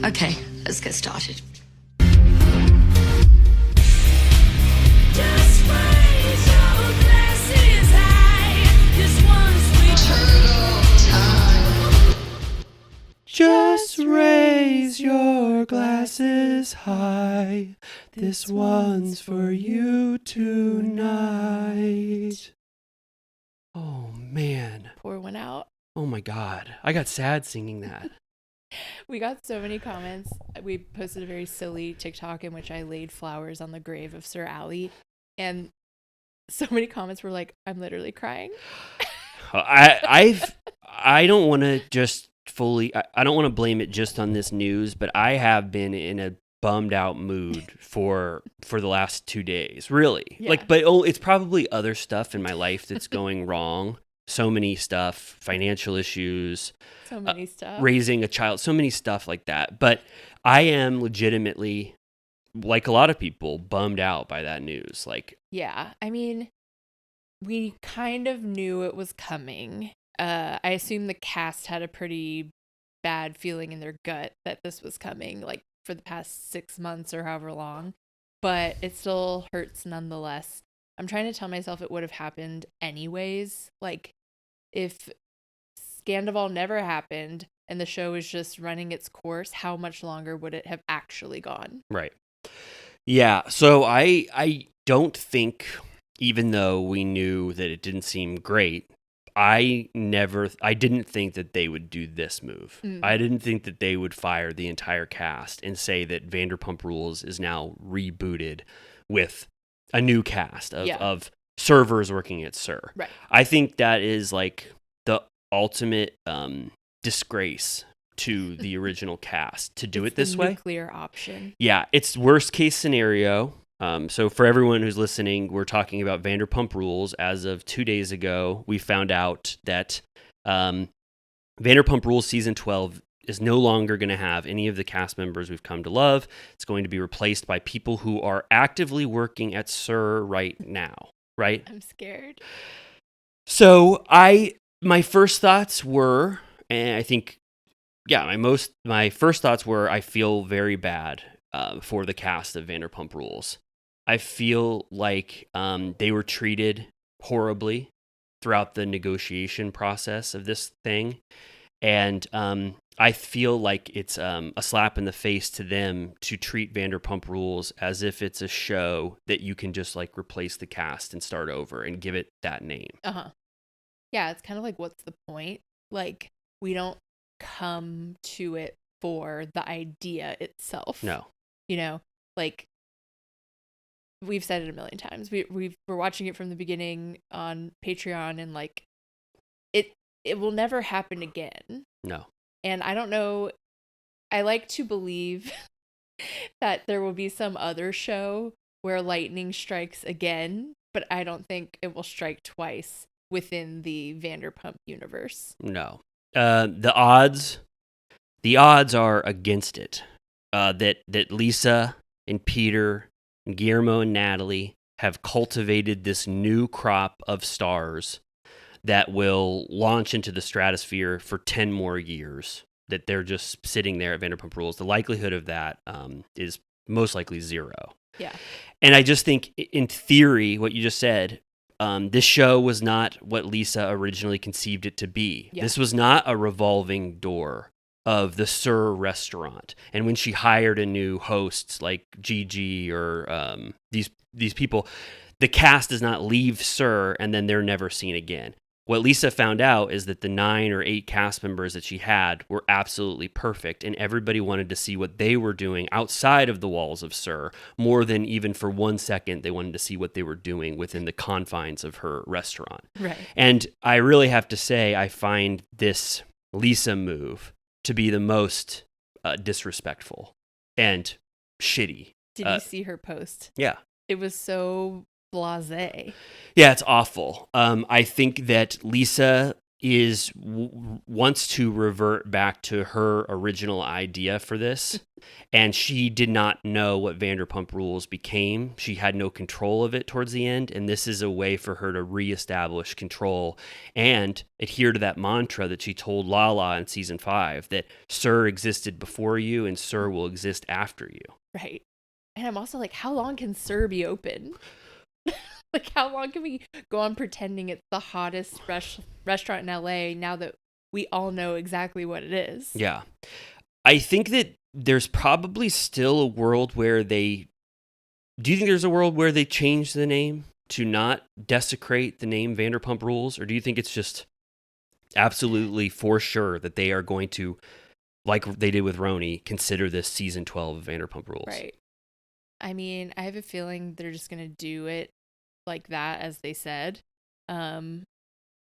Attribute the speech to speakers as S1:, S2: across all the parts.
S1: Okay, let's get started.
S2: Just raise your glasses high. This one's for
S3: Just raise your glasses high. This one's for you tonight. Oh, man.
S4: Pour one out.
S3: Oh, my God. I got sad singing that.
S4: We got so many comments. We posted a very silly TikTok in which I laid flowers on the grave of Sir Ali, and so many comments were like, "I'm literally crying."
S3: I don't want to just fully. I don't want to blame it just on this news, but I have been in a bummed out mood for the last 2 days. Really,
S4: Yeah.
S3: but it's probably other stuff in my life that's going wrong. So many stuff, financial issues.
S4: So many stuff.
S3: Raising a child, so many stuff like that. But I am legitimately, like a lot of people, bummed out by that news. Like,
S4: Yeah, I mean, we kind of knew it was coming. I assume the cast had a pretty bad feeling in their gut that this was coming, like for the past 6 months or however long. But it still hurts nonetheless. I'm trying to tell myself it would have happened anyways. Like, if Scandival never happened and the show is just running its course, how much longer would it have actually gone?
S3: right. Yeah. So I don't think, even though we knew that it didn't seem great, I didn't think that they would do this move. I didn't think that they would fire the entire cast and say that Vanderpump Rules is now rebooted with a new cast of servers working at SUR.
S4: Right.
S3: I think that is like the ultimate disgrace to the original cast to do it this way.
S4: Nuclear option.
S3: Yeah, it's worst case scenario. So for everyone who's listening, we're talking about Vanderpump Rules. As of 2 days ago, we found out that Vanderpump Rules Season 12 is no longer going to have any of the cast members we've come to love. It's going to be replaced by people who are actively working at SUR right now, right?
S4: I'm scared.
S3: So my first thoughts were, and I think, yeah, my first thoughts were, I feel very bad for the cast of Vanderpump Rules. I feel like they were treated horribly throughout the negotiation process of this thing. And I feel like it's a slap in the face to them to treat Vanderpump Rules as if it's a show that you can just like replace the cast and start over and give it that name.
S4: Yeah, it's kind of like, what's the point? Like, we don't come to it for the idea itself.
S3: No.
S4: You know, like, we've said it a million times. We're watching it from the beginning on Patreon, and like, it will never happen again.
S3: No.
S4: And I don't know, I like to believe that there will be some other show where lightning strikes again, but I don't think it will strike twice within the Vanderpump universe.
S3: No. The odds are against it. That Lisa and Peter and Guillermo and Natalie have cultivated this new crop of stars that will launch into the stratosphere for 10 more years, that they're just sitting there at Vanderpump Rules. The likelihood of that is most likely zero.
S4: Yeah.
S3: And I just think, in theory, what you just said, this show was not what Lisa originally conceived it to be.
S4: Yeah.
S3: This was not a revolving door of the SUR restaurant. And when she hired a new host like Gigi or these people, the cast does not leave SUR and then they're never seen again. What Lisa found out is that the 9 or 8 cast members that she had were absolutely perfect, and everybody wanted to see what they were doing outside of the walls of SUR more than even for 1 second they wanted to see what they were doing within the confines of her restaurant.
S4: Right.
S3: And I really have to say, I find this Lisa move to be the most disrespectful and shitty.
S4: Did you see her post?
S3: Yeah.
S4: It was so blasé.
S3: Yeah, it's awful. I think that Lisa wants to revert back to her original idea for this, and she did not know what Vanderpump Rules became. She had no control of it towards the end, and this is a way for her to reestablish control and adhere to that mantra that she told Lala in season 5, that Sir existed before you and Sir will exist after you.
S4: Right. And I'm also like, how long can Sir be open? Like, how long can we go on pretending it's the hottest restaurant in LA now that we all know exactly what it is?
S3: Yeah. I think that there's probably still a world where they... Do you think there's a world where they change the name to not desecrate the name Vanderpump Rules? Or do you think it's just absolutely for sure that they are going to, like they did with RHONY, consider this season 12 of Vanderpump Rules?
S4: Right. I mean, I have a feeling they're just going to do it like that, as they said. You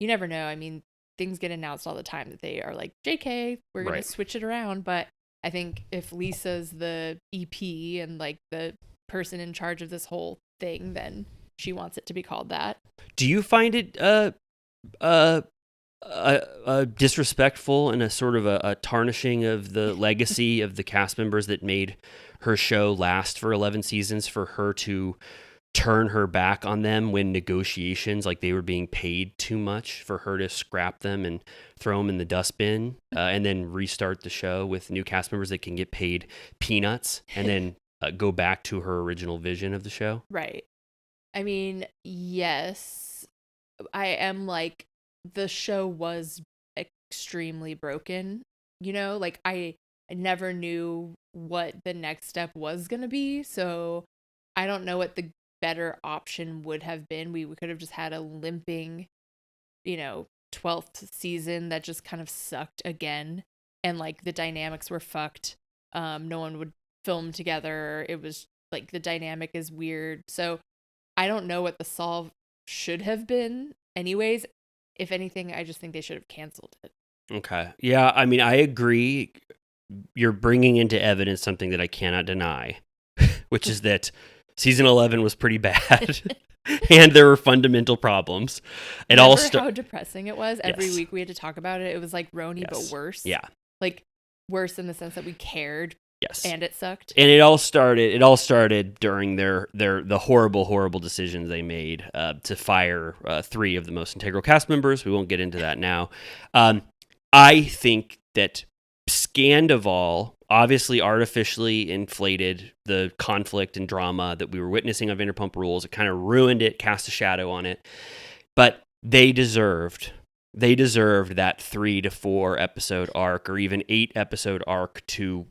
S4: never know. I mean, things get announced all the time that they are like, JK, we're going to switch it around. But I think if Lisa's the EP and like the person in charge of this whole thing, then she wants it to be called that.
S3: Do you find it disrespectful and a sort of a tarnishing of the legacy of the cast members that made her show last for 11 seasons for her to turn her back on them when negotiations, like they were being paid too much, for her to scrap them and throw them in the dustbin and then restart the show with new cast members that can get paid peanuts and then go back to her original vision of the show?
S4: Right. I mean, yes, I am like, the show was extremely broken, you know, like I never knew what the next step was going to be. So I don't know what the better option would have been. We could have just had a limping, 12th season that just kind of sucked again. And like the dynamics were fucked. No one would film together. It was like the dynamic is weird. So I don't know what the solve should have been anyways. If anything, I just think they should have canceled it.
S3: Okay. Yeah, I mean, I agree. You're bringing into evidence something that I cannot deny, which is that season 11 was pretty bad and there were fundamental problems.
S4: Remember how depressing it was? Every
S3: Yes.
S4: week we had to talk about it. It was like RHONY,
S3: Yes.
S4: but worse.
S3: Yeah.
S4: Like worse in the sense that we cared.
S3: Yes.
S4: And it sucked.
S3: And it all started during the horrible decisions they made to fire 3 of the most integral cast members. We won't get into that now. I think that Scandival obviously artificially inflated the conflict and drama that we were witnessing on Vanderpump Rules. It kind of ruined it, cast a shadow on it. But they deserved that 3 to 4 episode arc, or even 8 episode arc to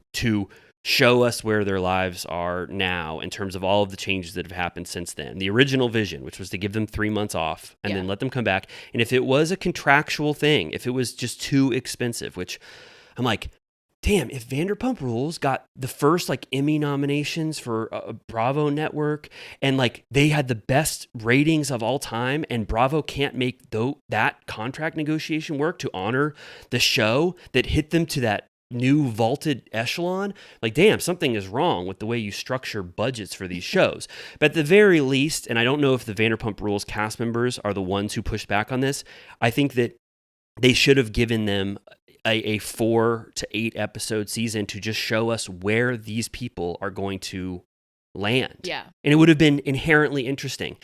S3: show us where their lives are now in terms of all of the changes that have happened since then. The original vision, which was to give them 3 months off and then let them come back. And if it was a contractual thing, if it was just too expensive, which I'm like, damn, if Vanderpump Rules got the first like Emmy nominations for Bravo Network and like they had the best ratings of all time and Bravo can't make that contract negotiation work to honor the show that hit them to that new vaulted echelon, like, damn, something is wrong with the way you structure budgets for these shows. But at the very least, and I don't know if the Vanderpump Rules cast members are the ones who pushed back on this, I think that they should have given them a 4 to 8 episode season to just show us where these people are going to land.
S4: Yeah.
S3: And it would have been inherently interesting.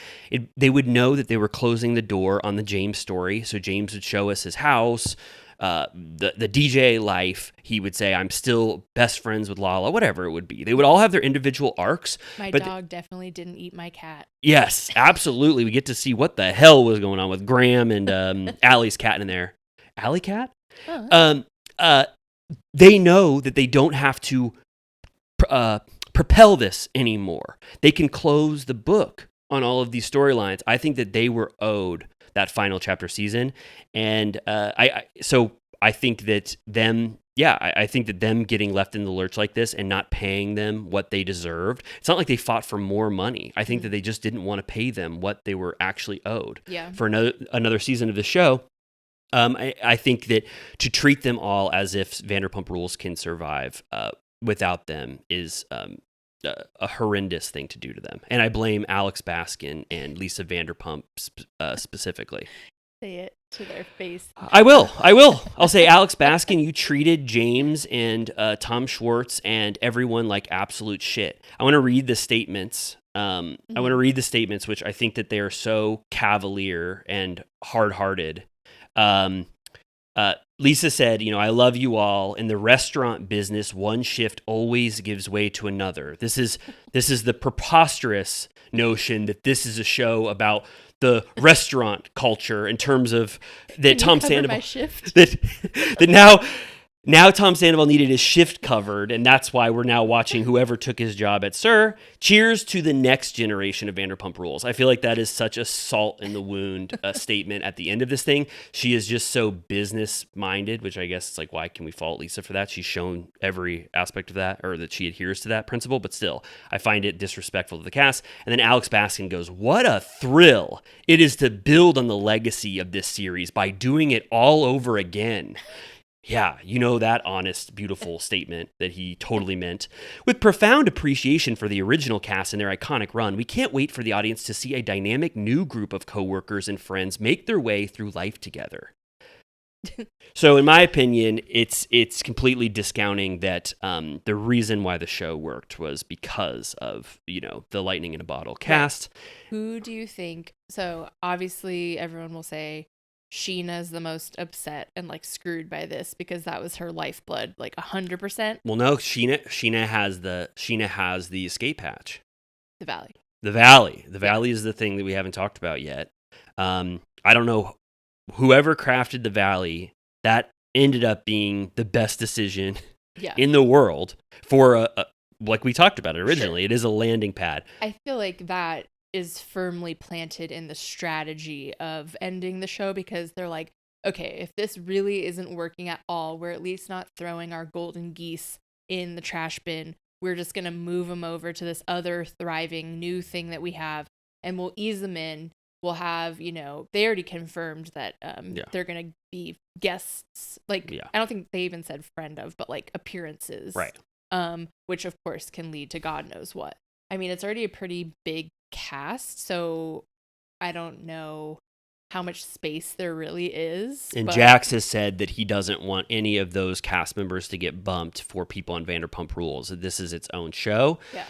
S3: They would know that they were closing the door on the James story. So James would show us his house, the DJ life. He would say, I'm still best friends with Lala, whatever it would be. They would all have their individual arcs.
S4: My dog definitely didn't eat my cat.
S3: Yes, absolutely. We get to see what the hell was going on with Graham and Allie's cat in there. Allie cat? They know that they don't have to propel this anymore. They can close the book on all of these storylines. I think that they were owed that final chapter season, and I think that I think that them getting left in the lurch like this and not paying them what they deserved. It's not like they fought for more money. I think that they just didn't want to pay them what they were actually owed for another season of the show. I think that to treat them all as if Vanderpump Rules can survive without them is a horrendous thing to do to them. And I blame Alex Baskin and Lisa Vanderpump specifically.
S4: Say it to their face.
S3: I will. I'll say, Alex Baskin, you treated James and Tom Schwartz and everyone like absolute shit. I want to read the statements. I want to read the statements, which I think that they are so cavalier and hard-hearted. Lisa said, I love you all. In the restaurant business, one shift always gives way to another. This is the preposterous notion that this is a show about the restaurant culture in terms of that Tom Sandoval
S4: my shift?
S3: that now Tom Sandoval needed his shift covered, and that's why we're now watching whoever took his job at Sir. Cheers to the next generation of Vanderpump Rules. I feel like that is such a salt in the wound statement at the end of this thing. She is just so business minded, which I guess it's like, why can we fault Lisa for that? She's shown every aspect of that, or that she adheres to that principle, but still, I find it disrespectful to the cast. And then Alex Baskin goes, what a thrill it is to build on the legacy of this series by doing it all over again. Yeah, that honest, beautiful statement that he totally meant. With profound appreciation for the original cast and their iconic run, we can't wait for the audience to see a dynamic new group of coworkers and friends make their way through life together. So in my opinion, it's completely discounting that the reason why the show worked was because of, the lightning in a bottle cast.
S4: Who do you think? So obviously everyone will say Sheena is the most upset and screwed by this because that was her lifeblood, 100%.
S3: Well, no, Sheena has the escape hatch.
S4: The Valley.
S3: The Valley is the thing that we haven't talked about yet. I don't know, whoever crafted the Valley, that ended up being the best decision in the world for like we talked about it originally. Sure. It is a landing pad.
S4: I feel like that is firmly planted in the strategy of ending the show, because they're like, okay, if this really isn't working at all, we're at least not throwing our golden geese in the trash bin. We're just going to move them over to this other thriving new thing that we have, and we'll ease them in. We'll have, they already confirmed that they're going to be guests. I don't think they even said friend of, but appearances.
S3: Right.
S4: Which of course can lead to God knows what. I mean, it's already a pretty big cast, so I don't know how much space there really is.
S3: And Jax has said that he doesn't want any of those cast members to get bumped for people on Vanderpump Rules. This is its own show.
S4: Yeah.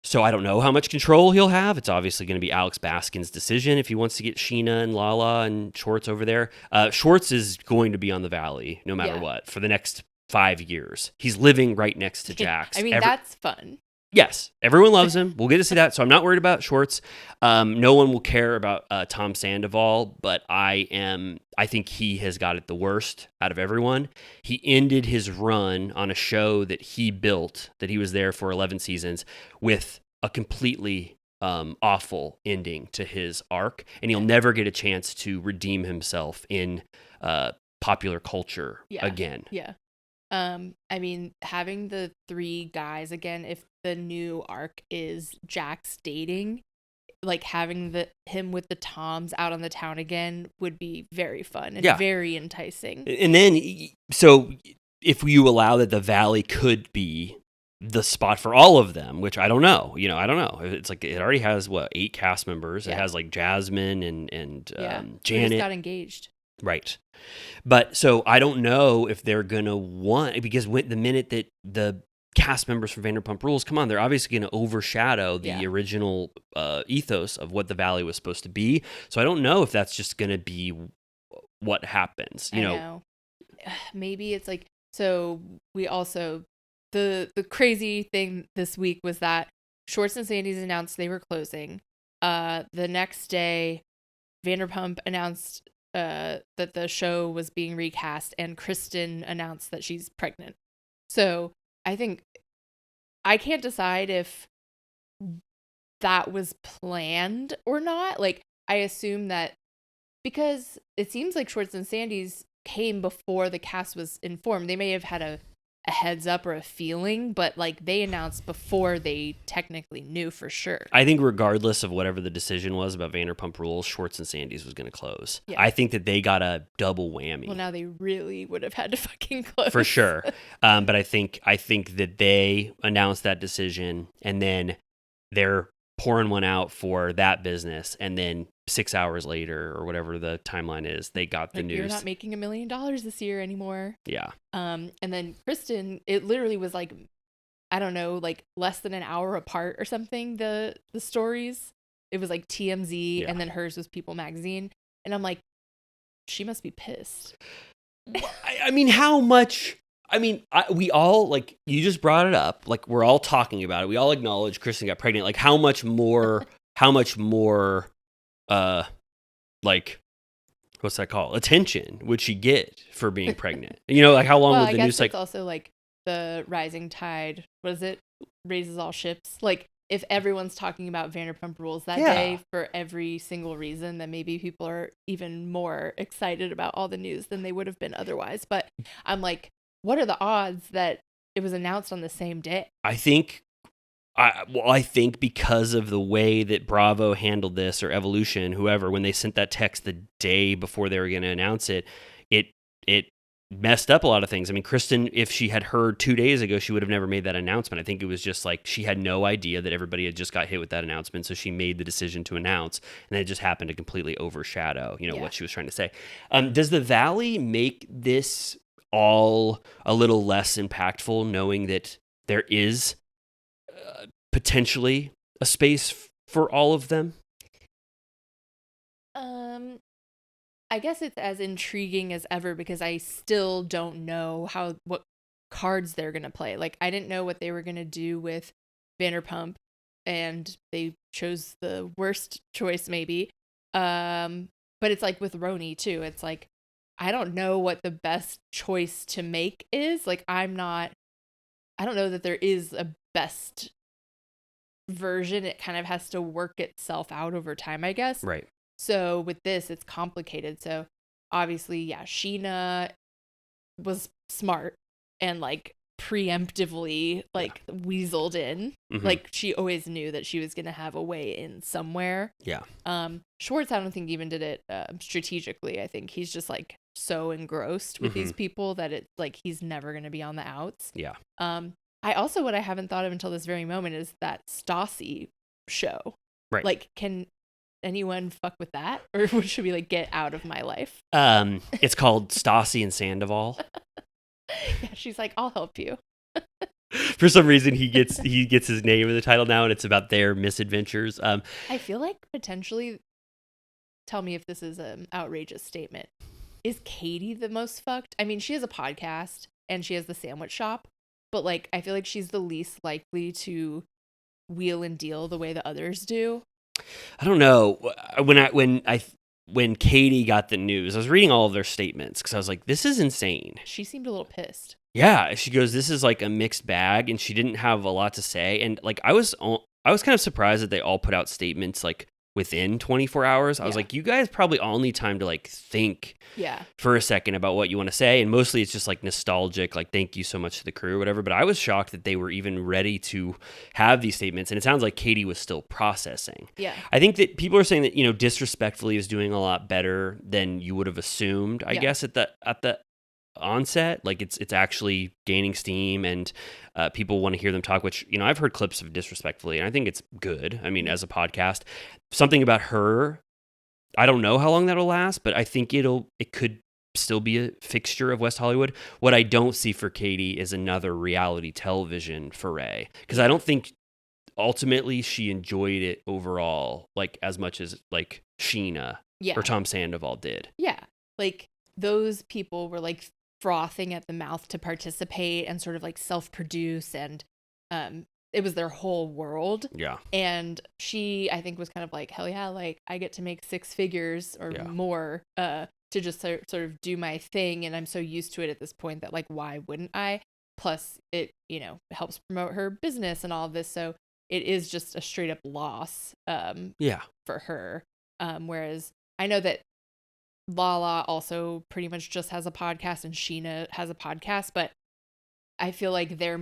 S3: So I don't know how much control he'll have. It's obviously going to be Alex Baskin's decision if he wants to get Sheena and Lala and Schwartz over there. Schwartz is going to be on the Valley no matter what for the next 5 years. He's living right next to Jax.
S4: I mean, that's fun.
S3: Yes, everyone loves him. We'll get to see that. So I'm not worried about Schwartz. No one will care about Tom Sandoval, but I think he has got it the worst out of everyone. He ended his run on a show that he built, that he was there for 11 seasons, with a completely awful ending to his arc, and he'll never get a chance to redeem himself in popular culture again.
S4: Yeah. I mean, having the 3 guys again, if the new arc is Jax dating, having him with the Toms out on the town again would be very fun and very enticing.
S3: And then, so if you allow that the Valley could be the spot for all of them, which I don't know, I don't know. It's it already has 8 cast members. It has Jasmine and Janet.
S4: They just got engaged.
S3: Right. But so I don't know if they're going to want, because the minute that the cast members from Vanderpump Rules come on, they're obviously going to overshadow the original ethos of what the Valley was supposed to be. So I don't know if that's just going to be what happens. You know,
S4: maybe it's so we also, the crazy thing this week was that Schwartz and Sandy's announced they were closing. The next day, Vanderpump announced that the show was being recast, and Kristen announced that she's pregnant. So I think I can't decide if that was planned or not. I assume that, because it seems like Schwartz and Sandy's came before the cast was informed. They may have had a heads up or a feeling, but they announced before they technically knew for sure.
S3: I think regardless of whatever the decision was about Vanderpump Rules, Schwartz and Sandy's was going to close. Yeah. I think that they got a double whammy.
S4: Well, now they really would have had to fucking close.
S3: For sure. But I think that they announced that decision, and then they're pouring one out for that business, and then 6 hours later or whatever the timeline is, they got the
S4: Like,
S3: news.
S4: you're not making $1 million this year anymore.
S3: Yeah.
S4: And then Kristen, it literally was like, I don't know, like less than an hour apart or something. The stories, it was like TMZ,
S3: Yeah.
S4: and then hers was People Magazine, and I'm like, she must be pissed.
S3: I mean, how much? I mean, we all, like, you just brought it up. Like, we're all talking about it. We all acknowledge Kristen got pregnant. Like, how much more, like, what's that called? Attention would she get for being pregnant? You know, like, how long
S4: Well,
S3: would
S4: I
S3: the
S4: guess
S3: news
S4: it's
S3: cycle?
S4: also like the rising tide. What is it? Raises all ships. Like, if everyone's talking about Vanderpump Rules that
S3: Yeah.
S4: day for every single reason, then maybe people are even more excited about all the news than they would have been otherwise. But I'm like, what are the odds that it was announced on the same day?
S3: I think because of the way that Bravo handled this, or Evolution, whoever, when they sent that text the day before they were going to announce it, it messed up a lot of things. I mean, Kristen, if she had heard 2 days ago, she would have never made that announcement. I think it was just like she had no idea that everybody had just got hit with that announcement, so she made the decision to announce, and it just happened to completely overshadow, what she was trying to say. Does the Valley make this all a little less impactful, knowing that there is potentially a space for all of them?
S4: I guess it's as intriguing as ever because I still don't know what cards they're gonna play. Like, I didn't know what they were gonna do with Vanderpump, and they chose the worst choice maybe. But it's like with RHONY too. It's like, I don't know what the best choice to make is. Like, I don't know that there is a best version. It kind of has to work itself out over time, I guess.
S3: Right.
S4: So with this, it's complicated. So obviously, yeah, Sheena was smart and like preemptively like weaseled in.
S3: Mhm.
S4: Like, she always knew that she was going to have a way in somewhere.
S3: Yeah.
S4: Schwartz, I don't think even did it strategically. I think he's just like so engrossed with these people that it's like he's never going to be on the outs.
S3: Yeah.
S4: What I haven't thought of until this very moment is that Stassi show.
S3: Right.
S4: Like, can anyone fuck with that, or should we like get out of my life?
S3: It's called Stassi and Sandoval.
S4: Yeah, she's like, I'll help you.
S3: For some reason, he gets his name in the title now, and it's about their misadventures.
S4: I feel like potentially, tell me if this is an outrageous statement, is Katie the most fucked? I mean, she has a podcast and she has the sandwich shop, but like, I feel like she's the least likely to wheel and deal the way the others do.
S3: I don't know. When Katie got the news, I was reading all of their statements because I was like, this is insane.
S4: She seemed a little pissed.
S3: Yeah, she goes, this is like a mixed bag, and she didn't have a lot to say. And like, I was kind of surprised that they all put out statements like within 24 hours. I was like, you guys probably all need time to like think for a second about what you want to say. And mostly it's just like nostalgic, like, thank you so much to the crew or whatever. But I was shocked that they were even ready to have these statements. And it sounds like Katie was still processing.
S4: Yeah.
S3: I think that people are saying that, Disrespectfully is doing a lot better than you would have assumed, I guess, at the onset. Like, it's actually gaining steam, and people want to hear them talk, which, I've heard clips of Disrespectfully, and I think it's good. I mean, as a podcast, something about her, I don't know how long that'll last, but I think it could still be a fixture of West Hollywood. What I don't see for Katie is another reality television foray, because I don't think ultimately she enjoyed it overall, like, as much as like Sheena or Tom Sandoval did.
S4: Yeah. Like, those people were like frothing at the mouth to participate and sort of like self-produce, and it was their whole world.
S3: Yeah.
S4: And she, I think, was kind of like, hell yeah, like, I get to make 6 figures or more to just sort of do my thing, and I'm so used to it at this point that, like, why wouldn't I? Plus it, helps promote her business and all of this, so it is just a straight up loss for her. Whereas I know that Lala also pretty much just has a podcast, and Sheena has a podcast, but I feel like they're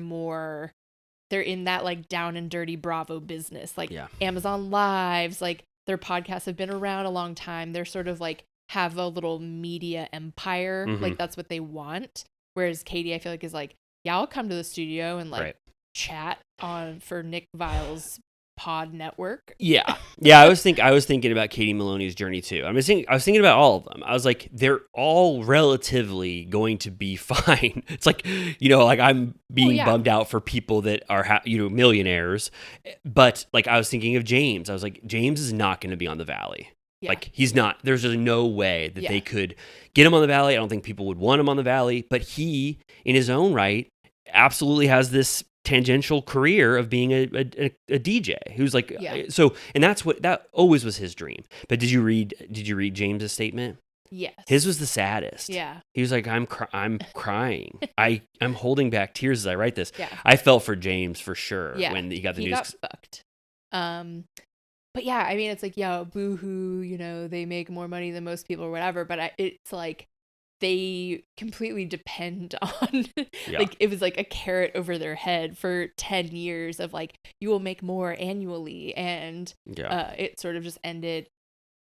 S4: in that like down and dirty Bravo business, like Amazon Lives, like their podcasts have been around a long time. They're sort of like have a little media empire, like that's what they want. Whereas Katie, I feel like, is like, yeah, I'll come to the studio and like chat for Nick Vile's pod network.
S3: Yeah. Yeah, I was thinking about Katie Maloney's journey too. I was thinking about all of them. I was like, they're all relatively going to be fine. It's like, like I'm being bummed out for people that are millionaires. But like I was thinking of James. I was like, James is not going to be on the Valley.
S4: Yeah.
S3: Like he's not. There's just no way that they could get him on the Valley. I don't think people would want him on the Valley, but he in his own right absolutely has this tangential career of being a DJ who's like so, and that always was his dream. But did you read James's statement?
S4: Yes.
S3: His was the saddest.
S4: Yeah.
S3: He was like, I'm crying. I'm holding back tears as I write this.
S4: Yeah.
S3: I felt for James for sure when he got the
S4: he
S3: news.
S4: Got fucked. But yeah, I mean, it's like, boo-hoo, they make more money than most people or whatever. But it's like they completely depend on, like, it was like a carrot over their head for 10 years of like, you will make more annually. And it sort of just ended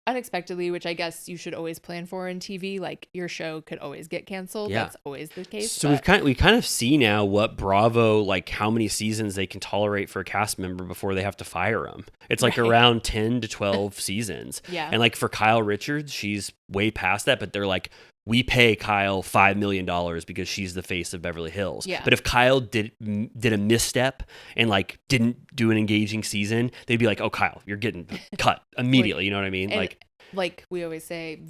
S4: unexpectedly, which I guess you should always plan for in TV. Like your show could always get canceled. Yeah. That's always the case.
S3: So we kind of see now what Bravo, like how many seasons they can tolerate for a cast member before they have to fire them. It's like around 10 to 12 seasons.
S4: Yeah.
S3: And like for Kyle Richards, she's way past that, but they're like, we pay Kyle $5 million because she's the face of Beverly Hills.
S4: Yeah.
S3: But if Kyle did a misstep and like didn't do an engaging season, they'd be like, "Oh, Kyle, you're getting cut immediately." You know what I mean?
S4: Like we always say,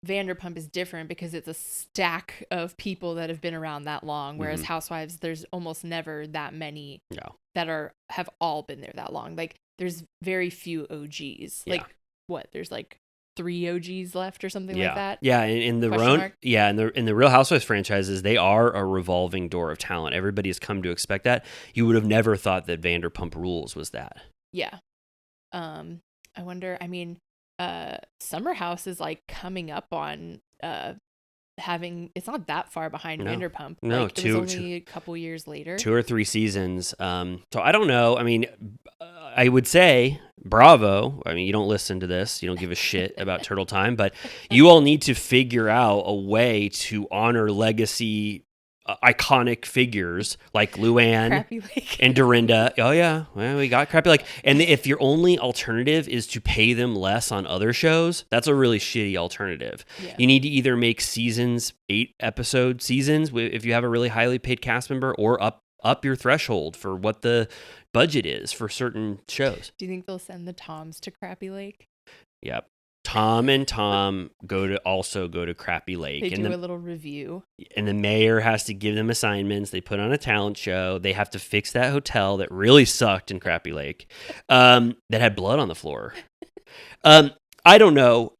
S4: Vanderpump is different because it's a stack of people that have been around that long. Whereas Housewives, there's almost never that many that have all been there that long. Like there's very few OGs. Like what? There's like 3 OGs left or something like that.
S3: Yeah, in the in the Real Housewives franchises, they are a revolving door of talent. Everybody has come to expect that. You would have never thought that Vanderpump Rules was that. Yeah.
S4: I wonder, I mean, Summer House is like coming up on it's not that far behind Vanderpump.
S3: No,
S4: like, it was only a couple years later.
S3: 2 or 3 seasons. So I don't know. I mean, I would say Bravo. I mean, you don't listen to this. You don't give a shit about Turtle Time, but you all need to figure out a way to honor legacy iconic figures like Luann and Dorinda. Oh yeah, well, we got Crappy Lake. And if your only alternative is to pay them less on other shows, that's a really shitty alternative. Yeah. You need to either make seasons 8 episode seasons if you have a really highly paid cast member, or up your threshold for what the budget is for certain shows.
S4: Do you think they'll send the Toms to Crappy Lake?
S3: Yep. Tom and Tom go to Crappy Lake.
S4: They do a little review. And
S3: the mayor has to give them assignments. They put on a talent show. They have to fix that hotel that really sucked in Crappy Lake, that had blood on the floor. I don't know.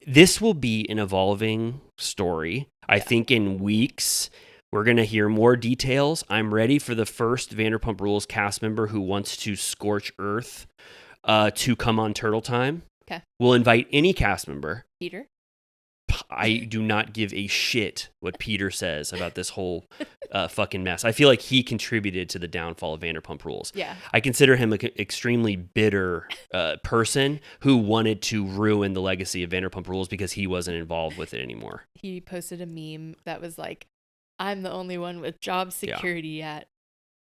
S3: This will be an evolving story. I think in weeks we're going to hear more details. I'm ready for the first Vanderpump Rules cast member who wants to scorch earth to come on Turtle Time.
S4: Okay.
S3: We'll invite any cast member.
S4: Peter?
S3: I do not give a shit what Peter says about this whole fucking mess. I feel like he contributed to the downfall of Vanderpump Rules.
S4: Yeah.
S3: I consider him an extremely bitter person who wanted to ruin the legacy of Vanderpump Rules because he wasn't involved with it anymore.
S4: He posted a meme that was like, I'm the only one with job security at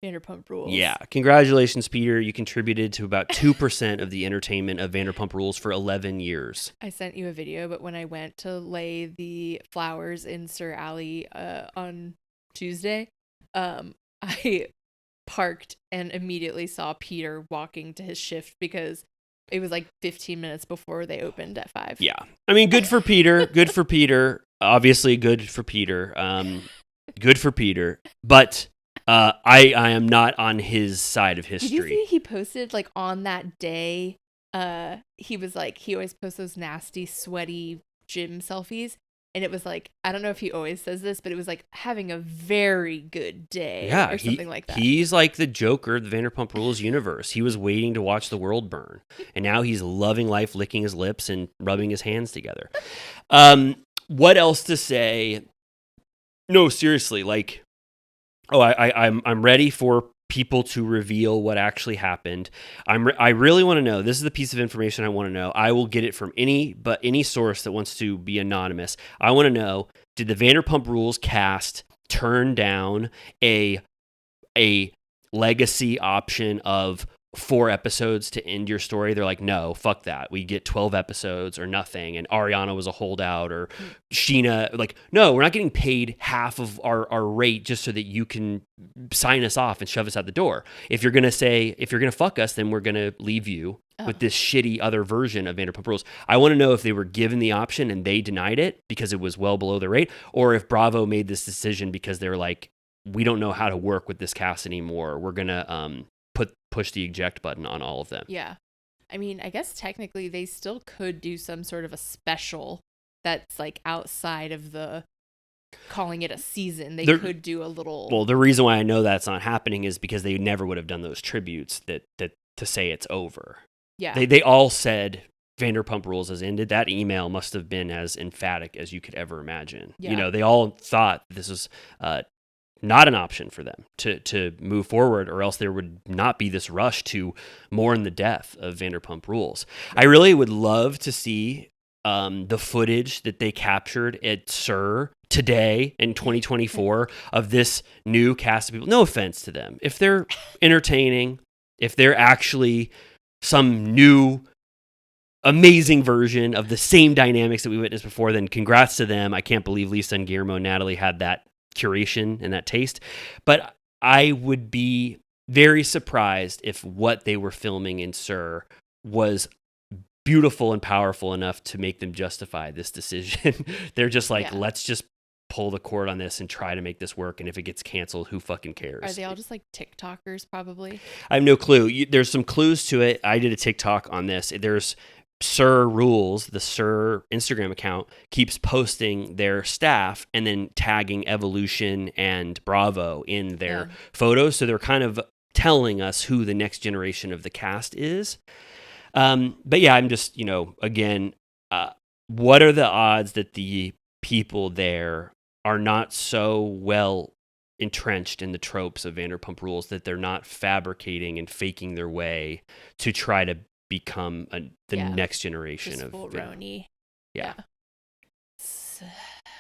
S4: Vanderpump Rules. Yeah.
S3: Congratulations, Peter. You contributed to about 2% of the entertainment of Vanderpump Rules for 11 years.
S4: I sent you a video, but when I went to lay the flowers in Sir Alley on Tuesday, I parked and immediately saw Peter walking to his shift because it was like 15 minutes before they opened at 5.
S3: Yeah. I mean, good for Peter. Good for Peter. Obviously good for Peter. Good for Peter. But I am not on his side of history.
S4: Did you see he posted like on that day? He was like, he always posts those nasty, sweaty gym selfies. And it was like, I don't know if he always says this, but it was like having a very good day or something like that.
S3: He's like the Joker of the Vanderpump Rules universe. He was waiting to watch the world burn. And now he's loving life, licking his lips and rubbing his hands together. What else to say? No, seriously, like, I'm ready for people to reveal what actually happened. I really want to know. This is the piece of information I want to know. I will get it from any source that wants to be anonymous. I want to know, did the Vanderpump Rules cast turn down a legacy option of 4 episodes to end your story. They're like, no, fuck that. We get 12 episodes or nothing. And Ariana was a holdout, or Sheena, like, no, we're not getting paid half of our rate just so that you can sign us off and shove us out the door. If you're going to fuck us, then we're going to leave you with this shitty other version of Vanderpump Rules. I want to know if they were given the option and they denied it because it was well below their rate, or if Bravo made this decision because they were like, we don't know how to work with this cast anymore. We're going to, push the eject button on all of them.
S4: Yeah. I mean, I guess technically they still could do some sort of a special that's like outside of the calling it a season. They could do a little.
S3: Well, the reason why I know that's not happening is because they never would have done those tributes that to say it's over.
S4: Yeah.
S3: They all said Vanderpump Rules has ended. That email must have been as emphatic as you could ever imagine.
S4: Yeah.
S3: You know, they all thought this was not an option for them to move forward, or else there would not be this rush to mourn the death of Vanderpump Rules. I really would love to see the footage that they captured at SUR today in 2024 of this new cast of people. No offense to them. If they're entertaining, if they're actually some new amazing version of the same dynamics that we witnessed before, then congrats to them. I can't believe Lisa and Guillermo and Natalie had that curation and that taste, but I would be very surprised if what they were filming in SUR was beautiful and powerful enough to make them justify this decision. They're just like, let's just pull the cord on this and try to make this work, and if it gets canceled, who fucking cares?
S4: Are they all just like TikTokers probably?
S3: I have no clue. There's some clues to it. I did a TikTok on this. There's SUR Rules, the SUR Instagram account, keeps posting their staff and then tagging Evolution and Bravo in their photos. So they're kind of telling us who the next generation of the cast is. But yeah, I'm just, again, what are the odds that the people there are not so well entrenched in the tropes of Vanderpump Rules that they're not fabricating and faking their way to try to become the next generation
S4: just
S3: of
S4: full RHONY.
S3: Yeah.
S4: It's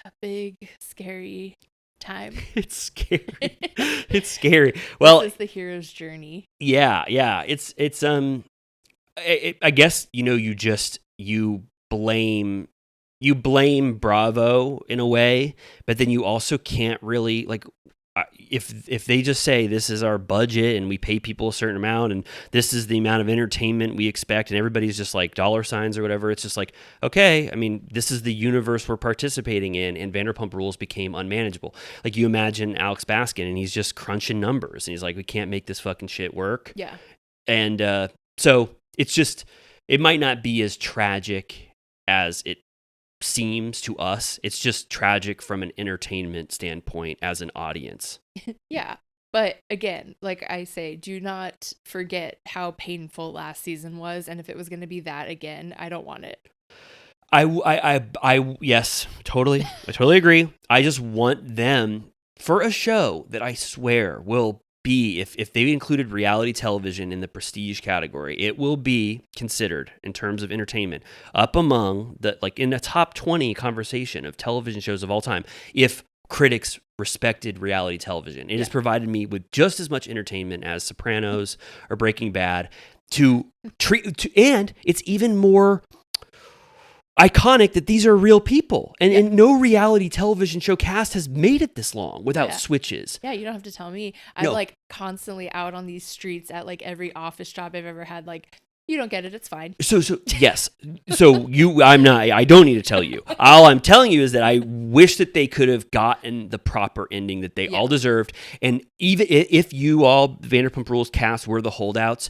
S4: a big, scary time.
S3: It's scary. It's scary. Well,
S4: this is the hero's journey.
S3: Yeah. It's I guess, you blame Bravo in a way, but then you also can't really, like, if they just say this is our budget and we pay people a certain amount and this is the amount of entertainment we expect, and everybody's just like dollar signs or whatever, it's just like, okay, I mean, this is the universe we're participating in, and Vanderpump Rules became unmanageable. Like, you imagine Alex Baskin and he's just crunching numbers and he's like, we can't make this fucking shit work.
S4: Yeah.
S3: And so it's just, it might not be as tragic as it seems to us. It's just tragic from an entertainment standpoint as an audience.
S4: Yeah. But again, like I say, do not forget how painful last season was. And if it was going to be that again, I don't want it. Yes, totally. I totally agree. I just want them for a show that I swear will be, if they included reality television in the prestige category, it will be considered in terms of entertainment up among in the top 20 conversation of television shows of all time. If critics respected reality television, it has provided me with just as much entertainment as Sopranos or Breaking Bad. And it's even more iconic that these are real people, and no reality television show cast has made it this long without switches. Yeah, you don't have to tell me. I'm like constantly out on these streets at like every office job I've ever had. Like, you don't get it, it's fine. So
S3: yes. I don't need to tell you. All I'm telling you is that I wish that they could have gotten the proper ending that they all deserved. And even if you all Vanderpump Rules cast were the holdouts,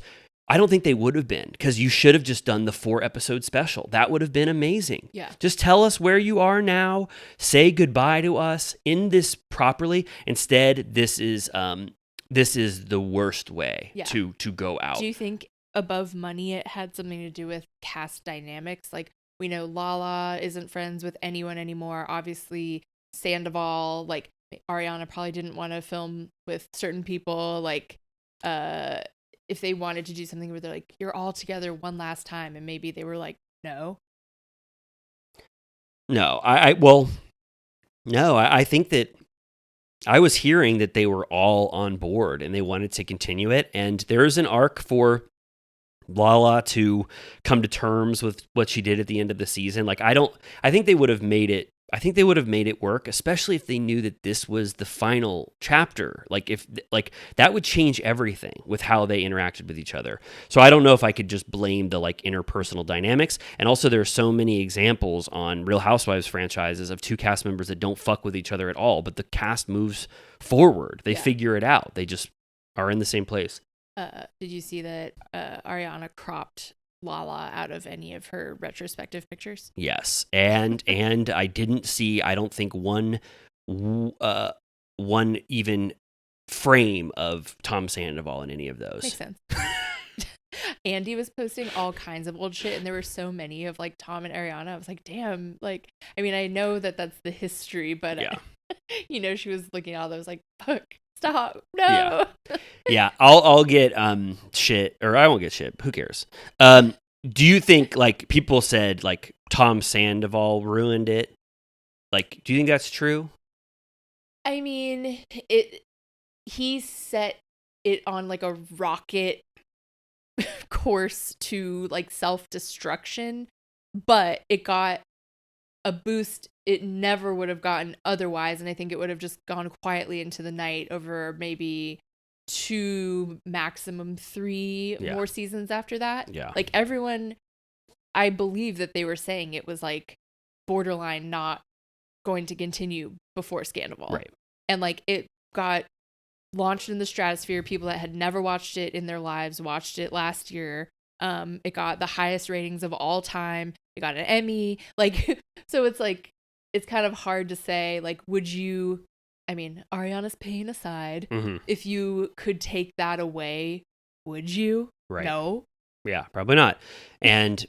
S3: I don't think they would have been, because you should have just done the 4-episode special. That would have been amazing.
S4: Yeah.
S3: Just tell us where you are now. Say goodbye to us. End this properly. Instead, this is the worst way to go out.
S4: Do you think Above Money it had something to do with cast dynamics? Like, we know Lala isn't friends with anyone anymore. Obviously, Sandoval, like Ariana probably didn't want to film with certain people. Like, if they wanted to do something where they're like, you're all together one last time, and maybe they were like, no.
S3: No, I think that I was hearing that they were all on board and they wanted to continue it. And there's an arc for Lala to come to terms with what she did at the end of the season. Like, I think they would have made it work, especially if they knew that this was the final chapter. Like, if like that would change everything with how they interacted with each other. So I don't know if I could just blame the like interpersonal dynamics. And also there are so many examples on Real Housewives franchises of two cast members that don't fuck with each other at all, but the cast moves forward. They figure it out. They just are in the same place.
S4: Did you see that Ariana cropped Lala out of any of her retrospective pictures?
S3: Yes, and I didn't see. I don't think one even frame of Tom Sandoval in any of those.
S4: Makes sense. Andy was posting all kinds of old shit, and there were so many of like Tom and Ariana. I was like, damn. Like, I mean, I know that that's the history, but you know, she was looking at all those like, fuck. Stop. No.
S3: Yeah. I'll get shit, or I won't get shit. Who cares? Do you think like people said like Tom Sandoval ruined it? Like, do you think that's true?
S4: I mean, he set it on like a rocket course to like self-destruction, but it got a boost it never would have gotten otherwise, and I think it would have just gone quietly into the night over maybe 2, maximum 3 more seasons after that.
S3: Yeah.
S4: Like everyone, I believe that they were saying it was like borderline not going to continue before Scandival.
S3: Right.
S4: And like it got launched in the stratosphere. People that had never watched it in their lives watched it last year. It got the highest ratings of all time. It got an Emmy. Like, so it's like, it's kind of hard to say, like, would you, I mean, Ariana's pain aside, if you could take that away, would you?
S3: Right.
S4: No.
S3: Yeah, probably not. And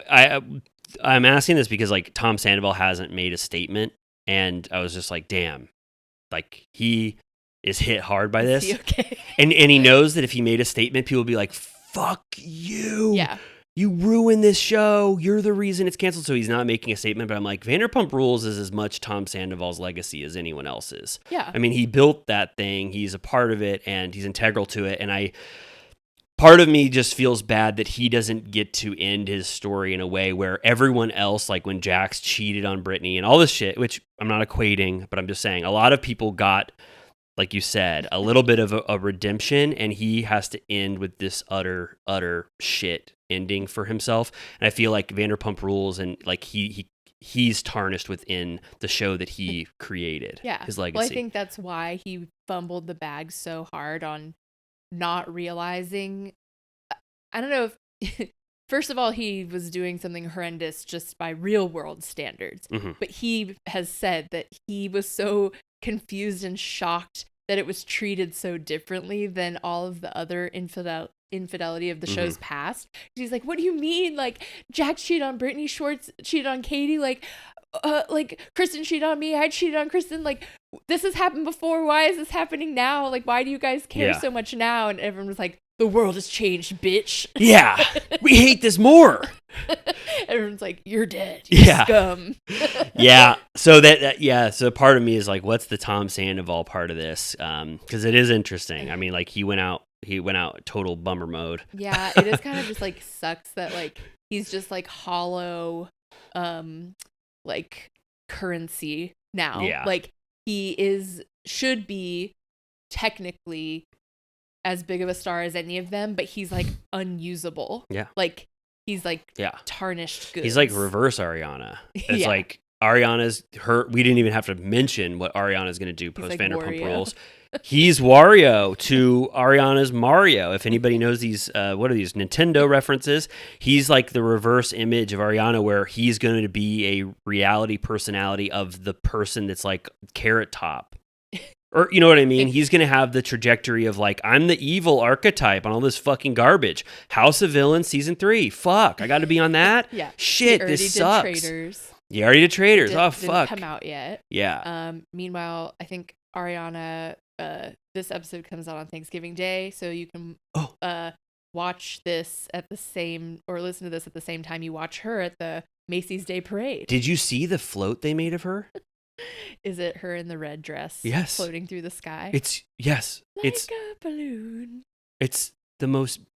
S3: I'm asking this because like Tom Sandoval hasn't made a statement, and I was just like, damn, like he is hit hard by this.
S4: Okay.
S3: And he knows that if he made a statement, people would be like, fuck you.
S4: Yeah.
S3: You ruined this show. You're the reason it's canceled. So he's not making a statement, but I'm like, Vanderpump Rules is as much Tom Sandoval's legacy as anyone else's.
S4: Yeah.
S3: I mean, he built that thing. He's a part of it, and he's integral to it. And part of me just feels bad that he doesn't get to end his story in a way where everyone else, like when Jax cheated on Brittany and all this shit, which I'm not equating, but I'm just saying a lot of people got, like you said, a little bit of a redemption, and he has to end with this utter shit ending for himself. And I feel like Vanderpump Rules and like he's tarnished within the show that he created.
S4: Yeah.
S3: His legacy.
S4: Well, I think that's why he fumbled the bag so hard on not realizing. I don't know if first of all, he was doing something horrendous just by real world standards. But he has said that he was so confused and shocked that it was treated so differently than all of the other infidelity of the show's past. He's like, what do you mean? Like, Jax cheated on Brittany, Schwartz cheated on Katie, like Kristen cheated on me, I cheated on Kristen, like, this has happened before, why is this happening now? Like, why do you guys care so much now? And everyone was like, the world has changed, bitch.
S3: Yeah, we hate this more.
S4: Everyone's like, you're dead, you scum.
S3: Yeah. So so part of me is like, what's the Tom Sandoval part of this? Because it is interesting. I mean, like he went out total bummer mode.
S4: Yeah, it is kind of just like sucks that like he's just like hollow like currency now.
S3: Yeah.
S4: Like he should be technically as big of a star as any of them, but he's like unusable.
S3: Yeah.
S4: Like he's like tarnished goods.
S3: He's like reverse Ariana. It's like Ariana's we didn't even have to mention what Ariana's going to do post Vanderpump Rules. He's Wario to Ariana's Mario. If anybody knows these, what are these Nintendo references? He's like the reverse image of Ariana, where he's going to be a reality personality of the person that's like Carrot Top. Or, you know what I mean? He's going to have the trajectory of like, I'm the evil archetype on all this fucking garbage. House of Villains season 3. Fuck, I got to be on that?
S4: Yeah.
S3: Shit, this sucks.
S4: Traitors.
S3: You already did Traitors. Oh, fuck.
S4: Didn't come out yet.
S3: Yeah.
S4: Meanwhile, I think Ariana, this episode comes out on Thanksgiving Day, so you can watch this at the same, or listen to this at the same time you watch her at the Macy's Day Parade.
S3: Did you see the float they made of her?
S4: Is it her in the red dress?
S3: Yes.
S4: Floating through the sky?
S3: It's
S4: like a balloon.
S3: it's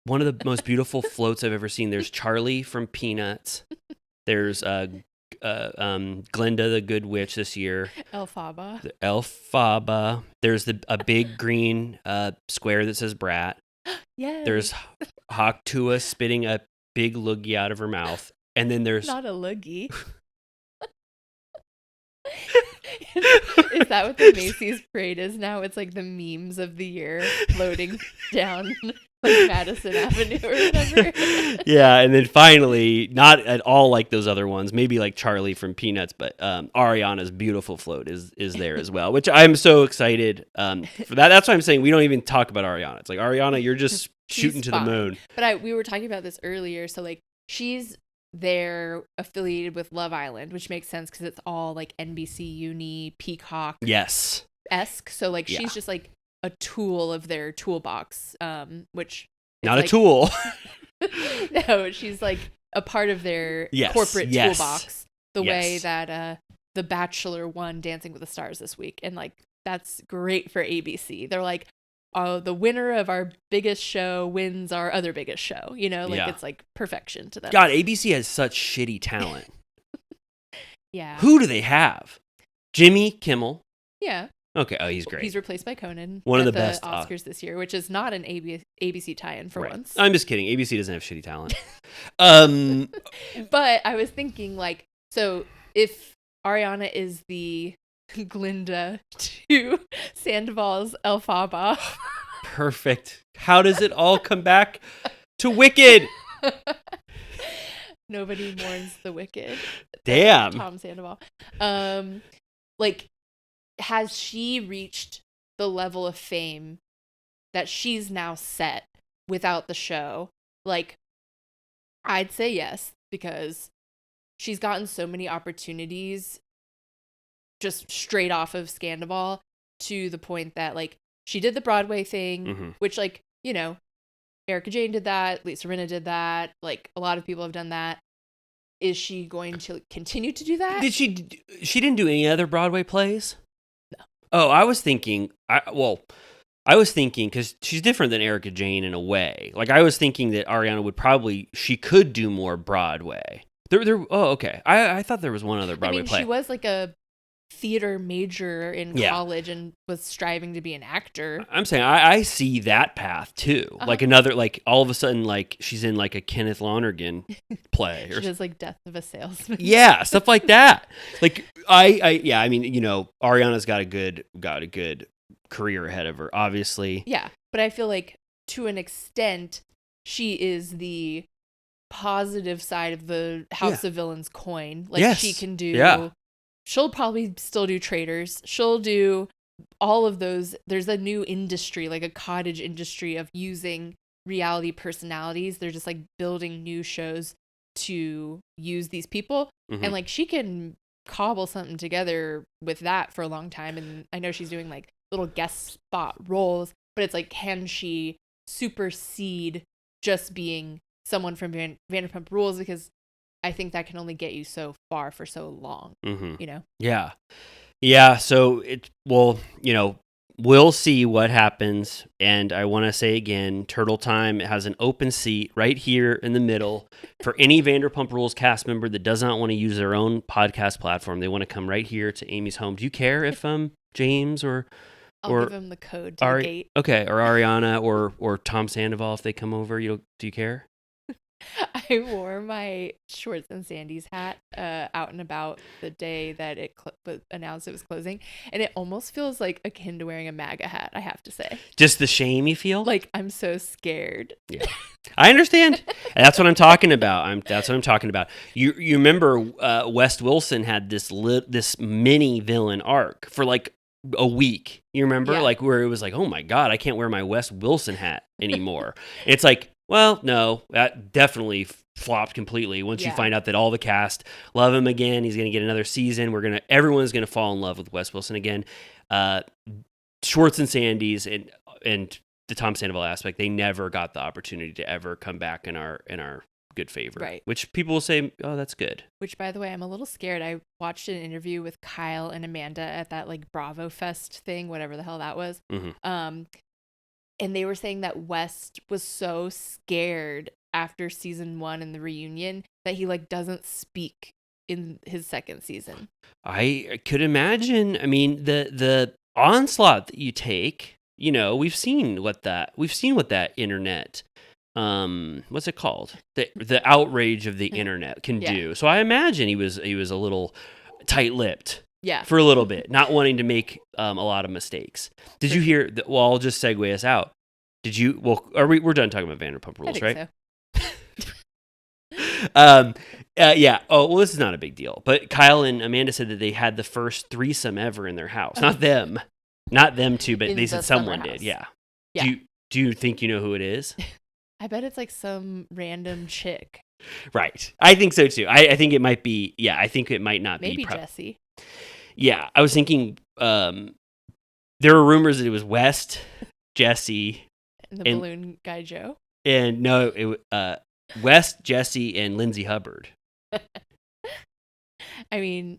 S3: one of the most beautiful floats I've ever seen. There's Charlie from Peanuts. There's Glenda the Good Witch this year.
S4: Elphaba.
S3: Elphaba. There's a big green square that says Brat.
S4: Yes.
S3: There's Hawktua spitting a big loogie out of her mouth. And then there's
S4: Not a loogie. Is that what the Macy's parade is now? It's like the memes of the year floating down like Madison Avenue or whatever.
S3: Yeah, and then finally, not at all like those other ones, maybe like Charlie from Peanuts, but Ariana's beautiful float is there as well, which I'm so excited for that. That's why I'm saying we don't even talk about Ariana. It's like, Ariana, you're just shooting to the moon.
S4: But we were talking about this earlier, so like she's there affiliated with Love Island, which makes sense because it's all like NBC Uni, Peacock
S3: Yes.
S4: esque. So like
S3: Yeah.
S4: she's just like a tool of their toolbox, which is
S3: Not a
S4: like-
S3: tool.
S4: No, she's like a part of their
S3: Yes,
S4: corporate
S3: yes,
S4: toolbox. The way
S3: yes.
S4: that The Bachelor won Dancing with the Stars this week, and like that's great for ABC. They're like, the winner of our biggest show wins our other biggest show. You know, like
S3: Yeah.
S4: it's like perfection to them.
S3: God, ABC has such shitty talent.
S4: Yeah.
S3: Who do they have? Jimmy Kimmel.
S4: Yeah.
S3: Okay. Oh, he's great.
S4: He's replaced by Conan.
S3: One of
S4: at
S3: the best,
S4: Oscars this year, which is not an ABC tie-in for
S3: Right.
S4: once.
S3: I'm just kidding. ABC doesn't have shitty talent.
S4: But I was thinking, like, so if Ariana is the Glinda to Sandoval's Elphaba.
S3: Perfect. How does it all come back to Wicked?
S4: Nobody mourns the wicked.
S3: Damn.
S4: Tom Sandoval. Like, has she reached the level of fame that she's now set without the show? Like, I'd say yes, because she's gotten so many opportunities just straight off of Scandival, to the point that like she did the Broadway thing, which like, you know, Erica Jane did that, Lisa Rinna did that, like a lot of people have done that. Is she going to continue to do that?
S3: She didn't do any other Broadway plays?
S4: No.
S3: Oh, I was thinking because she's different than Erica Jane in a way. Like I was thinking that Ariana she could do more Broadway. Okay. I thought there was one other Broadway play.
S4: She was like a theater major in college and was striving to be an actor.
S3: I'm saying I see that path too. Like another, like all of a sudden, like she's in like a Kenneth Lonergan play.
S4: She does like Death of a Salesman.
S3: Yeah, stuff like that. Like I mean, you know, Ariana's got a good career ahead of her, obviously.
S4: Yeah, but I feel like to an extent, she is the positive side of the House of Villains coin. Like she can do. Yeah. She'll probably still do Traders. She'll do all of those. There's a new industry, like a cottage industry of using reality personalities. They're just like building new shows to use these people. And like she can cobble something together with that for a long time. And I know she's doing like little guest spot roles, but it's like, can she supersede just being someone from Vanderpump Rules? Because I think that can only get you so far for so long, you know? Yeah.
S3: Yeah. So we'll see what happens. And I want to say again, Turtle Time has an open seat right here in the middle for any Vanderpump Rules cast member that does not want to use their own podcast platform. They want to come right here to Amy's home. Do you care if James or
S4: I'll give him the code to the gate.
S3: Okay. Or Ariana or Tom Sandoval, if they come over, do you care?
S4: I wore my Shorts and Sandy's hat out and about the day that it announced it was closing, and it almost feels like akin to wearing a MAGA hat, I have to say.
S3: Just the shame you feel?
S4: Like, I'm so scared.
S3: Yeah, I understand. That's what I'm talking about. That's what I'm talking about. You remember West Wilson had this mini villain arc for like a week. You remember? Like where it was like, oh my God, I can't wear my West Wilson hat anymore. It's like, well, no, that definitely flopped completely. Once you find out that all the cast love him again, he's going to get another season. Everyone's going to fall in love with Wes Wilson again. Schwartz and Sandy's and the Tom Sandoval aspect, they never got the opportunity to ever come back in our good favor.
S4: Right.
S3: Which people will say, oh, that's good.
S4: Which, by the way, I'm a little scared. I watched an interview with Kyle and Amanda at that like Bravo Fest thing, whatever the hell that was.
S3: Mm-hmm.
S4: And they were saying that West was so scared after season 1 and the reunion that he like doesn't speak in his second season.
S3: I could imagine. I mean, the onslaught that you take, you know, we've seen what that internet, what's it called? The outrage of the internet can do. So I imagine he was a little tight-lipped.
S4: Yeah.
S3: For a little bit, not wanting to make a lot of mistakes. Did you hear? Well, I'll just segue us out. Did you? Well, we're done talking about Vanderpump Rules, right?
S4: So.
S3: Yeah. Oh, well, this is not a big deal. But Kyle and Amanda said that they had the first threesome ever in their house. Not them two, but they said someone did. Yeah. Do you think you know who it is?
S4: I bet it's like some random chick.
S3: Right. I think so too. I think it might be. Yeah. I think it might not
S4: Maybe
S3: be.
S4: Jesse.
S3: Yeah, I was thinking. There were rumors that it was West, Jesse,
S4: and balloon guy Joe.
S3: And no, it West, Jesse, and Lindsay Hubbard.
S4: I mean,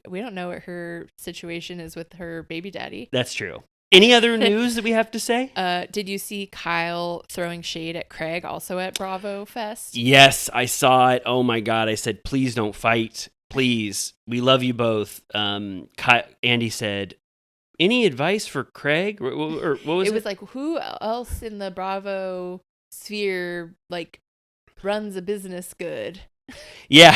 S4: we don't know what her situation is with her baby daddy.
S3: That's true. Any other news that we have to say?
S4: Did you see Kyle throwing shade at Craig also at Bravo Fest?
S3: Yes, I saw it. Oh my God. I said, please don't fight. Please. We love you both. Andy said, any advice for Craig? Or what was it?
S4: It was like, who else in the Bravo sphere, like, runs a business good?
S3: Yeah.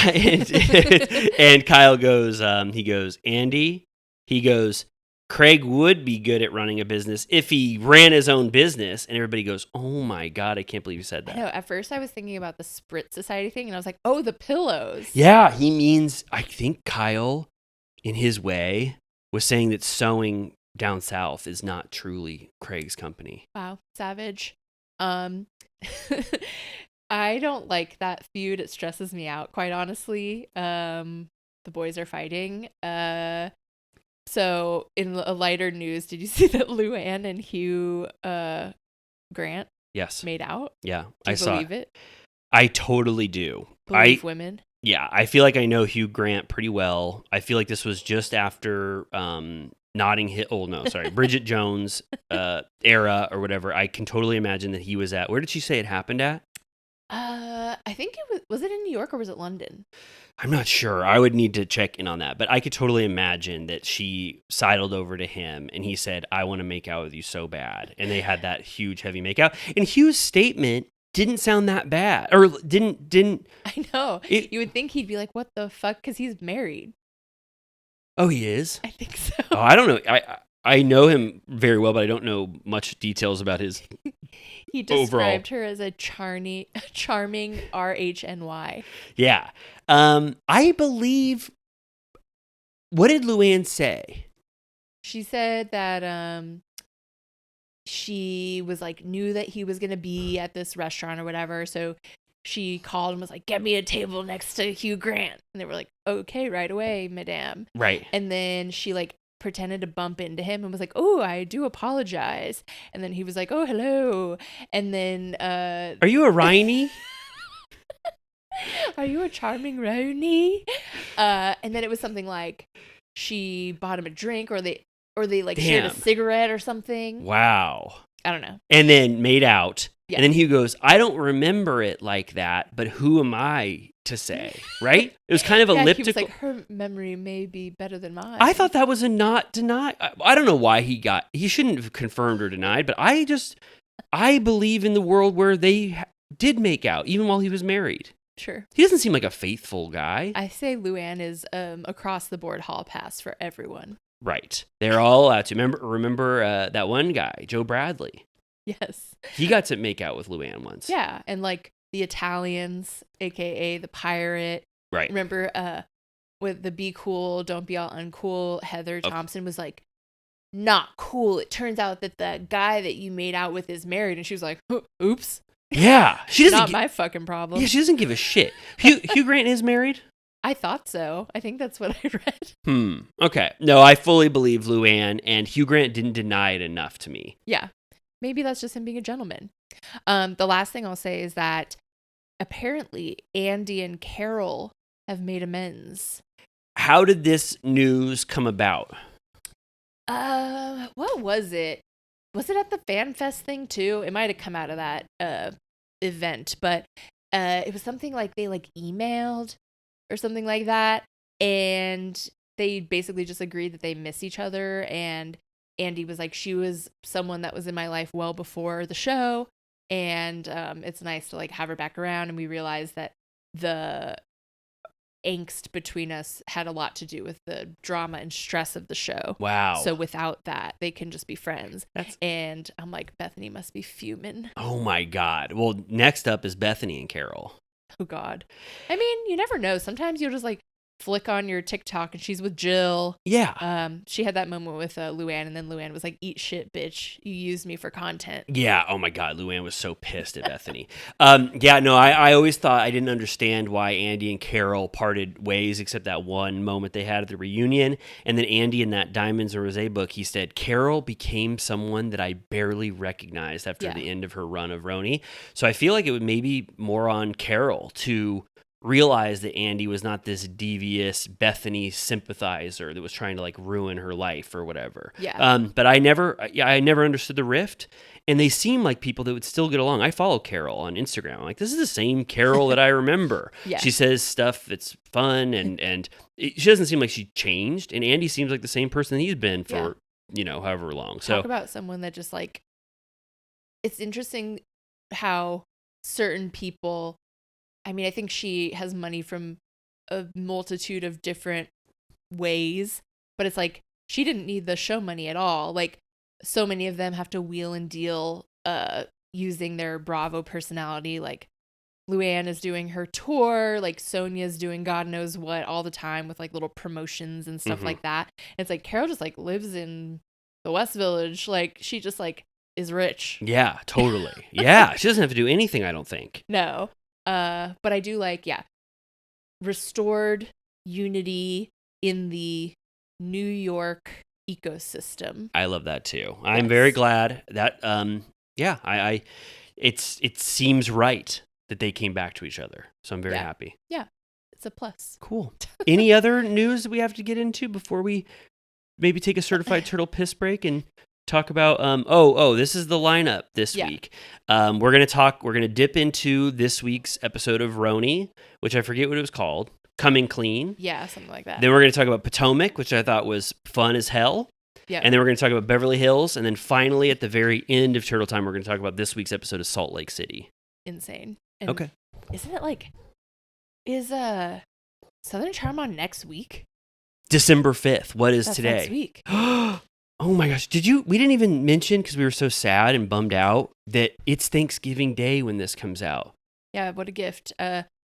S3: And Kyle goes, Andy, he goes, Craig would be good at running a business if he ran his own business. And everybody goes, oh my God, I can't believe you said that.
S4: I know. At first I was thinking about the Sprit Society thing and I was like, oh, the pillows.
S3: Yeah, he means, I think Kyle, in his way, was saying that sewing down south is not truly Craig's company.
S4: Wow, savage. I don't like that feud. It stresses me out, quite honestly. The boys are fighting. So, in a lighter news, did you see that Luann and Hugh Grant made out?
S3: Yeah,
S4: I saw it.
S3: I totally do.
S4: Believe women?
S3: Yeah, I feel like I know Hugh Grant pretty well. I feel like this was just after Bridget Jones era or whatever. I can totally imagine that he was at. Where did she say it happened at?
S4: I think it was it in New York or was it London?
S3: I'm not sure. I would need to check in on that. But I could totally imagine that she sidled over to him and he said, I want to make out with you so bad. And they had that huge, heavy makeout. And Hugh's statement didn't sound that bad. Or didn't.
S4: I know. You would think he'd be like, what the fuck? Because he's married.
S3: Oh, he is?
S4: I think so.
S3: Oh, I don't know. I know him very well, but I don't know much details about his
S4: He described her as a charming RHNY.
S3: Yeah. I believe, what did Luann say?
S4: She said that she was like, knew that he was going to be at this restaurant or whatever. So she called and was like, get me a table next to Hugh Grant. And they were like, okay, right away, madame. Right. And then she like pretended to bump into him and was like, oh, I do apologize. And then he was like, oh, hello. And then are you a RHONY? Are you a charming RHONY? And then it was something like she bought him a drink or they like shared a cigarette or something.
S3: Wow.
S4: I don't know.
S3: And then made out.
S4: Yeah.
S3: And then Hugh goes, I don't remember it like that, but who am I to say? Right? It was kind of elliptical. He was
S4: like, her memory may be better than mine.
S3: I thought that was a not deny. I don't know why he shouldn't have confirmed or denied, but I believe in the world where they did make out, even while he was married.
S4: Sure.
S3: He doesn't seem like a faithful guy.
S4: I say Luann is across the board hall pass for everyone.
S3: Right. They're all out to remember that one guy, Joe Bradley.
S4: Yes.
S3: He got to make out with Luann once.
S4: Yeah. And like the Italians, aka the pirate.
S3: Right.
S4: Remember with the be cool, don't be all uncool, Heather Thompson was like, not cool. It turns out that the guy that you made out with is married. And she was like, oops.
S3: Yeah. She doesn't
S4: not my fucking problem.
S3: Yeah, she doesn't give a shit. Hugh Grant is married?
S4: I thought so. I think that's what I read.
S3: Okay. No, I fully believe Luann, and Hugh Grant didn't deny it enough to me.
S4: Yeah. Maybe that's just him being a gentleman. The last thing I'll say is that apparently Andy and Carol have made amends.
S3: How did this news come about?
S4: What was it? Was it at the Fan Fest thing too? It might have come out of that event, but it was something like they like emailed or something like that, and they basically just agreed that they miss each other. And Andy was like, she was someone that was in my life well before the show, and it's nice to like have her back around. And we realized that the angst between us had a lot to do with the drama and stress of the show.
S3: Wow.
S4: So without that, they can just be friends. And I'm like, Bethany must be fuming.
S3: Oh my God. Well, next up is Bethany and Carol.
S4: Oh God. I mean, you never know. Sometimes you'll just like flick on your TikTok and she's with Jill.
S3: Yeah.
S4: She had that moment with Luann, and then Luann was like, "Eat shit, bitch. You used me for content."
S3: Yeah. Oh my God. Luann was so pissed at Bethany. Yeah. No, I always thought I didn't understand why Andy and Carol parted ways, except that one moment they had at the reunion. And then Andy in that Diamonds and Rosé book, he said, Carol became someone that I barely recognized after the end of her run of RHONY. So I feel like it would maybe more on Carol to realized that Andy was not this devious Bethany sympathizer that was trying to like ruin her life or whatever.
S4: Yeah.
S3: But I never understood the rift, and they seem like people that would still get along. I follow Carol on Instagram. I'm like, this is the same Carol that I remember.
S4: Yeah.
S3: She says stuff that's fun, and she doesn't seem like she changed. And Andy seems like the same person he's been for, however long. So
S4: talk about someone that just like, it's interesting how certain people, I mean, I think she has money from a multitude of different ways, but it's like she didn't need the show money at all. Like, so many of them have to wheel and deal using their Bravo personality. Like, Luann is doing her tour, like Sonia's doing God knows what all the time with like little promotions and stuff like that. And it's like Carol just like lives in the West Village. Like, she just like is rich.
S3: Yeah, totally. Yeah, she doesn't have to do anything, I don't think.
S4: No. But I do like, restored unity in the New York ecosystem.
S3: I love that too. I'm very glad that, it seems right that they came back to each other. So I'm very happy.
S4: Yeah, it's a plus.
S3: Cool. Any other news that we have to get into before we maybe take a certified turtle piss break and talk about this is the lineup this week. We're gonna dip into this week's episode of RHONY, which I forget what it was called, Coming Clean.
S4: Yeah, something like that.
S3: Then we're gonna talk about Potomac, which I thought was fun as hell.
S4: Yeah.
S3: And then we're gonna talk about Beverly Hills, and then finally at the very end of Turtle Time, we're gonna talk about this week's episode of Salt Lake City.
S4: Insane. And
S3: okay.
S4: Isn't it like, is Southern Charm on next week?
S3: December 5th. What is
S4: That's
S3: today?
S4: Next week.
S3: Oh my gosh. We didn't even mention, because we were so sad and bummed out, that it's Thanksgiving Day when this comes out.
S4: Yeah, what a gift.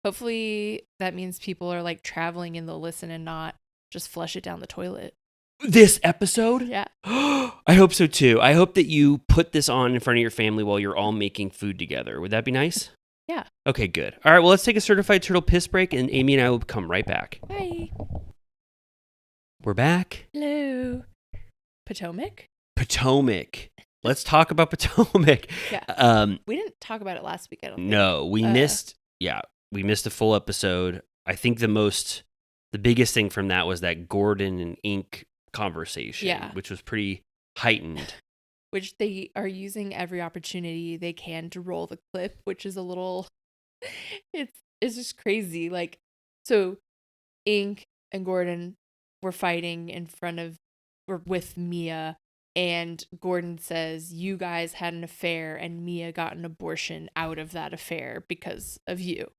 S4: Hopefully that means people are like traveling and they'll listen and not just flush it down the toilet.
S3: This episode?
S4: Yeah.
S3: I hope so too. I hope that you put this on in front of your family while you're all making food together. Would that be nice?
S4: Yeah.
S3: Okay, good. All right, well, let's take a certified turtle piss break, and Amy and I will come right back.
S4: Bye.
S3: We're back.
S4: Hello. Potomac?
S3: Potomac. Let's talk about Potomac.
S4: Yeah. We didn't talk about it last week, I don't think.
S3: No, we missed a full episode. I think the biggest thing from that was that Gordon and Ink conversation, which was pretty heightened.
S4: Which they are using every opportunity they can to roll the clip, which is a little, it's just crazy. Like, so Ink and Gordon were fighting in front of, or with Mia, and Gordon says, you guys had an affair and Mia got an abortion out of that affair because of you.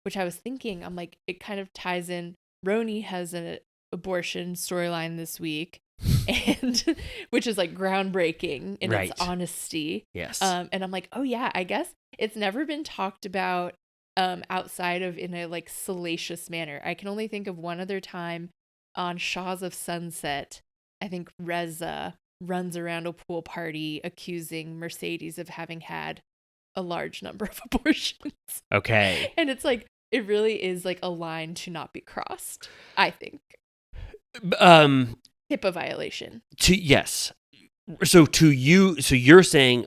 S4: Which I was thinking, I'm like, it kind of ties in. RHONY has an abortion storyline this week, and which is like groundbreaking in its honesty.
S3: Yes.
S4: And I'm like, oh yeah, I guess it's never been talked about outside of in a like salacious manner. I can only think of one other time on Shaws of Sunset. I think Reza runs around a pool party accusing Mercedes of having had a large number of abortions.
S3: Okay.
S4: And it's like, it really is like a line to not be crossed, I think. HIPAA violation.
S3: Yes. So you're saying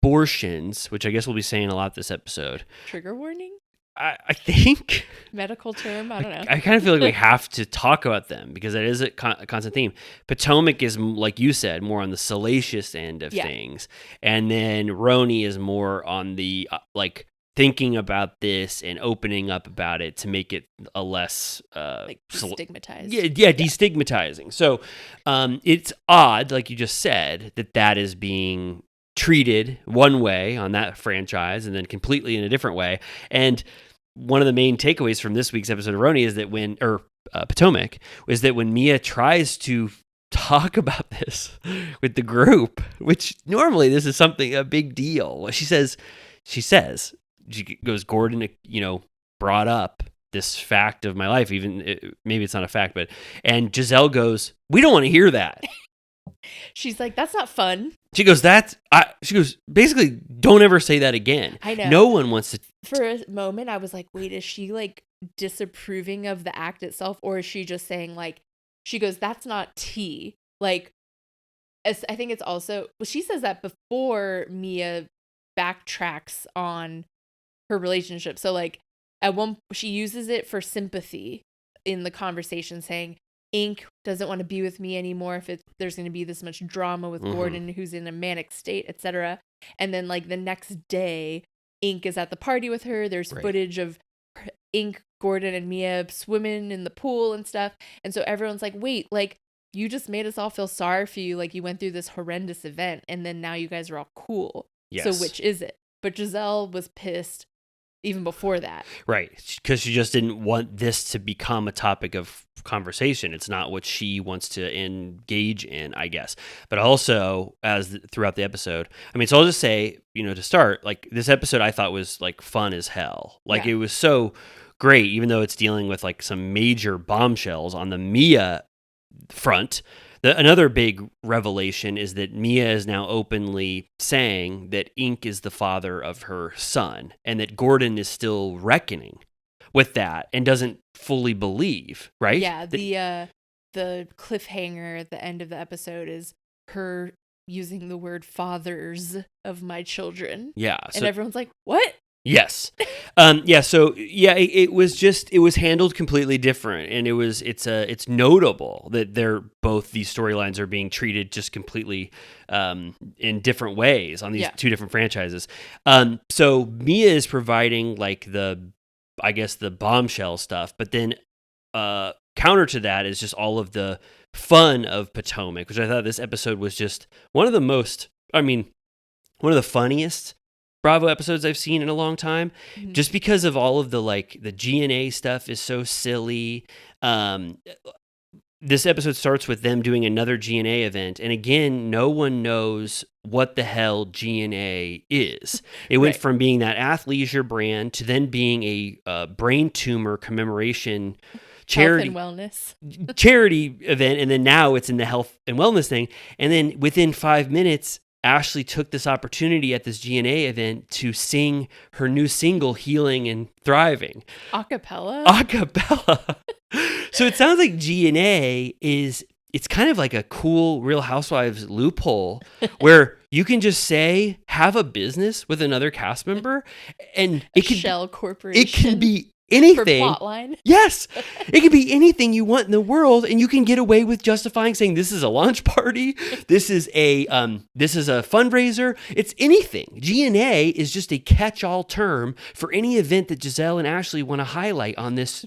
S3: abortions, which I guess we'll be saying a lot this episode.
S4: Trigger warning?
S3: I think
S4: Medical term? I don't know.
S3: I kind of feel like we have to talk about them because that is a constant theme. Potomac is, like you said, more on the salacious end of things. And then RHONY is more on the, like, thinking about this and opening up about it to make it a less...
S4: like destigmatized.
S3: Yeah, destigmatizing. So it's odd, like you just said, that is being treated one way on that franchise and then completely in a different way. And one of the main takeaways from this week's episode of RHONY is that Potomac, is that when Mia tries to talk about this with the group, which normally this is a big deal. She goes, Gordon, brought up this fact of my life, maybe it's not a fact, and Giselle goes, we don't want to hear that.
S4: She's like, that's not fun.
S3: She goes, basically, don't ever say that again.
S4: I know.
S3: No one wants to.
S4: For a moment, I was like, wait, is she like disapproving of the act itself? Or is she just saying like, she goes, that's not tea. Like, I think it's also, well, she says that before Mia backtracks on her relationship. So like she uses it for sympathy in the conversation, saying, Ink doesn't want to be with me anymore if there's going to be this much drama with Gordon, who's in a manic state, etc. And then like the next day, Ink is at the party with her. There's footage of Ink, Gordon, and Mia swimming in the pool and stuff. And so everyone's like, wait, like you just made us all feel sorry for you. Like you went through this horrendous event and then now you guys are all cool.
S3: Yes.
S4: So which is it? But Giselle was pissed even before that. Right.
S3: Because she just didn't want this to become a topic of conversation. It's not what she wants to engage in, I guess. But also, throughout the episode, I mean, so I'll just say, to start, like this episode I thought was like fun as hell. Like it was so great, even though it's dealing with like some major bombshells on the Mia front. Another big revelation is that Mia is now openly saying that Ink is the father of her son and that Gordon is still reckoning with that and doesn't fully believe, right?
S4: Yeah, the cliffhanger at the end of the episode is her using the word fathers of my children.
S3: Yeah.
S4: And everyone's like, what?
S3: Yes. It was handled completely different. And it's notable that these storylines are being treated just completely in different ways on these two different franchises. So Mia is providing like the bombshell stuff, but then counter to that is just all of the fun of Potomac, which I thought this episode was just one of the funniest Bravo episodes I've seen in a long time, just because of all of the GNA stuff is so silly. This episode starts with them doing another GNA event, and again, no one knows what the hell GNA is. It went from being that athleisure brand to then being a brain tumor commemoration charity
S4: health and wellness
S3: charity event, and then now it's in the health and wellness thing. And then within 5 minutes, Ashley took this opportunity at this GNA event to sing her new single, Healing and Thriving.
S4: Acapella?
S3: So it sounds like GNA it's kind of like a cool Real Housewives loophole where you can just say, have a business with another cast member, and
S4: shell corporation.
S3: It can be anything.
S4: For plotline.
S3: Yes. It can be anything you want in the world, and you can get away with justifying saying this is a launch party, this is a fundraiser. It's anything. GNA is just a catch-all term for any event that Giselle and Ashley want to highlight on this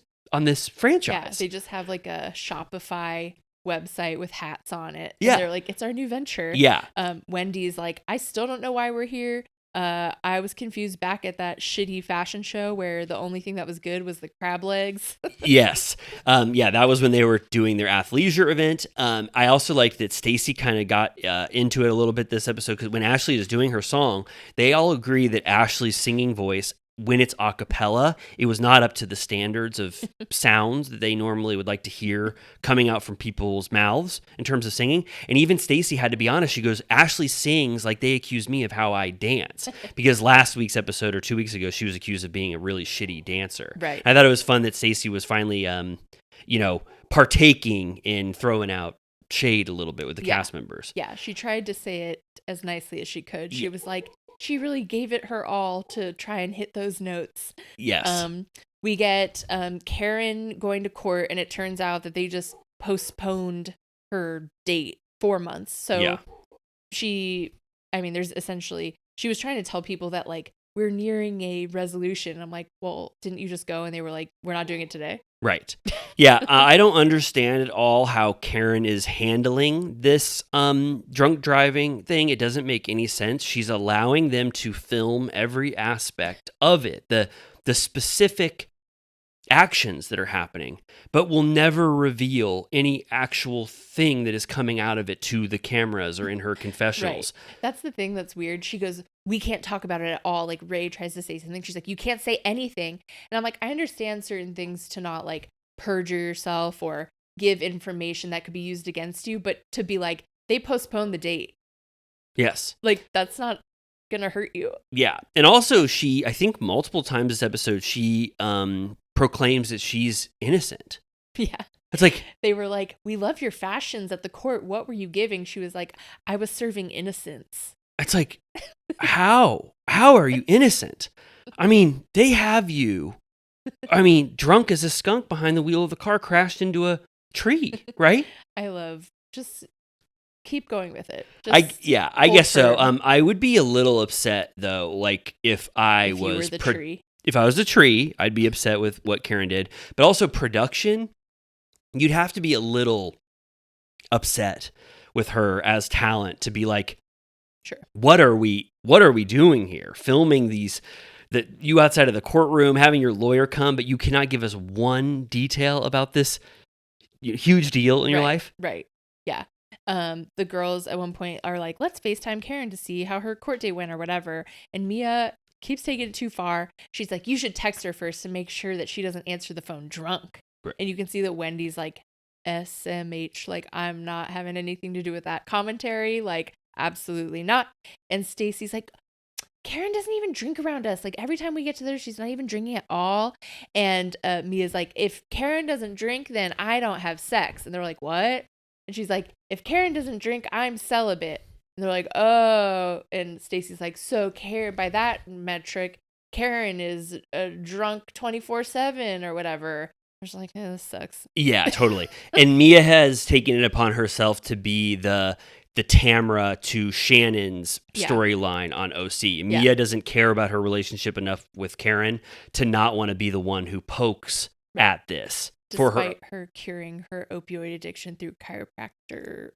S3: franchise.
S4: Yeah, they just have like a Shopify website with hats on it.
S3: Yeah.
S4: And they're like, it's our new venture.
S3: Yeah.
S4: Wendy's like, I still don't know why we're here. I was confused back at that shitty fashion show where the only thing that was good was the crab legs.
S3: Yes. That was when they were doing their athleisure event. I also liked that Stacey kind of got into it a little bit this episode, because when Ashley is doing her song, they all agree that Ashley's singing voice, when it's a cappella, it was not up to the standards of sounds that they normally would like to hear coming out from people's mouths in terms of singing. And even Stacey had to be honest. She goes, Ashley sings like they accuse me of how I dance. Because last week's episode or 2 weeks ago, she was accused of being a really shitty dancer.
S4: Right.
S3: I thought it was fun that Stacey was finally, partaking in throwing out shade a little bit with the cast members.
S4: Yeah, she tried to say it as nicely as she could. She was like, she really gave it her all to try and hit those notes.
S3: Yes.
S4: We get Karen going to court, and it turns out that they just postponed her date 4 months. So
S3: Yeah.
S4: there's essentially, she was trying to tell people that, like, we're nearing a resolution. I'm like, well, didn't you just go? And they were like, we're not doing it today.
S3: Right. Yeah. I don't understand at all how Karen is handling this drunk driving thing. It doesn't make any sense. She's allowing them to film every aspect of it, the specific actions that are happening, but will never reveal any actual thing that is coming out of it to the cameras or in her confessionals.
S4: Right. That's the thing that's weird. She goes, we can't talk about it at all. Like, Ray tries to say something. She's like, you can't say anything. And I'm like, I understand certain things to not, like, perjure yourself or give information that could be used against you, but to be like, they postponed the date.
S3: Yes.
S4: Like, that's not gonna hurt you.
S3: Yeah. And also I think multiple times this episode, she proclaims that she's innocent.
S4: Yeah.
S3: It's like,
S4: they were like, we love your fashions at the court. What were you giving? She was like, I was serving innocence.
S3: it's like, how are you innocent? I mean, they have you, drunk as a skunk behind the wheel of the car, crashed into a tree, right?
S4: I love, just keep going with it.
S3: I
S4: hold
S3: guess so.
S4: firm.
S3: I would be a little upset though, like if I
S4: If you were
S3: was
S4: the tree.
S3: If I was the tree, I'd be upset with what Karen did. But also production, you'd have to be a little upset with her as talent to be like,
S4: Sure.
S3: What are we doing here? Filming you outside of the courtroom, having your lawyer come, but you cannot give us one detail about this huge deal in your life.
S4: Right. Yeah. The girls at one point are like, let's FaceTime Karen to see how her court date went or whatever. And Mia keeps taking it too far. She's like, you should text her first to make sure that she doesn't answer the phone drunk.
S3: Right.
S4: And you can see that Wendy's like, SMH, like, I'm not having anything to do with that commentary. Like, absolutely not. And Stacy's like, Karen doesn't even drink around us. Like, every time we get to there, she's not even drinking at all. And Mia's like, if Karen doesn't drink, then I don't have sex. And they're like, what? And she's like, if Karen doesn't drink, I'm celibate. And they're like, oh. And Stacy's like, so by that metric, Karen is drunk 24/7 or whatever. I was like, this sucks.
S3: Yeah, totally. And Mia has taken it upon herself to be the Tamra to Shannon's storyline on OC. Mia doesn't care about her relationship enough with Karen to not want to be the one who pokes at this.
S4: Despite her curing her opioid addiction through chiropractor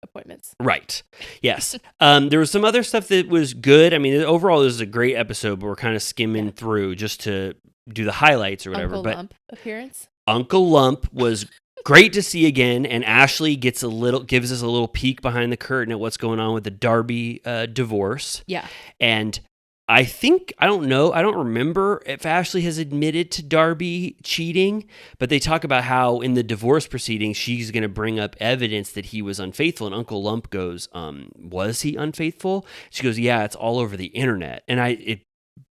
S4: appointments.
S3: Right. Yes. There was some other stuff that was good. I mean, overall, this is a great episode, but we're kind of skimming through just to do the highlights or whatever.
S4: Uncle Lump appearance.
S3: Uncle Lump was great to see again, and Ashley gives us a little peek behind the curtain at what's going on with the Darby divorce.
S4: Yeah.
S3: And I don't remember if Ashley has admitted to Darby cheating, but they talk about how in the divorce proceedings, she's going to bring up evidence that he was unfaithful. And Uncle Lump goes, was he unfaithful? She goes, yeah, it's all over the internet. And it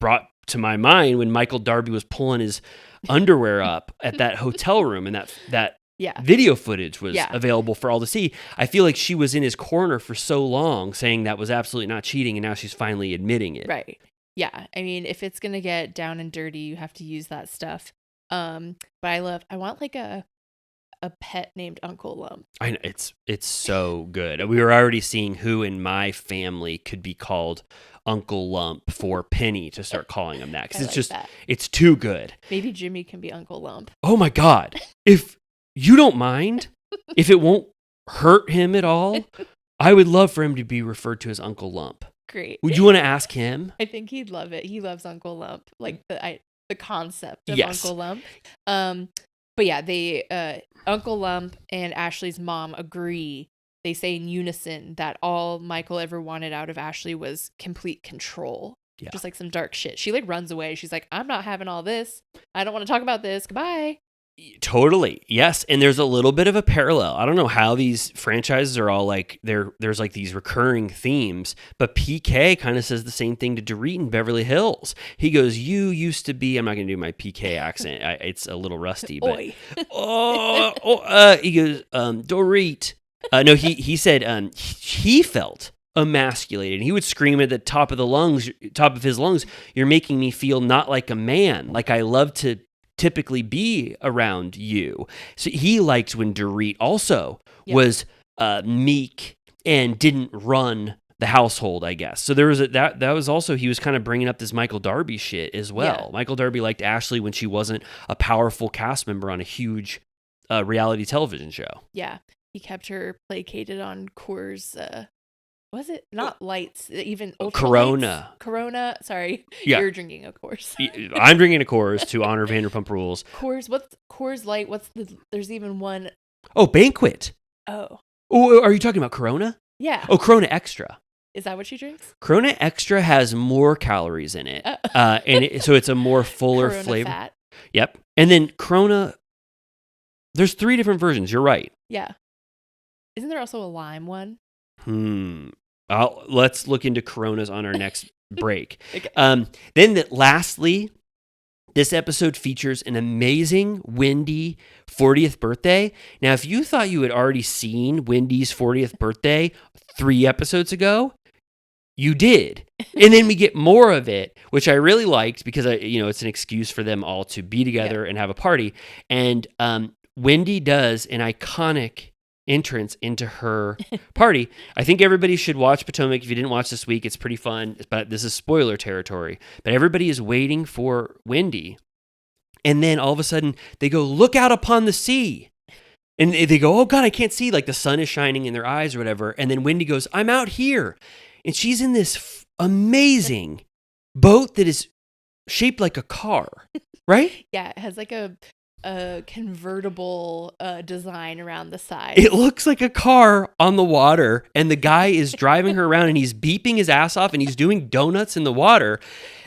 S3: brought to my mind when Michael Darby was pulling his underwear up at that hotel room, and that video footage was available for all to see. I feel like she was in his corner for so long saying that was absolutely not cheating, and now she's finally admitting it.
S4: Right. Yeah. I mean, if it's going to get down and dirty, you have to use that stuff. But I want like a pet named Uncle Lump.
S3: I know, it's so good. We were already seeing who in my family could be called Uncle Lump for Penny to start calling him that, because it's too good.
S4: Maybe Jimmy can be Uncle Lump.
S3: Oh my God. If you don't mind, if it won't hurt him at all, I would love for him to be referred to as Uncle Lump.
S4: Great.
S3: Would you want to ask him?
S4: I think he'd love it. He loves Uncle Lump, like the concept of
S3: Yes.
S4: Uncle Lump. But yeah, they Uncle Lump and Ashley's mom agree. They say in unison that all Michael ever wanted out of Ashley was complete control.
S3: Yeah.
S4: Just like some dark shit. She like runs away. She's like, I'm not having all this. I don't want to talk about this. Goodbye.
S3: Totally. Yes. And there's a little bit of a parallel. I don't know how these franchises are all like, there's like these recurring themes, but PK kind of says the same thing to Dorit in Beverly Hills. He goes, you used to be, I'm not going to do my PK accent. It's a little rusty, but
S4: Oi.
S3: He goes, Dorit. No, he said he felt emasculated. And he would scream at the top of his lungs, "You're making me feel not like a man, like I love to typically be around you." So he liked when Dorit also was meek and didn't run the household, I guess. So there was that was also, he was kind of bringing up this Michael Darby shit as well.
S4: Yeah.
S3: Michael Darby liked Ashley when she wasn't a powerful cast member on a huge reality television show.
S4: Yeah. He kept her placated on Coors, was it? Not lights, even ultra
S3: Corona.
S4: lights? Corona. Sorry.
S3: Yeah.
S4: You're drinking a Coors.
S3: I'm drinking a Coors to honor Vanderpump Rules.
S4: Coors, what's Coors Light? There's even one.
S3: Oh, Banquet.
S4: Oh.
S3: Oh, are you talking about Corona?
S4: Yeah.
S3: Oh, Corona Extra.
S4: Is that what she drinks?
S3: Corona Extra has more calories in it. So it's a more fuller
S4: Corona
S3: flavor.
S4: Fat.
S3: Yep. And then Corona, there's 3 different versions. You're right.
S4: Yeah. Isn't there also a lime one?
S3: Let's look into Coronas on our next break.
S4: Okay.
S3: Lastly, this episode features an amazing Wendy 40th birthday. Now, if you thought you had already seen Wendy's 40th birthday 3 episodes ago, you did. And then we get more of it, which I really liked because it's an excuse for them all to be together and have a party. And Wendy does an iconic entrance into her party. I think everybody should watch Potomac. If you didn't watch this week, it's pretty fun, but this is spoiler territory. But everybody is waiting for Wendy. And then all of a sudden they go, "Look out upon the sea." And they go, "Oh God, I can't see." Like the sun is shining in their eyes or whatever. And then Wendy goes, "I'm out here." And she's in this amazing boat that is shaped like a car, right?
S4: Yeah, it has like a convertible design around the side.
S3: It looks like a car on the water, and the guy is driving her around, and he's beeping his ass off, and he's doing donuts in the water.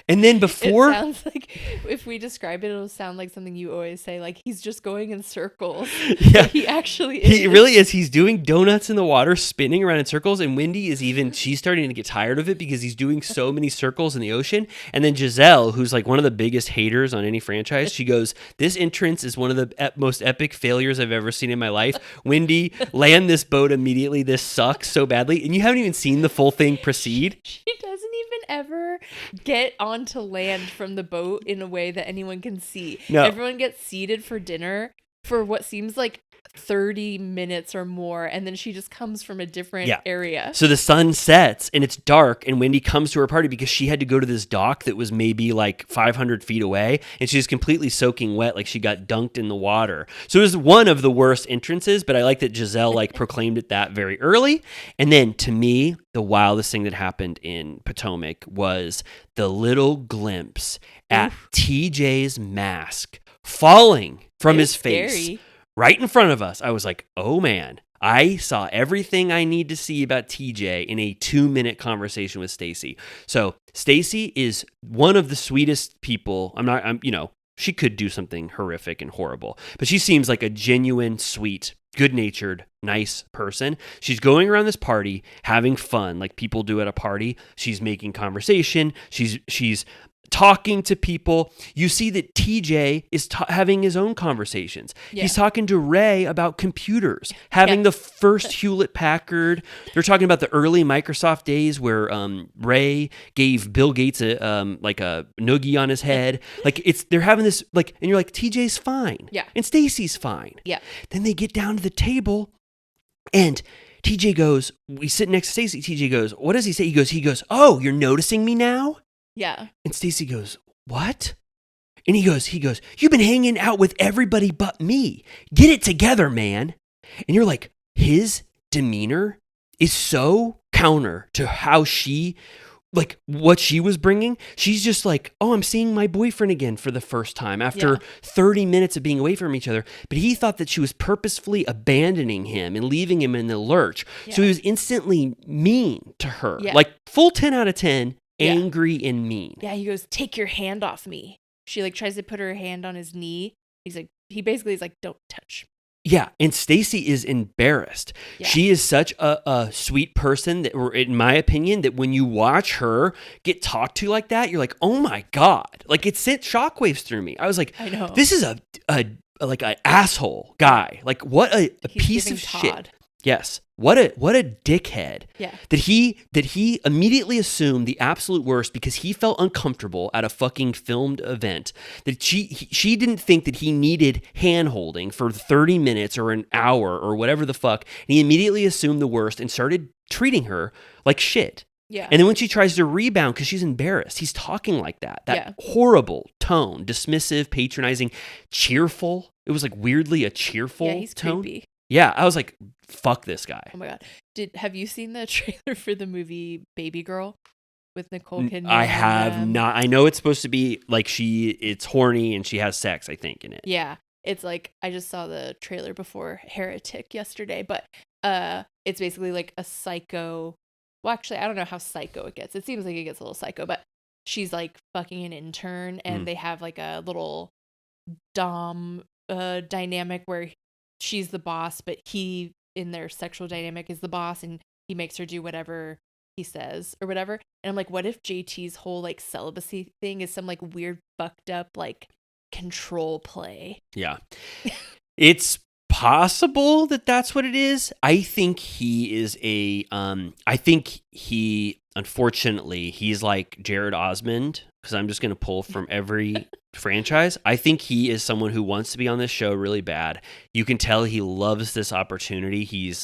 S3: And then before...
S4: It sounds like, if we describe it, it'll sound like something you always say, like he's just going in circles.
S3: Yeah.
S4: He actually is.
S3: He really is. He's doing donuts in the water, spinning around in circles, and Wendy is she's starting to get tired of it because he's doing so many circles in the ocean. And then Giselle, who's like one of the biggest haters on any franchise, she goes, "This entrance is one of the most epic failures I've ever seen in my life. Wendy, land this boat immediately. This sucks so badly." And you haven't even seen the full thing proceed.
S4: She doesn't even ever get onto land from the boat in a way that anyone can see.
S3: No.
S4: Everyone gets seated for dinner for what seems like 30 minutes or more, and then she just comes from a different area.
S3: So the sun sets and it's dark, and Wendy comes to her party because she had to go to this dock that was maybe like 500 feet away, and she's completely soaking wet, like she got dunked in the water. So it was one of the worst entrances, but I like that Giselle like proclaimed it that very early. And then to me, the wildest thing that happened in Potomac was the little glimpse at TJ's mask falling from his face.
S4: Scary.
S3: Right in front of us. I was like, oh man, I saw everything I need to see about TJ in a 2-minute conversation with Stacy. So Stacy is one of the sweetest people. She could do something horrific and horrible, but she seems like a genuine, sweet, good-natured, nice person. She's going around this party, having fun like people do at a party. She's making conversation. She's talking to people. You see that TJ is having his own conversations.
S4: Yeah.
S3: He's talking to Ray about computers, having the first Hewlett Packard. They're talking about the early Microsoft days where Ray gave Bill Gates a noogie on his head. Like they're having this and you're like, TJ's fine.
S4: Yeah.
S3: And Stacy's fine.
S4: Yeah.
S3: Then they get down to the table and TJ goes, we sit next to Stacy. TJ goes, what does he say? He goes, "Oh, you're noticing me now?"
S4: Yeah.
S3: And Stacy goes, "What?" And he goes, "You've been hanging out with everybody but me. Get it together, man." And you're like, his demeanor is so counter to how what she was bringing. She's just like, "Oh, I'm seeing my boyfriend again for the first time after 30 minutes of being away from each other." But he thought that she was purposefully abandoning him and leaving him in the lurch.
S4: Yeah.
S3: So he was instantly mean to her.
S4: Yeah.
S3: Like full 10 out of 10. Angry and mean.
S4: Yeah, he goes, "Take your hand off me." She tries to put her hand on his knee. He basically is like, "Don't touch."
S3: Yeah, and Stacy is embarrassed. Yeah. She is such a sweet person that, in my opinion, that when you watch her get talked to like that, you're like, oh my God. Like it sent shockwaves through me. I was like,
S4: I know.
S3: This is an asshole guy. Like what a piece of
S4: Todd.
S3: shit. Yes. What a dickhead.
S4: Yeah.
S3: That he immediately assumed the absolute worst because he felt uncomfortable at a fucking filmed event. That she didn't think that he needed hand holding for 30 minutes or an hour or whatever the fuck. And he immediately assumed the worst and started treating her like shit.
S4: Yeah.
S3: And then when she tries to rebound because she's embarrassed, he's talking like that. That horrible tone, dismissive, patronizing, cheerful. It was like weirdly a cheerful
S4: he's
S3: tone.
S4: creepy.
S3: Yeah, I was like, fuck this guy.
S4: Oh my god. Have you seen the trailer for the movie Baby Girl with Nicole Kidman?
S3: I have not. I know it's supposed to be like it's horny and she has sex, I think, in it.
S4: Yeah. It's like, I just saw the trailer before Heretic yesterday, but it's basically like a psycho. Well, actually, I don't know how psycho it gets. It seems like it gets a little psycho, but she's like fucking an intern and they have like a little dom dynamic where she's the boss, but he in their sexual dynamic is the boss and he makes her do whatever he says or whatever. And I'm like, what if JT's whole like celibacy thing is some like weird fucked up like control play?
S3: Yeah. It's possible that that's what it is. I think he is unfortunately, he's like Jared Osmond, because I'm just going to pull from every franchise. I think he is someone who wants to be on this show really bad. You can tell he loves this opportunity. He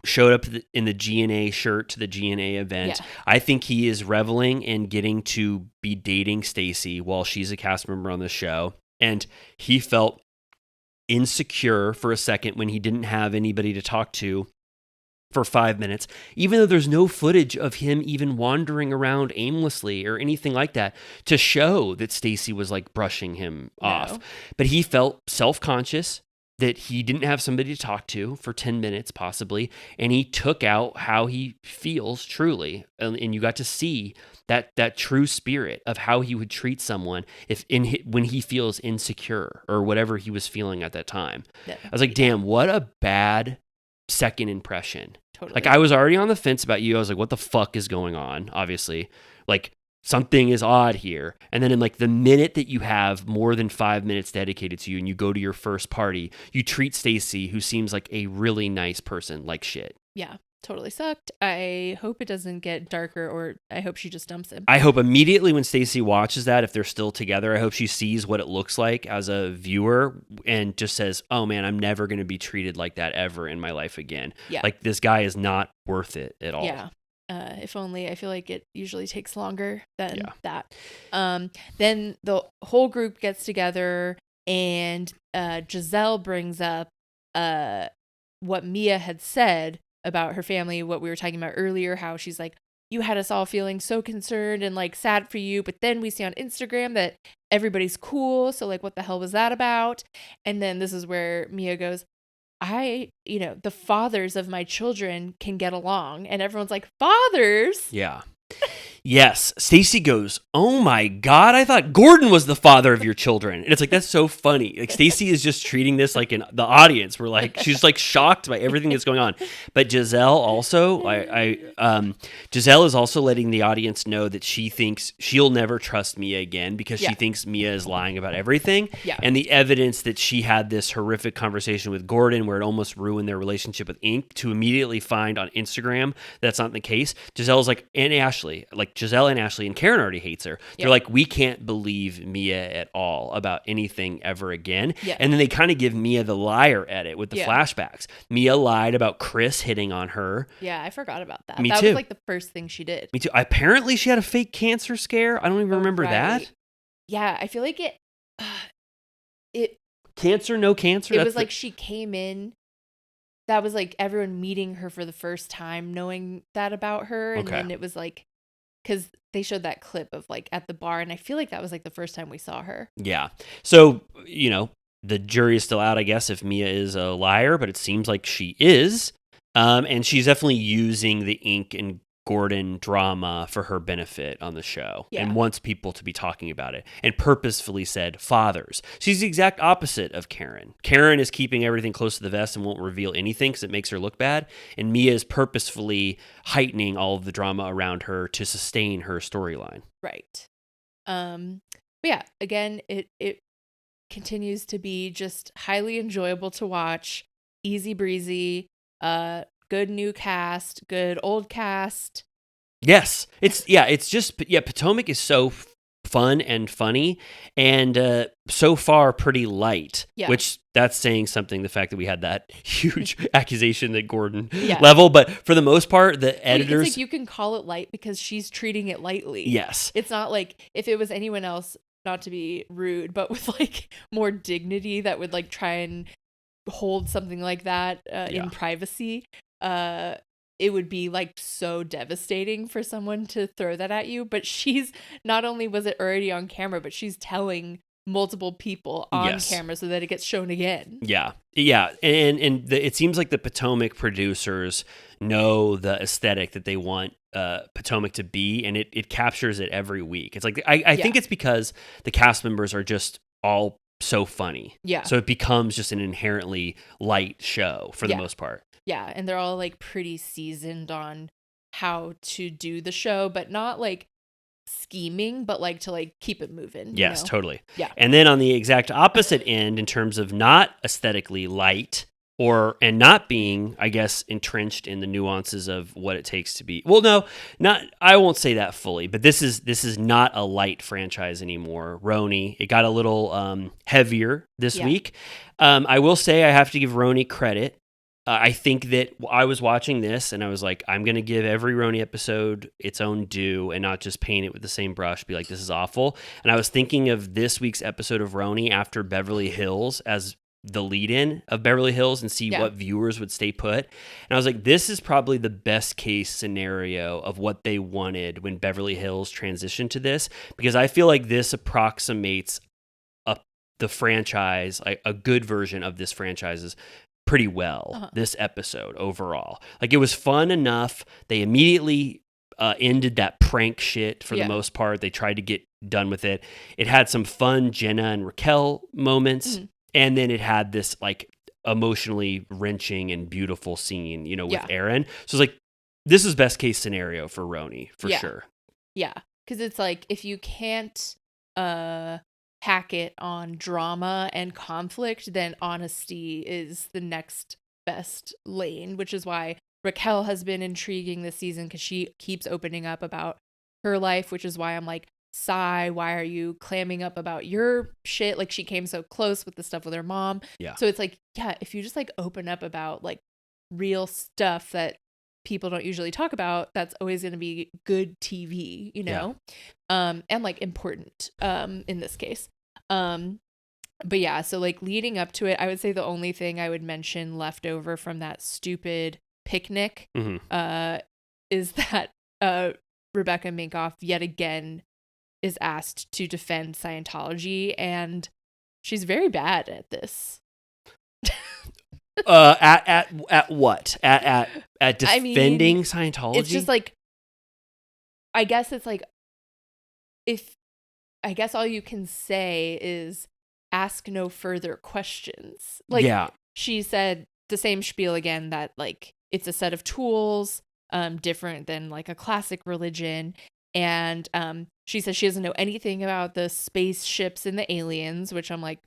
S3: showed up in the GNA shirt to the GNA event.
S4: Yeah.
S3: I think he is reveling in getting to be dating Stacy while she's a cast member on the show. And he felt insecure for a second when he didn't have anybody to talk to for 5 minutes, even though there's no footage of him even wandering around aimlessly or anything like that to show that Stacy was like brushing him off. But he felt self-conscious that he didn't have somebody to talk to for 10 minutes possibly, and he took out how he feels truly, and you got to see that true spirit of how he would treat someone when he feels insecure or whatever he was feeling at that time. I was like, damn, what a bad second impression.
S4: Totally.
S3: Like, I was already on the fence about you. I was like, what the fuck is going on? Obviously, like, something is odd here. And then in like the minute that you have more than 5 minutes dedicated to you and you go to your first party, you treat Stacy, who seems like a really nice person, like shit.
S4: Yeah, totally sucked. I hope it doesn't get darker, or I hope she just dumps him.
S3: I hope immediately when Stacy watches that, if they're still together, I hope she sees what it looks like as a viewer and just says, oh man, I'm never going to be treated like that ever in my life again.
S4: Yeah.
S3: Like, this guy is not worth it at all.
S4: Yeah. If only. I feel like it usually takes longer than
S3: Yeah.
S4: that. Then the whole group gets together and Giselle brings up what Mia had said about her family, what we were talking about earlier, how she's like, you had us all feeling so concerned and like sad for you, but then we see on Instagram that everybody's cool, so like what the hell was that about? And then this is where Mia goes, the fathers of my children can get along. And everyone's like, fathers?
S3: Yeah. Yes. Stacy goes, oh my God, I thought Gordon was the father of your children. And it's like, that's so funny. Like, Stacy is just treating this like the audience. We're like, she's like shocked by everything that's going on. But Giselle also, Giselle is also letting the audience know that she thinks she'll never trust Mia again because she thinks Mia is lying about everything.
S4: Yeah.
S3: And the evidence that she had this horrific conversation with Gordon where it almost ruined their relationship with Ink, to immediately find on Instagram that's not the case. Giselle's like, and Ashley, like Giselle and Ashley, and Karen already hates her. They're like, we can't believe Mia at all about anything ever again.
S4: Yeah.
S3: And then they kind of give Mia the liar edit with the flashbacks. Mia lied about Chris hitting on her.
S4: Yeah, I forgot about that.
S3: Me
S4: that
S3: too.
S4: was like the first thing she did.
S3: Me too. Apparently she had a fake cancer scare. I don't even remember that.
S4: Yeah, I feel like it
S3: Cancer, no cancer?
S4: It was like she came in. That was like everyone meeting her for the first time, knowing that about her. And then it was like, because they showed that clip of like at the bar, and I feel like that was like the first time we saw her.
S3: Yeah. So, the jury is still out, I guess, if Mia is a liar, but it seems like she is. And she's definitely using the Ink and Gordon drama for her benefit on the show and wants people to be talking about it, and purposefully said fathers. She's the exact opposite of Karen. Karen is keeping everything close to the vest and won't reveal anything because it makes her look bad. And Mia is purposefully heightening all of the drama around her to sustain her storyline.
S4: Right. But yeah, again, it continues to be just highly enjoyable to watch. easy breezy, good new cast, good old cast.
S3: Yes. It's just Potomac is so fun and funny and so far pretty light,
S4: Yeah.
S3: which that's saying something, the fact that we had that huge accusation that Gordon
S4: Yeah.
S3: level, but for the most part the editors
S4: It's like you can call it light because she's treating it lightly.
S3: yes.
S4: It's not like if it was anyone else, not to be rude, but with like more dignity that would like try and hold something like that in privacy, it would be like so devastating for someone to throw that at you. But she's not only was it already on camera, but she's telling multiple people on camera so that it gets shown again.
S3: Yeah. It seems like the Potomac producers know the aesthetic that they want Potomac to be, and it captures it every week. It's like I think it's because the cast members are just all so funny.
S4: Yeah.
S3: So it becomes just an inherently light show for the most part.
S4: Yeah, and they're all like pretty seasoned on how to do the show, but not like scheming, but like to like keep it moving.
S3: Yes, totally.
S4: Yeah.
S3: And then on the exact opposite end, in terms of not aesthetically light and not being, I guess, entrenched in the nuances of what it takes to be. Well, no, I won't say that fully, but this is not a light franchise anymore. RHONY, it got a little heavier this week. I will say I have to give RHONY credit. I think that I was watching this and I was like, I'm going to give every RHONY episode its own due and not just paint it with the same brush, be like, this is awful. And I was thinking of this week's episode of RHONY after Beverly Hills as the lead-in of Beverly Hills and see what viewers would stay put. And I was like, this is probably the best case scenario of what they wanted when Beverly Hills transitioned to this, because I feel like this approximates the franchise, a good version of this franchise's pretty well, this episode overall. Like, it was fun enough. They immediately ended that prank shit for the most part. They tried to get done with it. It had some fun Jenna and Raquel moments. And then it had this like emotionally wrenching and beautiful scene, with Aaron. So it's like, this is best case scenario for RHONY for sure.
S4: Yeah. Cause it's like, if you can't hack it on drama and conflict, then honesty is the next best lane, which is why Raquel has been intriguing this season because she keeps opening up about her life, which is why I'm like, Sigh, why are you clamming up about your shit? Like, she came so close with the stuff with her mom.
S3: Yeah.
S4: So it's like, if you just like open up about like real stuff that people don't usually talk about, that's always going to be good TV, and like important in this case. But yeah, so like leading up to it, I would say the only thing I would mention left over from that stupid picnic is that Rebecca Minkoff yet again is asked to defend Scientology, and she's very bad at this.
S3: At what? At defending Scientology?
S4: It's just like, I guess it's like, I guess all you can say is ask no further questions. Like, she said the same spiel again, that like it's a set of tools, different than like a classic religion. And she says she doesn't know anything about the spaceships and the aliens, which I'm like,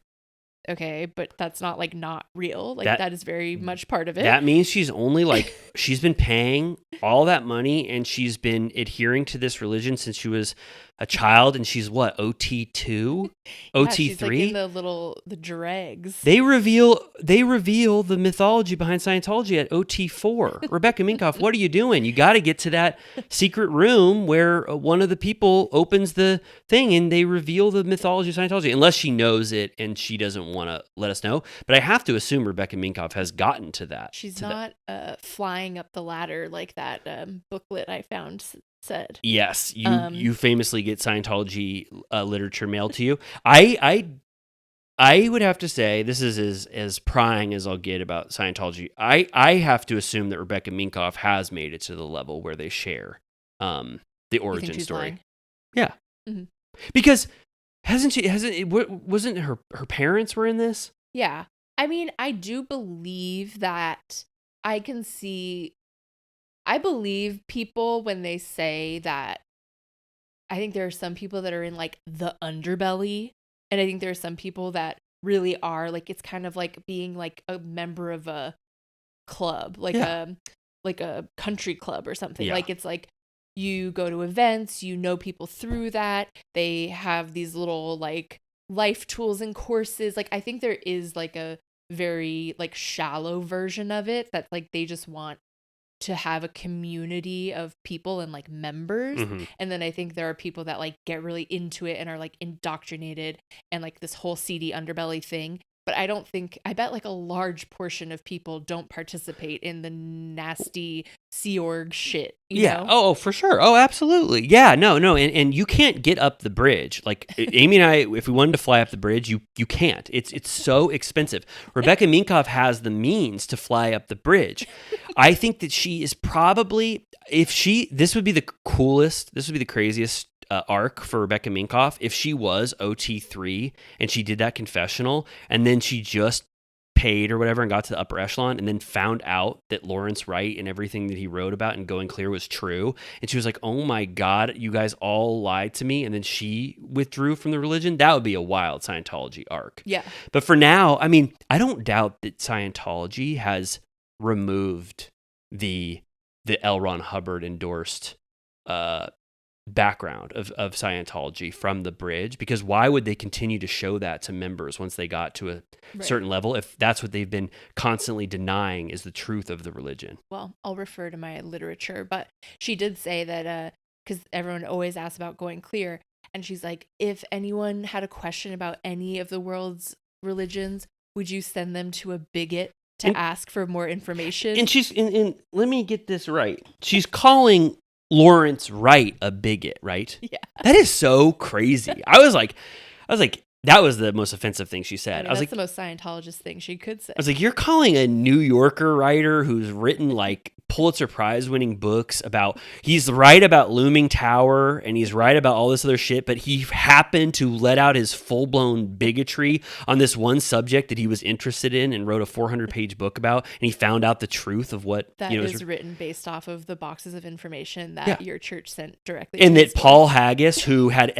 S4: okay, but that's not like not real. Like, that is very much part of it.
S3: That means she's only like, she's been paying all that money and she's been adhering to this religion since she was a child, and she's what, OT2? OT3?
S4: She's like in the dregs.
S3: They reveal the mythology behind Scientology at OT4. Rebecca Minkoff, what are you doing? You got to get to that secret room where one of the people opens the thing and they reveal the mythology of Scientology, unless she knows it and she doesn't want to let us know. But I have to assume Rebecca Minkoff has gotten to that.
S4: She's not flying up the ladder like that booklet I found said.
S3: Yes, you famously get Scientology literature mailed to you. I would have to say, this is as prying as I'll get about Scientology. I have to assume that Rebecca Minkoff has made it to the level where they share the origin story.
S4: Lying?
S3: Yeah, because wasn't her parents were in this?
S4: Yeah, I mean, I do believe that. I believe people when they say that. I think there are some people that are in like the underbelly, and I think there are some people that really are like, it's kind of like being like a member of a club, like a country club or something.
S3: Yeah.
S4: Like it's like you go to events, you know people through that. They have these little like life tools and courses. Like I think there is like a very like shallow version of it that's like they just want to have a community of people and like members. And then I think there are people that like get really into it and are like indoctrinated and like this whole seedy underbelly thing. But I bet like a large portion of people don't participate in the nasty Sea Org shit. You know?
S3: Oh, for sure. Oh, absolutely. Yeah, no. And you can't get up the bridge. Like Amy and I, if we wanted to fly up the bridge, you can't. It's so expensive. Rebecca Minkoff has the means to fly up the bridge. I think that she is probably, this would be the coolest, this would be the craziest arc for Rebecca Minkoff if she was OT3 and she did that confessional and then she just paid or whatever and got to the upper echelon and then found out that Lawrence Wright and everything that he wrote about in Going Clear was true. And she was like, oh my God, you guys all lied to me. And then she withdrew from the religion. That would be a wild Scientology arc.
S4: Yeah.
S3: But for now, I mean, I don't doubt that Scientology has removed the L. Ron Hubbard endorsed background of Scientology from the bridge, because why would they continue to show that to members once they got to a certain level if that's what they've been constantly denying is the truth of the religion?
S4: Well, I'll refer to my literature, but she did say that because everyone always asks about Going Clear, and she's like, if anyone had a question about any of the world's religions, would you send them to a bigot to ask for more information? And
S3: she's and let me get this right. She's calling Lawrence Wright a bigot, right?
S4: Yeah.
S3: That is so crazy. I was like, that was the most offensive thing she said. I was
S4: that's
S3: like,
S4: the most Scientologist thing she could say.
S3: I was like, you're calling a New Yorker writer who's written like Pulitzer Prize winning books about, he's right about Looming Tower and he's right about all this other shit, but he happened to let out his full-blown bigotry on this one subject that he was interested in and wrote a 400-page book about, and he found out the truth of what
S4: that is written based off of the boxes of information that your church sent directly
S3: and
S4: to
S3: that Paul Haggis, who had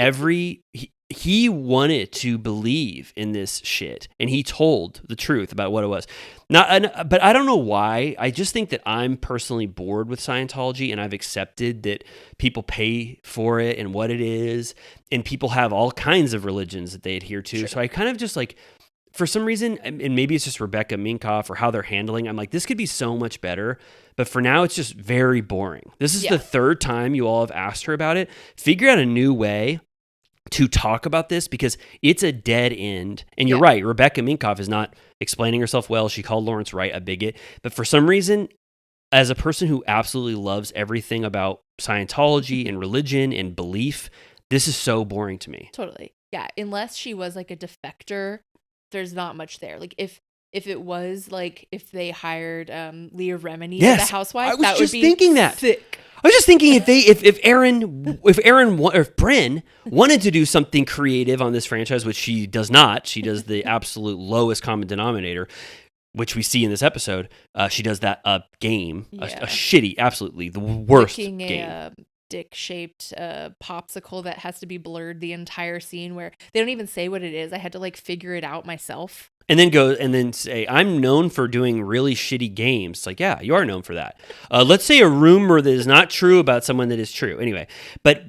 S3: he wanted to believe in this shit, and he told the truth about what it was. But I don't know why. I just think that I'm personally bored with Scientology, and I've accepted that people pay for it and what it is, and people have all kinds of religions that they adhere to. Sure. So I kind of just like, for some reason, and maybe it's just Rebecca Minkoff or how they're handling, I'm like, this could be so much better. But for now, it's just very boring. This is the third time you all have asked her about it. Figure out a new way to talk about this, because it's a dead end. And you're right, Rebecca Minkoff is not explaining herself well. She called Lawrence Wright a bigot. But for some reason, as a person who absolutely loves everything about Scientology and religion and belief, this is so boring to me.
S4: Totally. Yeah, unless she was like a defector, there's not much there. Like if it was like if they hired Leah Remini as a housewife, that would be
S3: thinking that.
S4: Sick.
S3: I was just thinking if Brynn wanted to do something creative on this franchise, which she does not. She does the absolute lowest common denominator, which we see in this episode. She does that game, a shitty, absolutely the worst
S4: game.
S3: A
S4: dick-shaped popsicle that has to be blurred the entire scene, where they don't even say what it is. I had to like figure it out myself.
S3: And then say, I'm known for doing really shitty games. It's like, yeah, you are known for that. Let's say a rumor that is not true about someone that is true. Anyway, but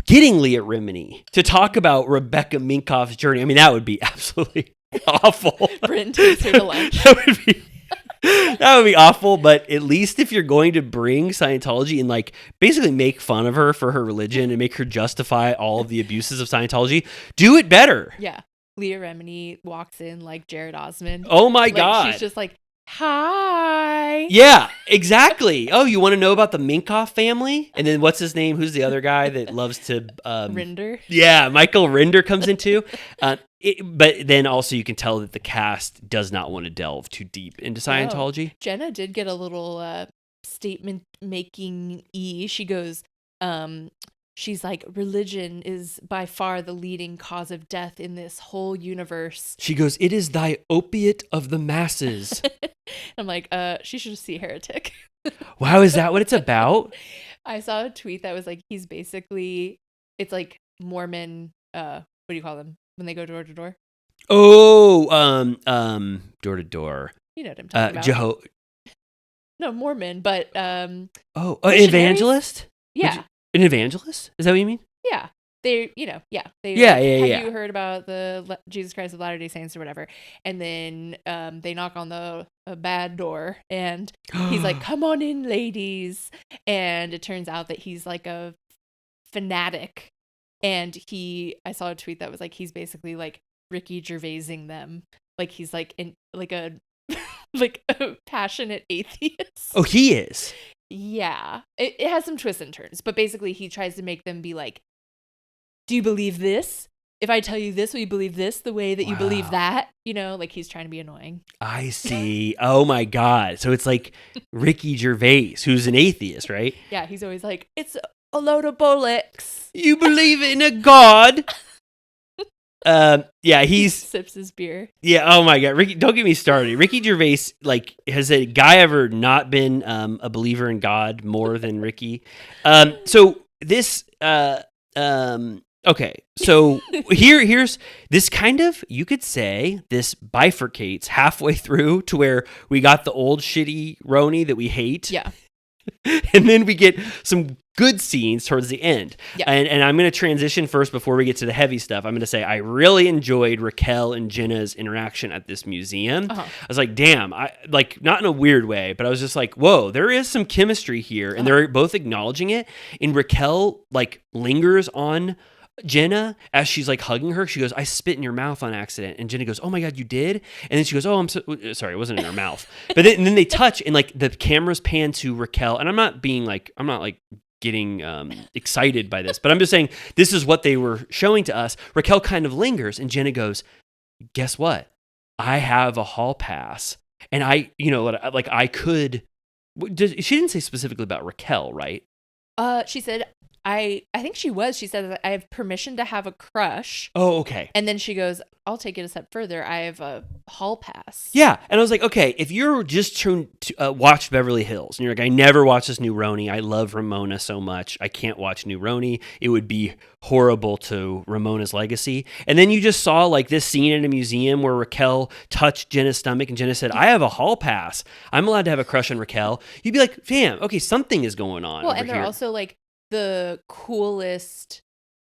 S3: getting Leah Remini to talk about Rebecca Minkoff's journey, I mean, that would be absolutely awful.
S4: Brynn takes her to lunch.
S3: That would be awful, but at least if you're going to bring Scientology and like basically make fun of her for her religion and make her justify all of the abuses of Scientology, do it better.
S4: Yeah. Leah Remini walks in like Jared Osmond.
S3: Oh my God.
S4: She's just like, hi.
S3: Yeah, exactly. Oh, you want to know about the Minkoff family? And then what's his name? Who's the other guy that loves to...
S4: Rinder.
S3: Yeah, Michael Rinder comes in too. But then also you can tell that the cast does not want to delve too deep into Scientology.
S4: Jenna did get a little statement making She goes... she's like, religion is by far the leading cause of death in this whole universe.
S3: She goes, it is thy opiate of the masses.
S4: I'm like, she should see Heretic.
S3: Wow, is that what it's about?
S4: I saw a tweet that was like, he's basically, it's like Mormon, what do you call them when they go door to door?
S3: Oh, door to door.
S4: You know what I'm talking about. no, Mormon, but
S3: an
S4: missionaries?
S3: evangelist?
S4: Yeah.
S3: An evangelist? Is that what you mean?
S4: Yeah. They, They,
S3: Yeah,
S4: like,
S3: yeah,
S4: have
S3: yeah.
S4: you heard about the Jesus Christ of Latter-day Saints or whatever? And then they knock on a bad door and he's like, come on in, ladies. And it turns out that he's like a fanatic. And I saw a tweet that was like, he's basically like Ricky Gervaising them. Like he's like like a like a passionate atheist.
S3: Oh, he is.
S4: Yeah. It has some twists and turns, but basically he tries to make them be like, do you believe this? If I tell you this, will you believe this the way that you believe that? Like he's trying to be annoying.
S3: I see. Oh my God. So it's like Ricky Gervais, who's an atheist, right?
S4: Yeah, he's always like, it's a load of bollocks.
S3: You believe in a God? Yeah,
S4: He sips his beer.
S3: Yeah, oh my God. Ricky, don't get me started. Ricky Gervais, like, has a guy ever not been a believer in God more than Ricky? So this okay, so here's this kind of, you could say, this bifurcates halfway through to where we got the old shitty RHONY that we hate.
S4: Yeah.
S3: And then we get some good scenes towards the end.
S4: Yeah.
S3: And I'm going to transition first before we get to the heavy stuff. I'm going to say I really enjoyed Raquel and Jenna's interaction at this museum. I was like, damn, not in a weird way, but I was just like, whoa, there is some chemistry here. And they're both acknowledging it. And Raquel like lingers on Jenna as she's like hugging her. She goes, I spit in your mouth on accident. And Jenna goes, oh my God, you did? And then she goes, oh, I'm so sorry, it wasn't in her mouth. But then they touch and like the cameras pan to Raquel. And I'm not getting excited by this, but I'm just saying this is what they were showing to us. Raquel kind of lingers and Jenna goes, guess what? I have a hall pass. And I could, she didn't say specifically about Raquel, right?
S4: She said, I think she said, I have permission to have a crush.
S3: Oh, okay.
S4: And then she goes, I'll take it a step further. I have a hall pass.
S3: Yeah. And I was like, okay, if you're just trying to watch Beverly Hills and you're like, I never watched this new RHONY. I love Ramona so much. I can't watch new RHONY. It would be horrible to Ramona's legacy. And then you just saw like this scene in a museum where Raquel touched Jenna's stomach and Jenna said, I have a hall pass. I'm allowed to have a crush on Raquel. You'd be like, damn, okay, something is going on.
S4: Well,
S3: over
S4: and they're
S3: here.
S4: also like the coolest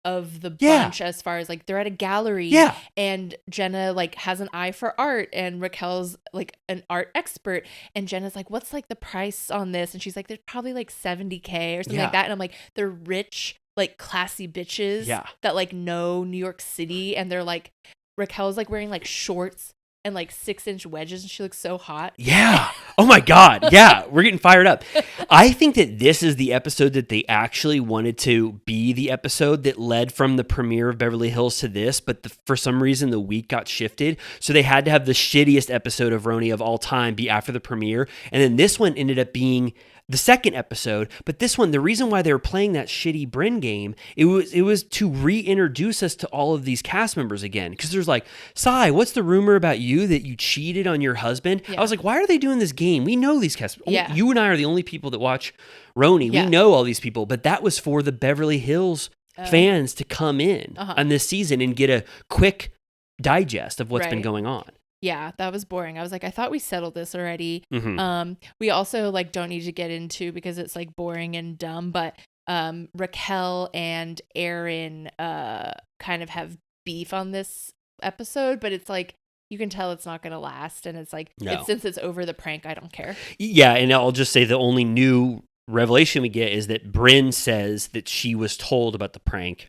S4: of the bunch as far as like they're at a gallery and Jenna like has an eye for art and Raquel's like an art expert and Jenna's like, what's like the price on this? And she's like, there's probably like $70,000 or something like that. And I'm like, they're rich, like classy bitches that like know New York City and they're like, Raquel's like wearing like shorts and like 6-inch wedges and she looks so hot.
S3: Yeah. Oh my God. Yeah. We're getting fired up. I think that this is the episode that they actually wanted to be the episode that led from the premiere of Beverly Hills to this, but for some reason the week got shifted. So they had to have the shittiest episode of RHONY of all time be after the premiere. And then this one ended up being the second episode, but this one, the reason why they were playing that shitty Bryn game, it was to reintroduce us to all of these cast members again. Because there's like, Sai, what's the rumor about you that you cheated on your husband? I was like, why are they doing this game? We know these cast. You and I are the only people that watch RHONY. We know all these people, but that was for the Beverly Hills fans to come in on this season and get a quick digest of what's been going on.
S4: Yeah, that was boring. I was like, I thought we settled this already.
S3: Mm-hmm.
S4: We also like don't need to get into because it's like boring and dumb, but Raquel and Aaron kind of have beef on this episode, but it's like you can tell it's not going to last and it's like since it's over the prank, I don't care.
S3: Yeah, and I'll just say the only new revelation we get is that Bryn says that she was told about the prank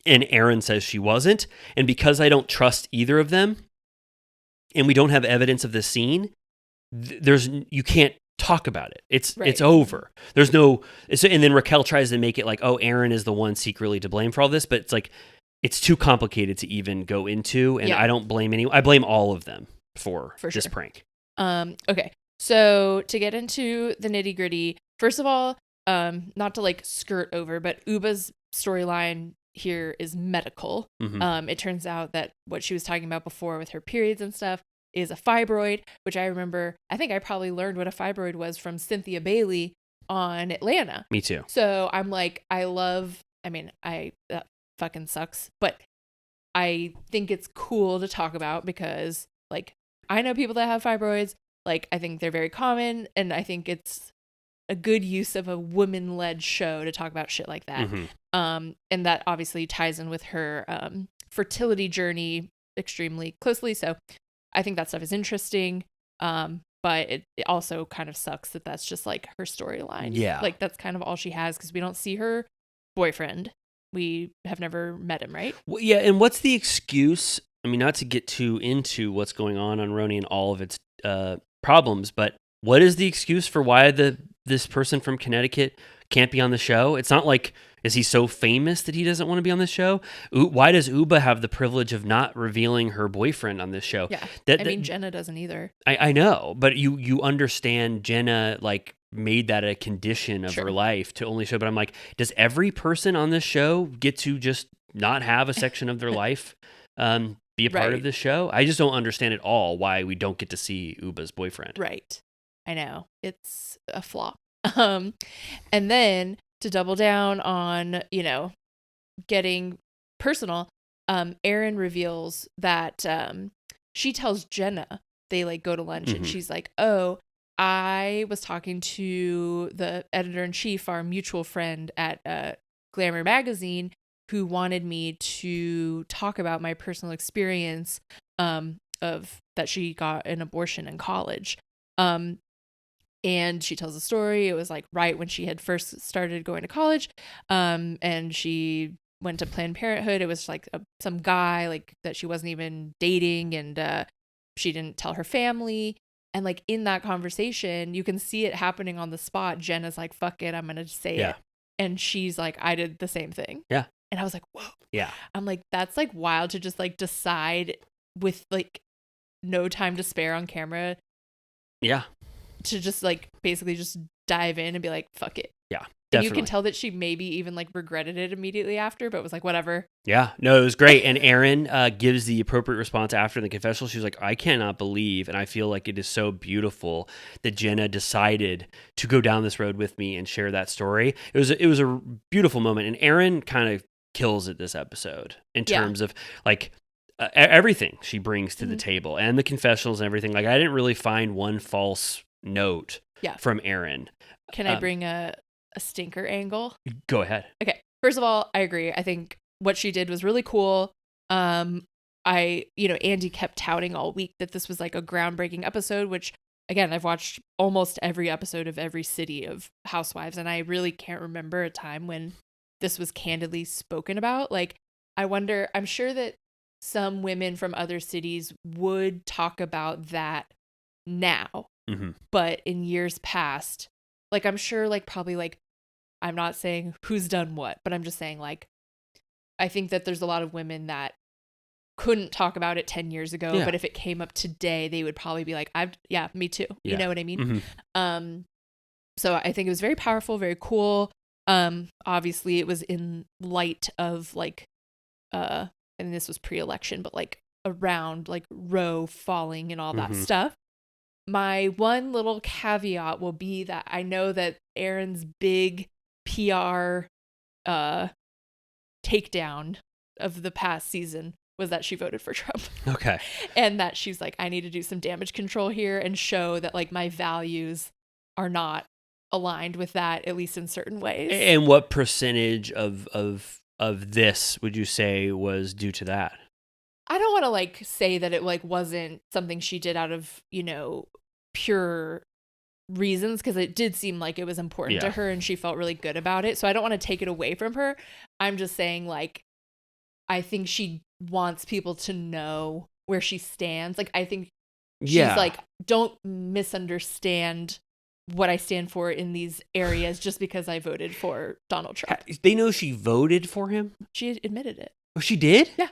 S3: and Aaron says she wasn't, and because I don't trust either of them, and we don't have evidence of this scene, you can't talk about it. It's over. There's no, and then Raquel tries to make it like, oh, Aaron is the one secretly to blame for all this, but it's like, it's too complicated to even go into, and I don't blame anyone. I blame all of them for this prank.
S4: Okay, so to get into the nitty gritty, first of all, not to like skirt over, but Uba's storyline here is medical.
S3: Mm-hmm.
S4: It turns out that what she was talking about before with her periods and stuff is a fibroid, which I remember, I think I probably learned what a fibroid was from Cynthia Bailey on Atlanta.
S3: Me too.
S4: So I'm like, that fucking sucks, but I think it's cool to talk about because like I know people that have fibroids. Like, I think they're very common, and I think it's a good use of a woman-led show to talk about shit like that. And that obviously ties in with her fertility journey extremely closely. So I think that stuff is interesting. But it also kind of sucks that that's just like her storyline.
S3: Yeah.
S4: Like, that's kind of all she has, because we don't see her boyfriend. We have never met him, right?
S3: Well, yeah, and what's the excuse? I mean, not to get too into what's going on RHONY and all of its problems, but what is the excuse for why this person from Connecticut can't be on the show? It's not like, is he so famous that he doesn't want to be on the show? Why does Uba have the privilege of not revealing her boyfriend on this show?
S4: Yeah. I mean, Jenna doesn't either.
S3: I know, but you understand Jenna, like, made that a condition of her life to only show. But I'm like, does every person on this show get to just not have a section of their life be a part of this show? I just don't understand at all why we don't get to see Uba's boyfriend.
S4: Right. I know. It's a flaw. And then to double down on, getting personal, Erin reveals that she tells Jenna, they like go to lunch, and she's like, oh, I was talking to the editor-in-chief, our mutual friend at Glamour magazine, who wanted me to talk about my personal experience of that she got an abortion in college. And she tells a story. It was like right when she had first started going to college. And she went to Planned Parenthood. It was like some guy like that she wasn't even dating, and she didn't tell her family. And like in that conversation, you can see it happening on the spot. Jenna's like, fuck it, I'm going to say it. And she's like, I did the same thing.
S3: Yeah.
S4: And I was like, whoa.
S3: Yeah.
S4: I'm like, that's like wild to just like decide with like no time to spare on camera.
S3: Yeah.
S4: To just like basically just dive in and be like, fuck it.
S3: Yeah.
S4: And
S3: Definitely.
S4: you can tell that she maybe even like regretted it immediately after, but was like, whatever.
S3: Yeah, no, it was great. And Erin gives the appropriate response after the confessional. She was like, I cannot believe, and I feel like it is so beautiful that Jenna decided to go down this road with me and share that story. It was a beautiful moment. And Erin kind of kills it this episode in terms of like everything she brings to the table and the confessionals and everything. Like, I didn't really find one false note from Erin.
S4: Can I bring a stinker angle?
S3: Go ahead.
S4: Okay. First of all, I agree. I think what she did was really cool. Andy kept touting all week that this was like a groundbreaking episode, which again, I've watched almost every episode of every city of Housewives, and I really can't remember a time when this was candidly spoken about. Like, I wonder, I'm sure that some women from other cities would talk about that now, but in years past, like, I'm sure, like, probably, like, I'm not saying who's done what, but I'm just saying, like, I think that there's a lot of women that couldn't talk about it 10 years ago, but if it came up today, they would probably be like, me too. You know what I mean? So I think it was very powerful, very cool. Obviously it was in light of like, and this was pre-election, but like around like Roe falling and all that stuff. My one little caveat will be that I know that Erin's big PR takedown of the past season was that she voted for Trump.
S3: Okay.
S4: And that she's like, I need to do some damage control here and show that like my values are not aligned with that, at least in certain ways.
S3: And what percentage of this would you say was due to that?
S4: I don't want to like say that it like wasn't something she did out of, pure reasons, because it did seem like it was important to her and she felt really good about it. So I don't want to take it away from her. I'm just saying, like, I think she wants people to know where she stands. Like, I think she's like, don't misunderstand what I stand for in these areas just because I voted for Donald Trump.
S3: They know she voted for him?
S4: She admitted it.
S3: Oh, she did?
S4: Yeah.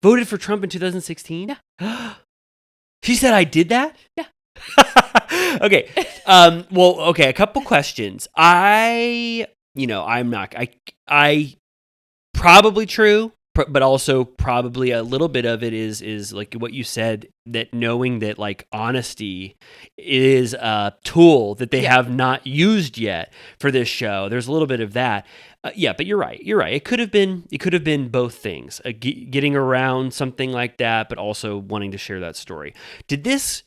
S3: Voted for Trump in 2016?
S4: Yeah.
S3: She said I did that?
S4: Yeah.
S3: Okay. A couple questions. I probably true, but also probably a little bit of it is like what you said, that knowing that like honesty is a tool that they have not used yet for this show. There's a little bit of that. But you're right. It could have been both things, getting around something like that, but also wanting to share that story. Did this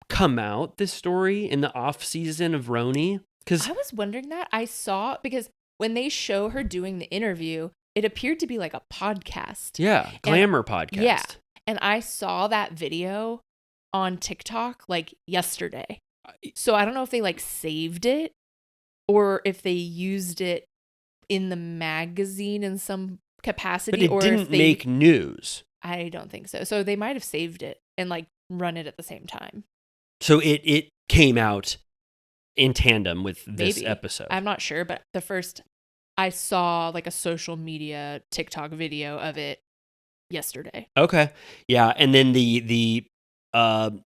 S3: come out, this story, in the off season of RHONY? Because
S4: I was wondering that. I saw, because when they show her doing the interview, it appeared to be like a podcast.
S3: yeah, glamour podcast.
S4: Yeah. And I saw that video on TikTok like yesterday. So I don't know if they like saved it or if they used it in the magazine in some capacity.
S3: But it
S4: or
S3: didn't
S4: if they,
S3: make news.
S4: I don't think so. So they might have saved it and like run it at the same time.
S3: So it came out in tandem with this
S4: Maybe.
S3: episode.
S4: I'm not sure, but the first I saw like a social media TikTok video of it yesterday.
S3: Okay. Yeah. And then the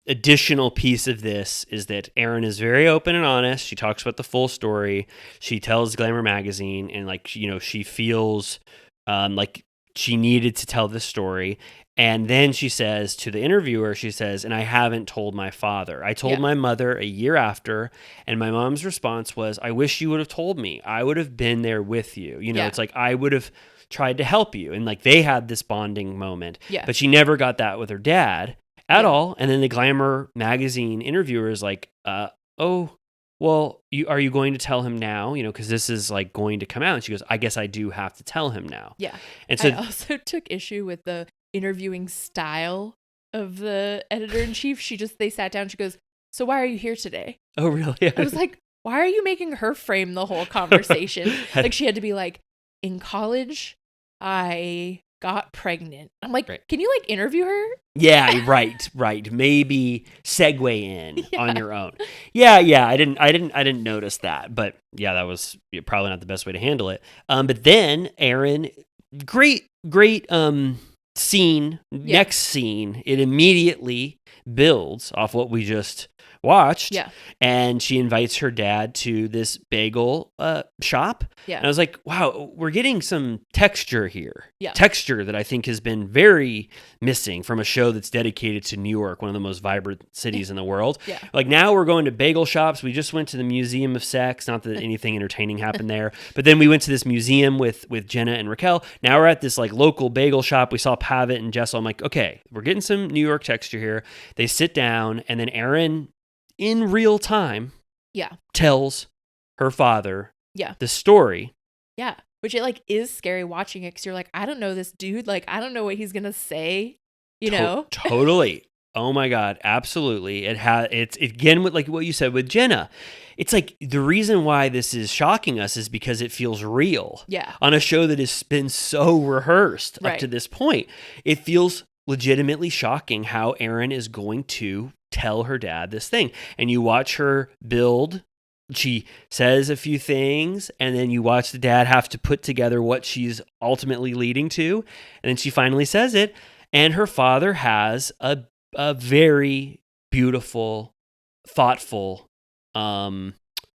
S3: additional piece of this is that Erin is very open and honest. She talks about the full story. She tells Glamour magazine, and like, you know, she feels like she needed to tell this story. And then she says to the interviewer, she says, and I haven't told my father. I told my mother a year after, and my mom's response was, I wish you would have told me. I would have been there with you. You know, it's like, I would have tried to help you. And like, they had this bonding moment.
S4: Yeah.
S3: But she never got that with her dad at all. And then the Glamour magazine interviewer is like, oh, well, are you going to tell him now? You know, because this is like going to come out. And she goes, I guess I do have to tell him now.
S4: Yeah.
S3: And so
S4: I also took issue with the interviewing style of the editor-in-chief. They sat down, she goes, so why are you here today?
S3: Oh, really?
S4: I was like, why are you making her frame the whole conversation? Like, she had to be like, in college, I got pregnant. I'm like, can you like interview her?
S3: Yeah, right. Maybe segue in on your own. Yeah. I didn't notice that, but yeah, that was probably not the best way to handle it. But then Erin, great scene. Next scene, it immediately builds off what we just watched.
S4: Yeah.
S3: And she invites her dad to this bagel shop.
S4: Yeah.
S3: And I was like, wow, we're getting some texture here.
S4: Yeah.
S3: Texture that I think has been very missing from a show that's dedicated to New York, one of the most vibrant cities in the world.
S4: Yeah.
S3: Like, now we're going to bagel shops. We just went to the Museum of Sex. Not that anything entertaining happened there. But then we went to this museum with Jenna and Raquel. Now we're at this like local bagel shop. We saw Pavitt and Jessel. I'm like, okay, we're getting some New York texture here. They sit down, and then Erin, in real time, tells her father the story.
S4: Yeah. Which it like is scary watching it, because you're like, I don't know this dude. Like, I don't know what he's gonna say. You know?
S3: Totally. Oh my God, absolutely. It's again with like what you said with Jenna. It's like the reason why this is shocking us is because it feels real.
S4: Yeah.
S3: On a show that has been so rehearsed up
S4: Right.
S3: to this point, it feels legitimately shocking how Erin is going to tell her dad this thing. And you watch her build. She says a few things, and then you watch the dad have to put together what she's ultimately leading to. And then she finally says it. And her father has a very beautiful, thoughtful,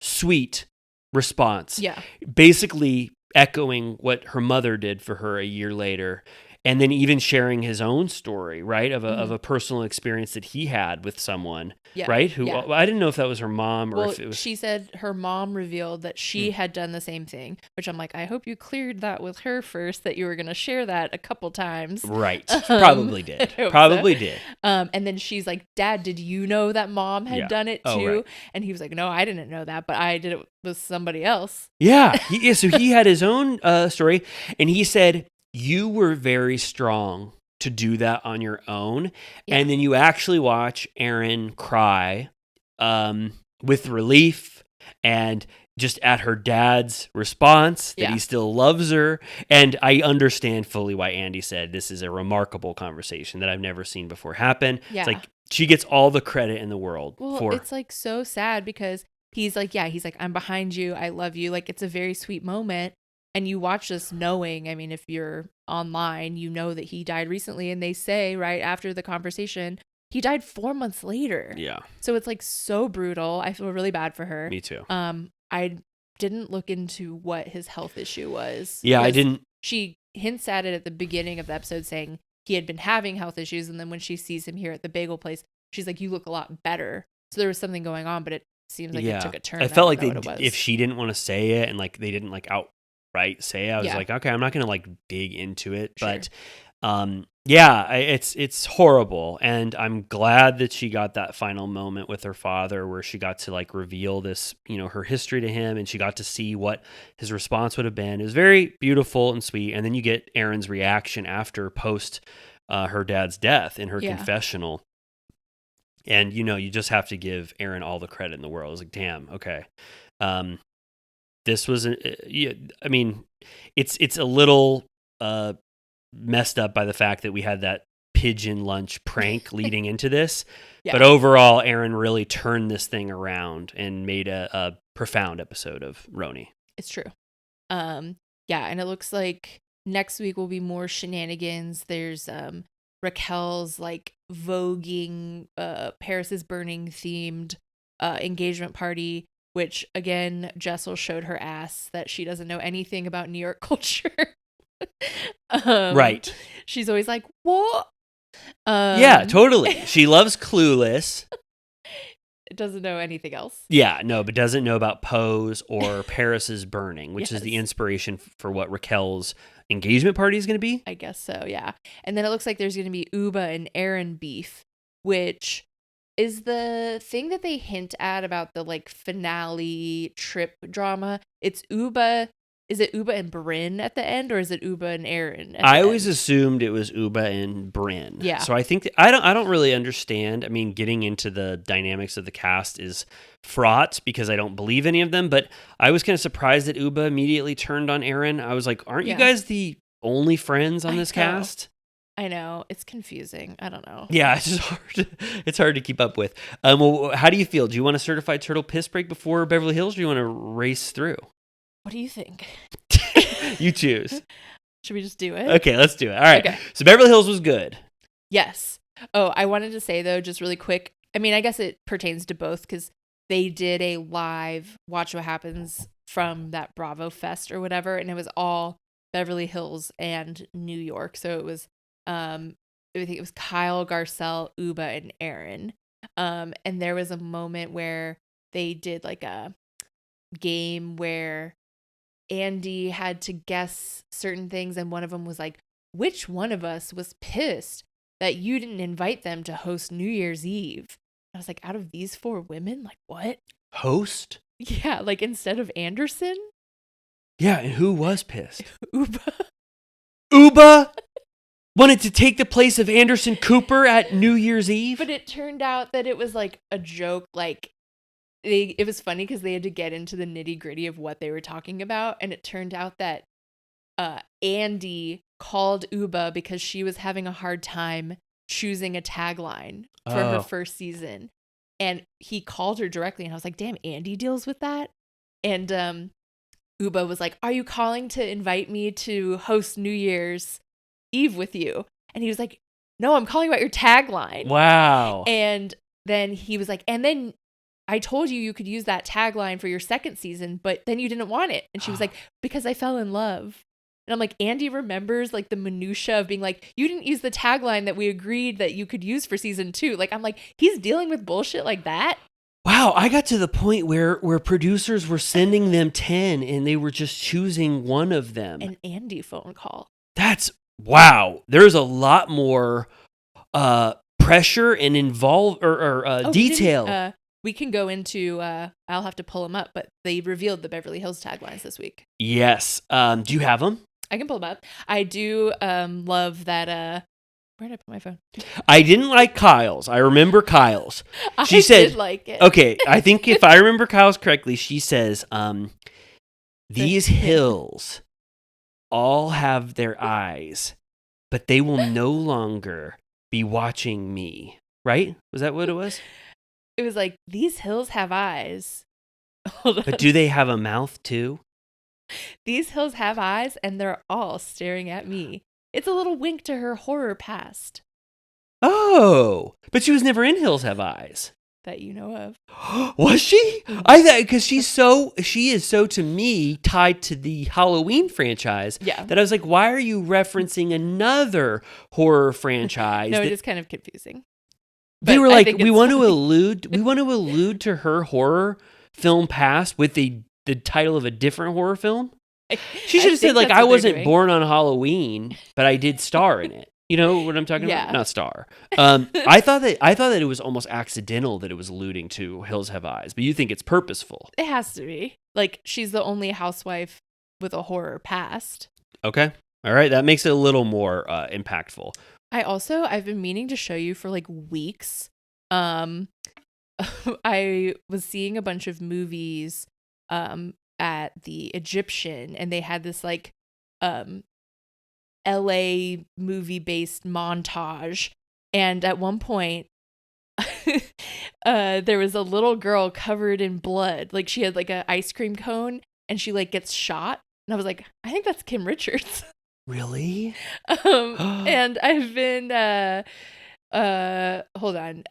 S3: sweet response.
S4: Yeah.
S3: Basically echoing what her mother did for her a year later. And then even sharing his own story, right, of a personal experience that he had with someone, right? Who I didn't know if that was her mom or if it was.
S4: She said her mom revealed that she had done the same thing, which I'm like, I hope you cleared that with her first, that you were going to share that a couple times.
S3: Right. Probably did. Probably did.
S4: And then she's like, Dad, did you know that mom had done it too?
S3: Right.
S4: And he was like, no, I didn't know that, but I did it with somebody else.
S3: Yeah. So he had his own story, and he said, you were very strong to do that on your own. Yeah. And then you actually watch Erin cry with relief and just at her dad's response that he still loves her. And I understand fully why Andy said this is a remarkable conversation that I've never seen before happen. Yeah. It's like she gets all the credit in the world for
S4: it's like so sad, because he's like, I'm behind you. I love you. Like, it's a very sweet moment. And you watch this knowing, I mean, if you're online, you know that he died recently. And they say right after the conversation, he died 4 months later.
S3: Yeah.
S4: So it's like so brutal. I feel really bad for her.
S3: Me too.
S4: I didn't look into what his health issue was.
S3: Yeah, I didn't.
S4: She hints at it at the beginning of the episode, saying he had been having health issues. And then when she sees him here at the bagel place, she's like, you look a lot better. So there was something going on, but it seems like it took a turn.
S3: I felt like if she didn't want to say it and like they didn't like outright say it, I was like, okay, I'm not going to like dig into it. Sure. But Yeah, it's horrible, and I'm glad that she got that final moment with her father where she got to like reveal this, her history to him, and she got to see what his response would have been. It was very beautiful and sweet, and then you get Erin's reaction after post her dad's death in her confessional, and you just have to give Erin all the credit in the world. I was like, damn, okay, this was, I mean, it's a little messed up by the fact that we had that pigeon lunch prank leading into this. Yeah. But overall, Erin really turned this thing around and made a profound episode of RHONY.
S4: It's true. Yeah, and it looks like next week will be more shenanigans. There's Raquel's like voguing Paris is Burning themed engagement party, which again, Jessel showed her ass that she doesn't know anything about New York culture.
S3: Right.
S4: She's always like, what?
S3: Yeah, totally. She loves Clueless.
S4: Doesn't know anything else.
S3: Yeah, no, but doesn't know about Pose or Paris is Burning, which is the inspiration for what Raquel's engagement party is going to be.
S4: I guess so, yeah. And then it looks like there's going to be Uba and Erin beef, which is the thing that they hint at about the like finale trip drama. It's Uba. Is it Uba and Brynn at the end, or is it Uba and Erin?
S3: I always assumed it was Uba and Brynn.
S4: Yeah.
S3: So I think I don't really understand. I mean, getting into the dynamics of the cast is fraught because I don't believe any of them. But I was kind of surprised that Uba immediately turned on Erin. I was like, aren't you guys the only friends on this cast?
S4: I know, it's confusing. I don't know.
S3: Yeah, it's just hard. It's hard to keep up with. Well, how do you feel? Do you want a certified turtle piss break before Beverly Hills, or do you want to race through?
S4: What do you think?
S3: You choose.
S4: Should we just do it?
S3: Okay, let's do it. All right.
S4: Okay.
S3: So Beverly Hills was good.
S4: Yes. Oh, I wanted to say, though, just really quick. I mean, I guess it pertains to both because they did a live Watch What Happens from that Bravo Fest or whatever, and it was all Beverly Hills and New York. So it was, I think it was Kyle, Garcelle, Uba, and Erin. And there was a moment where they did like a game where Andy had to guess certain things, and one of them was like, which one of us was pissed that you didn't invite them to host New Year's Eve? I was like, out of these 4 women, like what?
S3: Host?
S4: Yeah, like instead of Anderson?
S3: Yeah, and who was pissed?
S4: Uba.
S3: Uba wanted to take the place of Anderson Cooper at New Year's Eve?
S4: But it turned out that it was like a joke, like it was funny because they had to get into the nitty gritty of what they were talking about. And it turned out that Andy called Uba because she was having a hard time choosing a tagline for her first season. And he called her directly. And I was like, damn, Andy deals with that. And Uba was like, are you calling to invite me to host New Year's Eve with you? And he was like, no, I'm calling about your tagline.
S3: Wow.
S4: And then he was like, and then I told you could use that tagline for your second season, but then you didn't want it. And she was like, because I fell in love. And I'm like, Andy remembers like the minutia of being like, you didn't use the tagline that we agreed that you could use for season 2. Like, I'm like, he's dealing with bullshit like that.
S3: Wow, I got to the point where producers were sending them 10 and they were just choosing one of them.
S4: An Andy phone call.
S3: Wow. There's a lot more pressure and detail.
S4: We can go into, I'll have to pull them up, but they revealed the Beverly Hills taglines this week.
S3: Yes. Do you have them?
S4: I can pull them up. I do love that. Where did I put my phone?
S3: I didn't like Kyle's. I remember Kyle's.
S4: She did like it.
S3: Okay, I think if I remember Kyle's correctly, she says, these hills all have their eyes, but they will no longer be watching me. Right? Was that what it was?
S4: It was like, these hills have eyes. Hold on.
S3: But do they have a mouth too?
S4: These hills have eyes, and they're all staring at me. It's a little wink to her horror past.
S3: Oh, but she was never in Hills Have Eyes.
S4: That you know of.
S3: Was she? I thought, because she is so to me tied to the Halloween franchise.
S4: Yeah.
S3: That I was like, why are you referencing another horror franchise?
S4: No, it is kind of confusing.
S3: They were like, we want to allude to her horror film past with the title of a different horror film. She should have said, like, I wasn't born on Halloween, but I did star in it. You know what I'm talking
S4: Yeah.
S3: about? Not star. I thought that it was almost accidental that it was alluding to Hills Have Eyes, but you think it's purposeful.
S4: It has to be. Like, she's the only housewife with a horror past.
S3: Okay. All right. That makes it a little more impactful.
S4: I've been meaning to show you for like weeks. I was seeing a bunch of movies at the Egyptian, and they had this like LA movie based montage. And at one point, there was a little girl covered in blood. Like, she had like an ice cream cone, and she like gets shot. And I was like, I think that's Kim Richards.
S3: Really?
S4: And I've been hold on.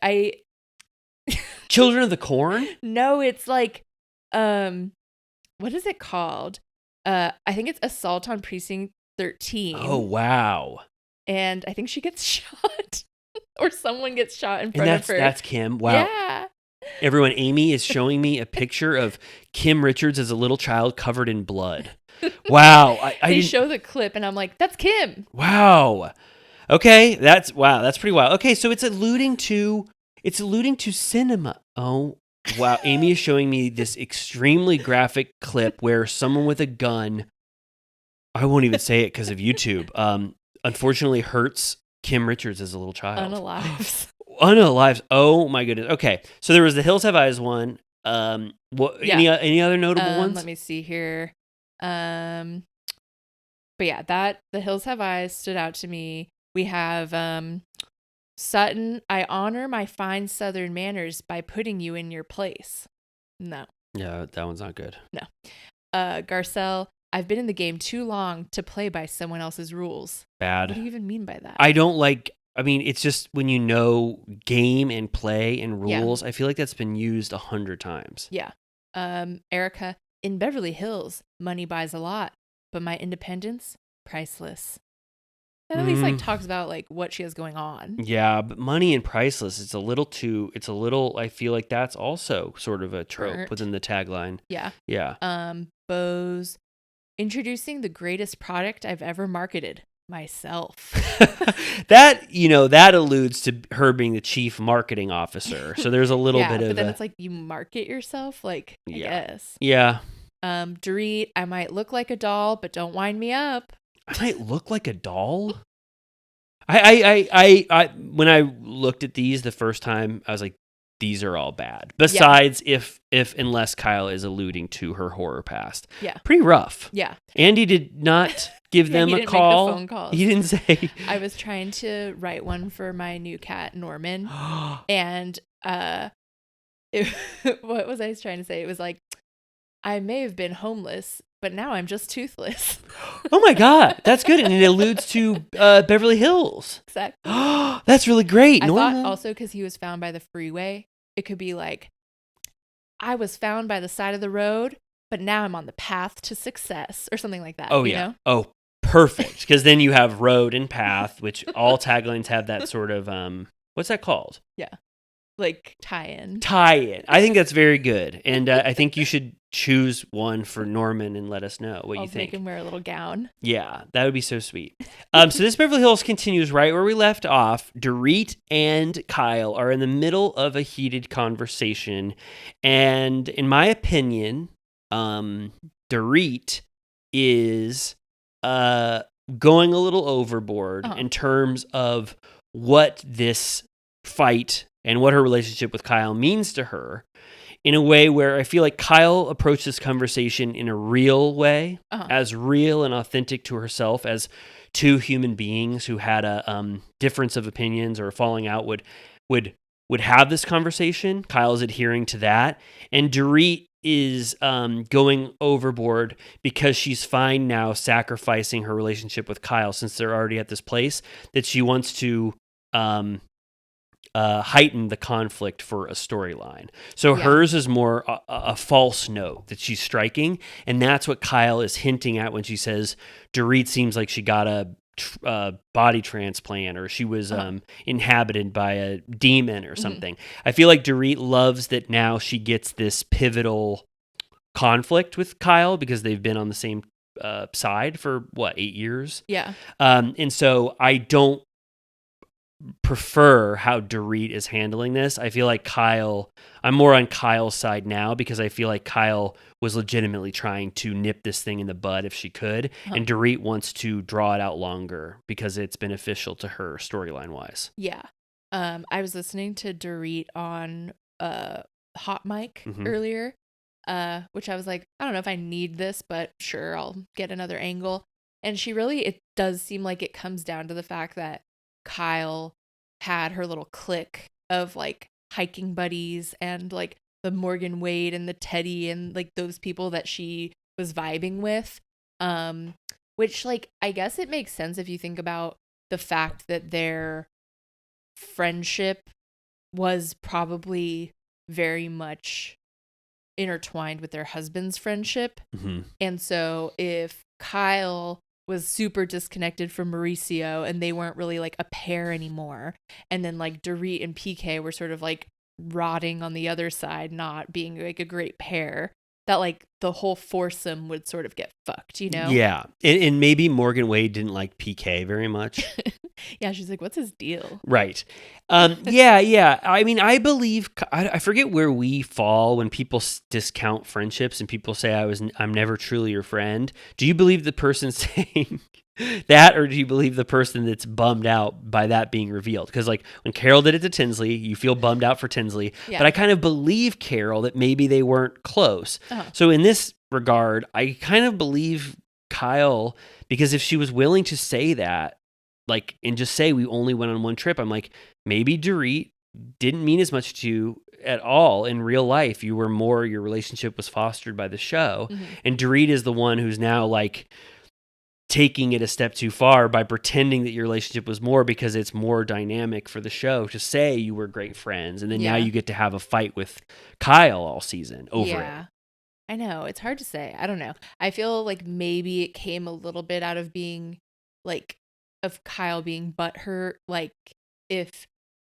S3: Children of the Corn?
S4: No, it's like what is it called? I think it's Assault on Precinct 13.
S3: Oh, wow.
S4: And I think she gets shot. Or someone gets shot in
S3: And
S4: front of her.
S3: that's Kim. Wow.
S4: Yeah.
S3: Everyone, Amy is showing me a picture of Kim Richards as a little child covered in blood. Wow.
S4: They
S3: didn't...
S4: show the clip and I'm like, that's Kim.
S3: Wow. Okay, that's pretty wild. Okay, so it's alluding to cinema. Oh, wow. Amy is showing me this extremely graphic clip where someone with a gun, I won't even say it because of YouTube, unfortunately hurts Kim Richards as a little child. Unalives. Oh my goodness. Okay, so there was the Hills Have Eyes one. Any other notable ones?
S4: Let me see here. But yeah, the Hills Have Eyes stood out to me. We have Sutton. I honor my fine Southern manners by putting you in your place. No.
S3: Yeah, that one's not good.
S4: No. Garcelle. I've been in the game too long to play by someone else's rules.
S3: Bad.
S4: What do you even mean by that?
S3: I mean, it's just when you know game and play and rules, I feel like that's been used 100 times.
S4: Yeah. Erica, in Beverly Hills, money buys a lot, but my independence, priceless. That at least like talks about like what she has going on.
S3: Yeah, but money and priceless, I feel like that's also sort of a trope within the tagline.
S4: Yeah.
S3: Yeah.
S4: Bose, introducing the greatest product I've ever marketed. Myself.
S3: That alludes to her being the chief marketing officer. So there's a little bit of
S4: but then it's like you market yourself, like I guess.
S3: Yeah.
S4: Dorit, I might look like a doll, but don't wind me up.
S3: I might look like a doll. I when I looked at these the first time, I was like, these are all bad. Besides unless Kyle is alluding to her horror past.
S4: Yeah.
S3: Pretty rough.
S4: Yeah.
S3: Andy did not give them a call.
S4: Make the phone calls.
S3: He didn't say.
S4: I was trying to write one for my new cat, Norman. And what was I trying to say? It was like, I may have been homeless, but now I'm just toothless.
S3: Oh my God. That's good. And it alludes to Beverly Hills.
S4: Exactly.
S3: That's really great.
S4: I thought also because he was found by the freeway, it could be like, I was found by the side of the road, but now I'm on the path to success or something like that.
S3: Oh,
S4: you
S3: yeah.
S4: know?
S3: Oh, perfect. Because then you have road and path, which all taglines have that sort of, what's that called?
S4: Yeah. Like tie-in.
S3: I think that's very good. And I think you should choose one for Norman and let us know what you think.
S4: Make him wear a little gown.
S3: Yeah, that would be so sweet. So this Beverly Hills continues right where we left off. Dorit and Kyle are in the middle of a heated conversation. And in my opinion, Dorit is going a little overboard in terms of what this fight and what her relationship with Kyle means to her, in a way where I feel like Kyle approached this conversation in a real way, as real and authentic to herself as two human beings who had a difference of opinions or a falling out would have this conversation. Kyle's adhering to that, and Dorit is going overboard because she's fine now sacrificing her relationship with Kyle since they're already at this place that she wants to heighten the conflict for a storyline. So hers is more a false note that she's striking, and that's what Kyle is hinting at when she says Dorit seems like she got a body transplant or she was inhabited by a demon or something. I feel like Dorit loves that now she gets this pivotal conflict with Kyle because they've been on the same side for 8 years?
S4: Yeah.
S3: And so I don't prefer how Dorit is handling this. I feel like I'm more on Kyle's side now because I feel like Kyle was legitimately trying to nip this thing in the bud if she could. And Dorit wants to draw it out longer because it's beneficial to her storyline wise.
S4: Yeah. I was listening to Dorit on Hot Mic earlier, which I was like, I don't know if I need this, but sure, I'll get another angle. And it does seem like it comes down to the fact that Kyle had her little clique of like hiking buddies and like the Morgan Wade and the Teddy and like those people that she was vibing with. Which like, I guess it makes sense if you think about the fact that their friendship was probably very much intertwined with their husband's friendship. And so if Kyle was super disconnected from Mauricio and they weren't really like a pair anymore, and then like Dorit and PK were sort of like rotting on the other side, not being like a great pair, that like the whole foursome would sort of get fucked, you know?
S3: Yeah. And maybe Morgan Wade didn't like PK very much.
S4: Yeah, she's like, what's his deal?
S3: Right. Yeah. I mean, I believe, I forget where we fall when people discount friendships and people say I'm never truly your friend. Do you believe the person saying that, or do you believe the person that's bummed out by that being revealed? Because like when Carol did it to Tinsley, you feel bummed out for Tinsley, but I kind of believe Carol that maybe they weren't close. So in this regard, I kind of believe Kyle, because if she was willing to say that, like, and just say we only went on one trip, I'm like, maybe Dorit didn't mean as much to you at all in real life. Your relationship was fostered by the show. And Dorit is the one who's now like taking it a step too far by pretending that your relationship was more because it's more dynamic for the show to say you were great friends. And then now you get to have a fight with Kyle all season over it.
S4: I know. It's hard to say. I don't know. I feel like maybe it came a little bit out of being like, of Kyle being butthurt. Like if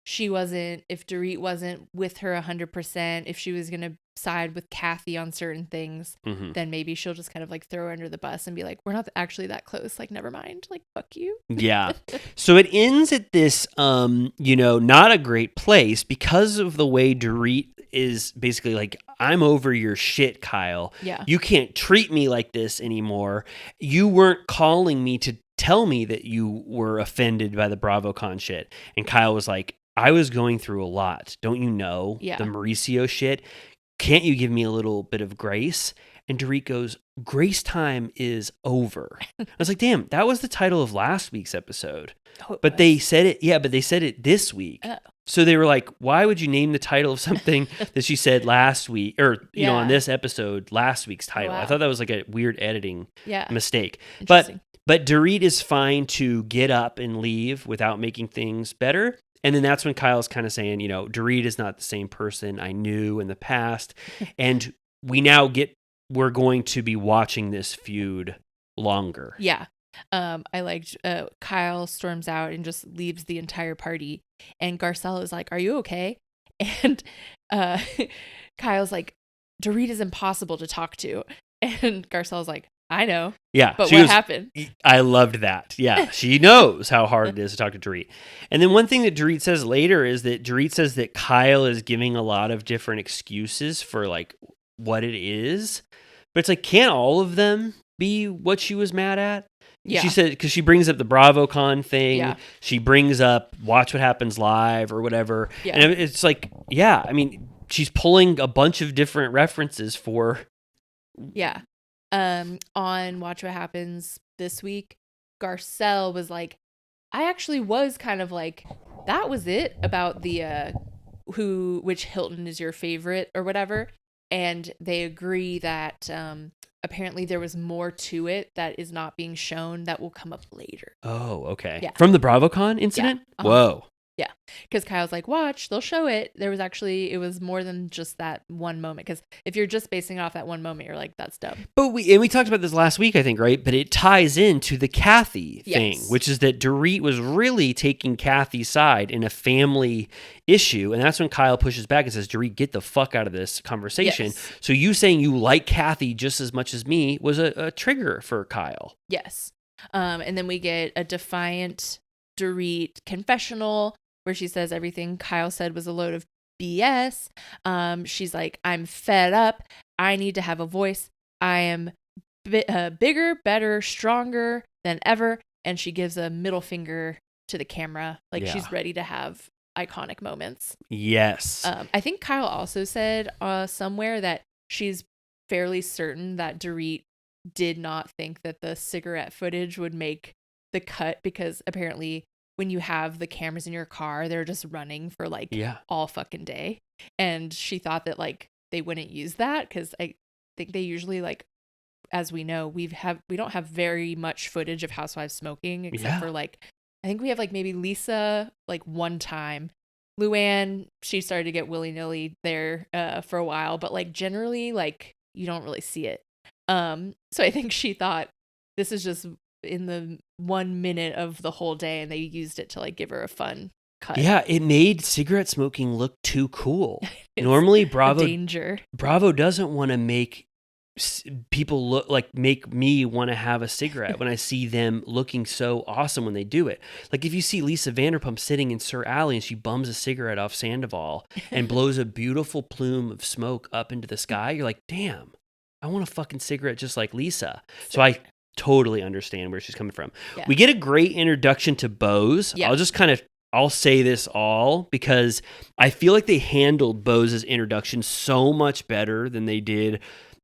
S4: Dorit wasn't with her 100%, if she was going to side with Kathy on certain things, then maybe she'll just kind of like throw her under the bus and be like, we're not actually that close. Like, never mind. Like, fuck you.
S3: Yeah. So it ends at this, not a great place because of the way Dorit is basically like, I'm over your shit, Kyle.
S4: Yeah.
S3: You can't treat me like this anymore. You weren't calling me to tell me that you were offended by the BravoCon shit. And Kyle was like, I was going through a lot. Don't you know?
S4: Yeah.
S3: The Mauricio shit. Can't you give me a little bit of grace? And Dorit goes, grace time is over. I was like, damn, that was the title of last week's episode. But they said it this week. So they were like, why would you name the title of something that she said last week, or, on this episode, last week's title? I thought that was like a weird editing mistake. But Dorit is fine to get up and leave without making things better. And then that's when Kyle's kind of saying, Dorit is not the same person I knew in the past. And we're going to be watching this feud longer.
S4: Yeah. I liked Kyle storms out and just leaves the entire party. And Garcelle is like, are you okay? And Kyle's like, Dorit is impossible to talk to. And Garcelle's like, I know.
S3: Yeah.
S4: But what happened?
S3: I loved that. Yeah. She knows how hard it is to talk to Dorit. And then one thing that Dorit says later is that Dorit says that Kyle is giving a lot of different excuses for like what it is. But it's like, can't all of them be what she was mad at?
S4: Yeah.
S3: She said, because she brings up the BravoCon thing. Yeah. She brings up Watch What Happens Live or whatever. Yeah. And it's like, yeah, I mean, she's pulling a bunch of different references for.
S4: Yeah. On Watch What Happens this week, Garcelle was like, I actually was kind of like, that was it about the which Hilton is your favorite or whatever. And they agree that apparently there was more to it that is not being shown that will come up later.
S3: Oh, okay.
S4: Yeah.
S3: From the BravoCon incident? Yeah. Whoa.
S4: Yeah. Because Kyle's like, watch, they'll show it. It was more than just that one moment. Because if you're just basing it off that one moment, you're like, that's dumb.
S3: But we talked about this last week, I think, right? But it ties into the Kathy thing, which is that Dorit was really taking Kathy's side in a family issue. And that's when Kyle pushes back and says, Dorit, get the fuck out of this conversation. Yes. So you saying you like Kathy just as much as me was a trigger for Kyle.
S4: Yes. And then we get a defiant Dorit confessional where she says everything Kyle said was a load of BS. She's like, I'm fed up. I need to have a voice. I am bigger, better, stronger than ever. And she gives a middle finger to the camera. Like she's ready to have iconic moments.
S3: Yes.
S4: I think Kyle also said somewhere that she's fairly certain that Dorit did not think that the cigarette footage would make the cut, because apparently when you have the cameras in your car, they're just running for like all fucking day. And she thought that like they wouldn't use that, because I think they usually, like, as we know, we don't have very much footage of housewives smoking, except for like, I think we have like maybe Lisa like one time. Luann, she started to get willy-nilly there for a while, but like generally like you don't really see it. So I think she thought this is just in the 1 minute of the whole day, and they used it to like give her a fun cut. Yeah,
S3: it made cigarette smoking look too cool. Normally Bravo doesn't want to make people look like, make me want to have a cigarette when I see them looking so awesome when they do it. Like if you see Lisa Vanderpump sitting in Sir Alley and she bums a cigarette off Sandoval and blows a beautiful plume of smoke up into the sky, you're like, damn, I want a fucking cigarette just like Lisa. So I totally understand where she's coming from. Yeah. We get a great introduction to Bose. Yeah. I'll say this all because I feel like they handled Bose's introduction so much better than they did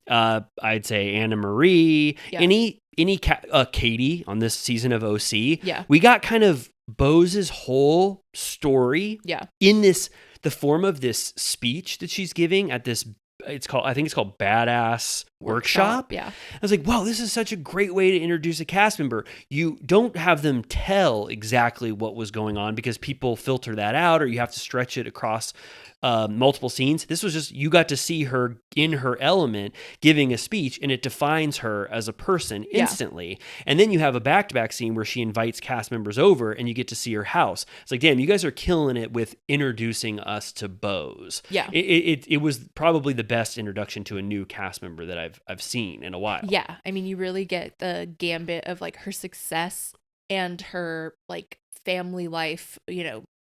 S3: I'd say Anna Marie, Katie on this season of OC.
S4: Yeah.
S3: We got kind of Bose's whole story in the form of this speech that she's giving at this, I think it's called Badass Workshop.
S4: Yeah.
S3: I was like, wow, this is such a great way to introduce a cast member. You don't have them tell exactly what was going on because people filter that out, or you have to stretch it across multiple scenes. This was just, you got to see her in her element giving a speech, and it defines her as a person instantly. And then you have a back-to-back scene where she invites cast members over and you get to see her house. It's like, damn, you guys are killing it with introducing us to Bose.
S4: Yeah.
S3: It was probably the best introduction to a new cast member that I've seen in a while.
S4: Yeah. I mean, you really get the gambit of like her success and her like family life,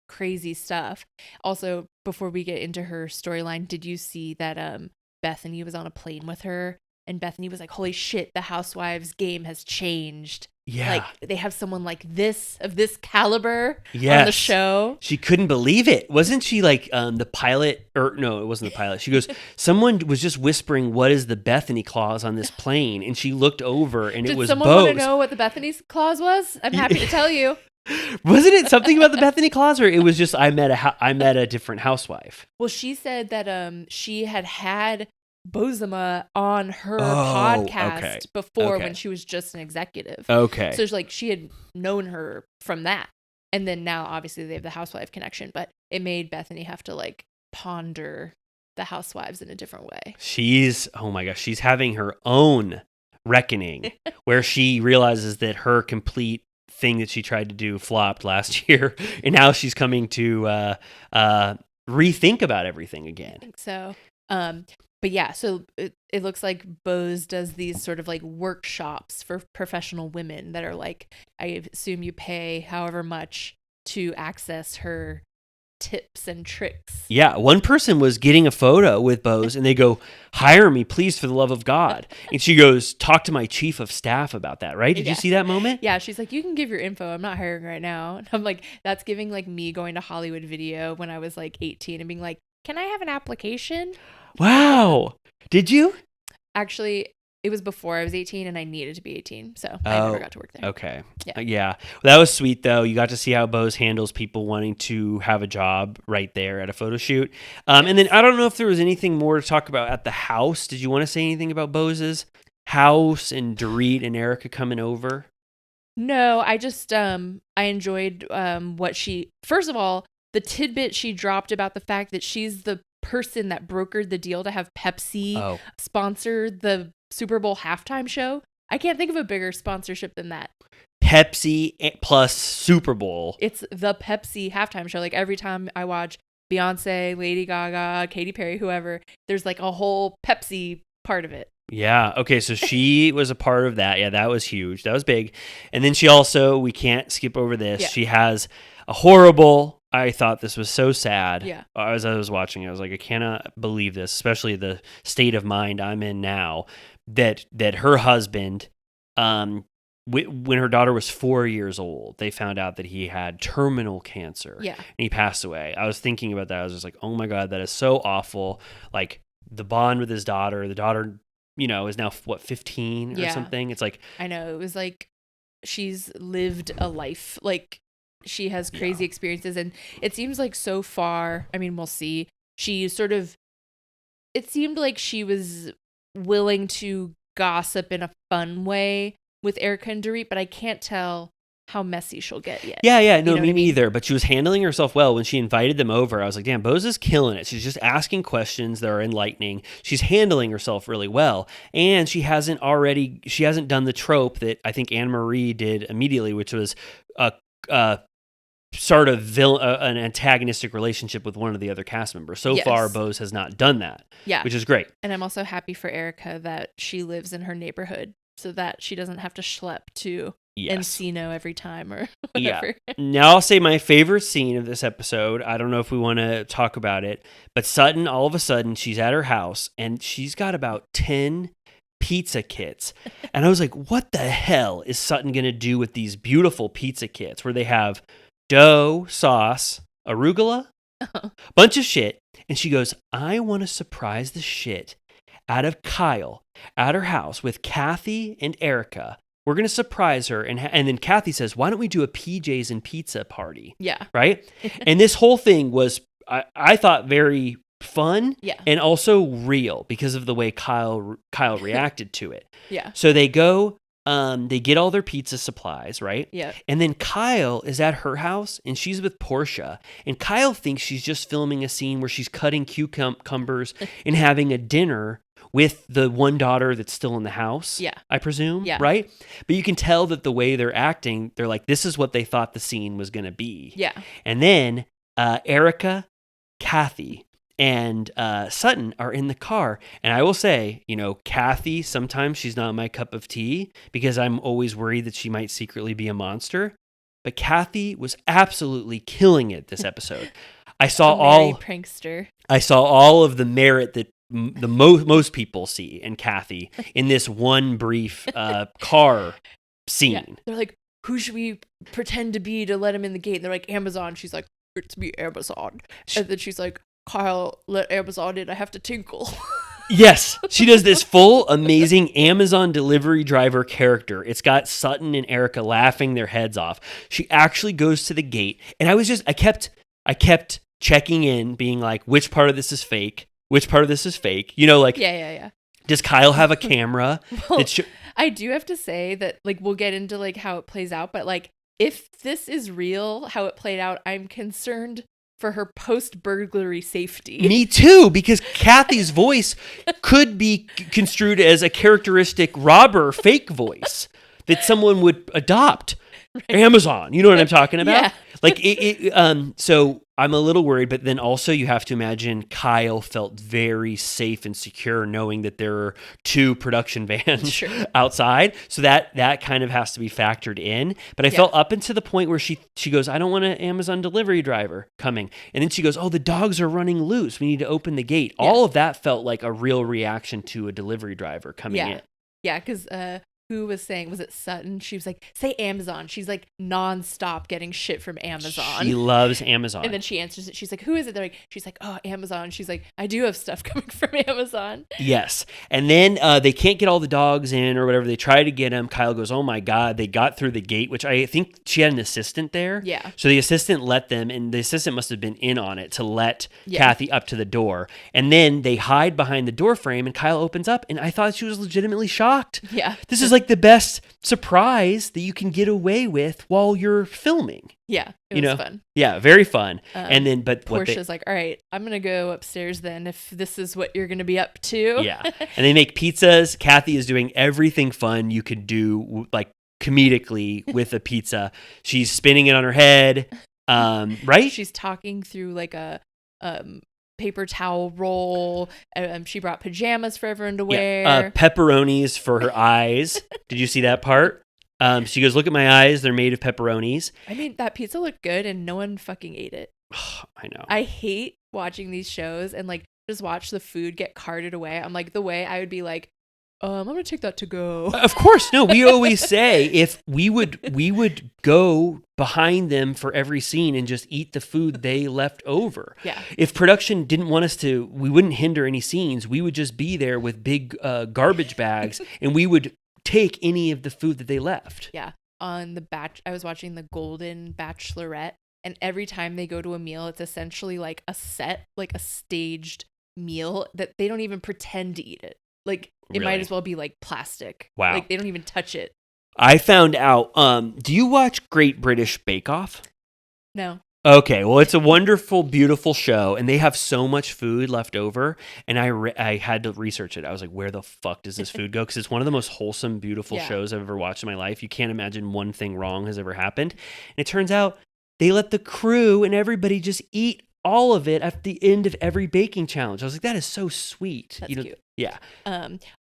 S4: crazy stuff. Also, before we get into her storyline, did you see that Bethany was on a plane with her, and Bethany was like, holy shit, the Housewives game has changed.
S3: Yeah.
S4: Like they have someone like this, of this caliber on the show.
S3: She couldn't believe it. Wasn't she like the pilot, or no, it wasn't the pilot. She goes, someone was just whispering, what is the Bethany clause on this plane? And she looked over and it was Bose.
S4: Did someone want to know what the Bethany clause was? I'm happy to tell you.
S3: Wasn't it something about the Bethany clause, or it was just I met a different housewife?
S4: Well, she said that she had Bozema on her podcast before when she was just an executive.
S3: Okay.
S4: So it's like she had known her from that. And then now obviously they have the housewife connection, but it made Bethany have to like ponder the housewives in a different way.
S3: She's having her own reckoning where she realizes that her complete thing that she tried to do flopped last year, and now she's coming to rethink about everything again.
S4: I think so. But yeah, so it looks like Bose does these sort of like workshops for professional women that are like, I assume you pay however much to access her tips and tricks.
S3: Yeah, one person was getting a photo with Bose and they go, hire me, please, for the love of God. And she goes, talk to my chief of staff about that, right? Did you see that moment?
S4: Yeah, she's like, you can give your info. I'm not hiring right now. And I'm like, that's giving like me going to Hollywood Video when I was like 18 and being like, can I have an application?
S3: Wow. Did you?
S4: Actually, it was before I was 18 and I needed to be 18. So I never got to work there.
S3: Okay. Yeah. That was sweet though. You got to see how Bose handles people wanting to have a job right there at a photo shoot. And then I don't know if there was anything more to talk about at the house. Did you want to say anything about Bose's house and Dorit and Erica coming over?
S4: No, I just, I enjoyed what first of all, the tidbit she dropped about the fact that she's the person that brokered the deal to have Pepsi sponsor the Super Bowl halftime show. I can't think of a bigger sponsorship than that.
S3: Pepsi plus Super Bowl.
S4: It's the Pepsi halftime show. Like every time I watch Beyonce, Lady Gaga, Katy Perry, whoever, there's like a whole Pepsi part of it.
S3: Yeah. Okay. So she was a part of that. Yeah. That was huge. That was big. And then she also, we can't skip over this. Yeah. She has a horrible I thought this was so sad.
S4: Yeah.
S3: As I was watching, I was like, I cannot believe this, especially the state of mind I'm in now. That her husband, when her daughter was 4 years old, they found out that he had terminal cancer.
S4: Yeah.
S3: And he passed away. I was thinking about that. I was just like, oh my God, that is so awful. Like the bond with his daughter. The daughter, is now 15 or something. It's like,
S4: I know, it was like she's lived a life. Like she has crazy experiences, and it seems like so far, I mean, we'll see. She it seemed like she was willing to gossip in a fun way with Erica and Dorit, but I can't tell how messy she'll get yet.
S3: Yeah, no,
S4: You know
S3: me
S4: what I mean?
S3: neither. But she was handling herself well when she invited them over. I was like, damn, Bose is killing it. She's just asking questions that are enlightening. She's handling herself really well, and she hasn't done the trope that I think Anne Marie did immediately, which was start an antagonistic relationship with one of the other cast members. So far, Bose has not done that.
S4: Yeah,
S3: which is great.
S4: And I'm also happy for Erica that she lives in her neighborhood, so that she doesn't have to schlep to Encino every time or whatever.
S3: Yeah. Now I'll say my favorite scene of this episode. I don't know if we want to talk about it, but Sutton, all of a sudden, she's at her house and she's got about 10 pizza kits. And I was like, what the hell is Sutton going to do with these beautiful pizza kits where they have dough, sauce, arugula, bunch of shit. And she goes, I want to surprise the shit out of Kyle at her house with Kathy and Erica. We're going to surprise her. And then Kathy says, why don't we do a PJs and pizza party?
S4: Yeah.
S3: Right? And this whole thing was, I thought, very fun and also real because of the way Kyle reacted to it.
S4: Yeah.
S3: So they go, they get all their pizza supplies, right?
S4: Yeah.
S3: And then Kyle is at her house and she's with Portia. And Kyle thinks she's just filming a scene where she's cutting cucumbers and having a dinner with the one daughter that's still in the house, I presume, right? But you can tell that the way they're acting, they're like, this is what they thought the scene was going to be.
S4: Yeah.
S3: And then Erica, Kathy, and Sutton are in the car. And I will say, Kathy, sometimes she's not my cup of tea because I'm always worried that she might secretly be a monster. But Kathy was absolutely killing it this episode. I saw
S4: prankster.
S3: I saw all of the merit that most people see in Kathy in this one brief car scene.
S4: Yeah. They're like, who should we pretend to be to let him in the gate? And they're like, Amazon. She's like, it's me, Amazon. And then she's like, Kyle, let Amazon in. I have to tinkle.
S3: Yes, she does this full amazing Amazon delivery driver character. It's got Sutton and Erica laughing their heads off. She actually goes to the gate, and I kept checking in, being like, which part of this is fake? Which part of this is fake?
S4: Yeah.
S3: Does Kyle have a camera?
S4: Well, I do have to say that, we'll get into, how it plays out, but, if this is real, how it played out, I'm concerned for her post-burglary safety.
S3: Me too, because Kathy's voice could be construed as a characteristic robber fake voice that someone would adopt. Right. Amazon, you know what I'm talking about?
S4: Yeah.
S3: So I'm a little worried, but then also you have to imagine Kyle felt very safe and secure knowing that there are 2 production vans outside. So that kind of has to be factored in. But I felt up until the point where she goes, I don't want an Amazon delivery driver coming. And then she goes, oh, the dogs are running loose. We need to open the gate. Yeah. All of that felt like a real reaction to a delivery driver coming in.
S4: Yeah, because who was saying, was it Sutton? She was like, say Amazon. She's like nonstop getting shit from Amazon.
S3: She loves Amazon.
S4: And then she answers it. She's like, who is it? She's like, oh, Amazon. She's like, I do have stuff coming from Amazon.
S3: Yes. And then they can't get all the dogs in or whatever. They try to get them. Kyle goes, oh my God, they got through the gate, which I think she had an assistant there.
S4: Yeah.
S3: So the assistant let them, and the assistant must have been in on it to let Kathy up to the door. And then they hide behind the door frame and Kyle opens up, and I thought she was legitimately shocked.
S4: Yeah.
S3: This is like the best surprise that you can get away with while you're filming.
S4: Yeah, it was fun.
S3: Yeah, very fun. And then, but
S4: Portia's like, all right, I'm gonna go upstairs then if this is what you're gonna be up to.
S3: Yeah, and they make pizzas. Kathy is doing everything fun you could do, comedically with a pizza. She's spinning it on her head, right?
S4: She's talking through a paper towel roll. She brought pajamas for everyone to wear.
S3: Pepperonis for her eyes. Did you see that part? She goes, look at my eyes. They're made of pepperonis.
S4: I mean, that pizza looked good and no one fucking ate it.
S3: I know.
S4: I hate watching these shows and like just watch the food get carted away. I'm like, the way I would be like, I'm gonna take that to go.
S3: Of course, no. We always say if we would go behind them for every scene and just eat the food they left over.
S4: Yeah.
S3: If production didn't want us to, we wouldn't hinder any scenes. We would just be there with big garbage bags, and we would take any of the food that they left.
S4: Yeah. On I was watching the Golden Bachelorette, and every time they go to a meal, it's essentially like a set, like a staged meal that they don't even pretend to eat it. Like it might
S3: Really?
S4: as well be like plastic.
S3: Wow.
S4: Like they don't even touch it.
S3: I found out. Do you watch Great British Bake Off?
S4: No.
S3: Okay, well, it's a wonderful, beautiful show, and they have so much food left over, and I had to research it. I was like, where the fuck does this food go? Because it's one of the most wholesome, beautiful
S4: Yeah.
S3: shows I've ever watched in my life. You can't imagine one thing wrong has ever happened. And it turns out they let the crew and everybody just eat all of it at the end of every baking challenge. I was like, that is so sweet.
S4: That's cute.
S3: Yeah.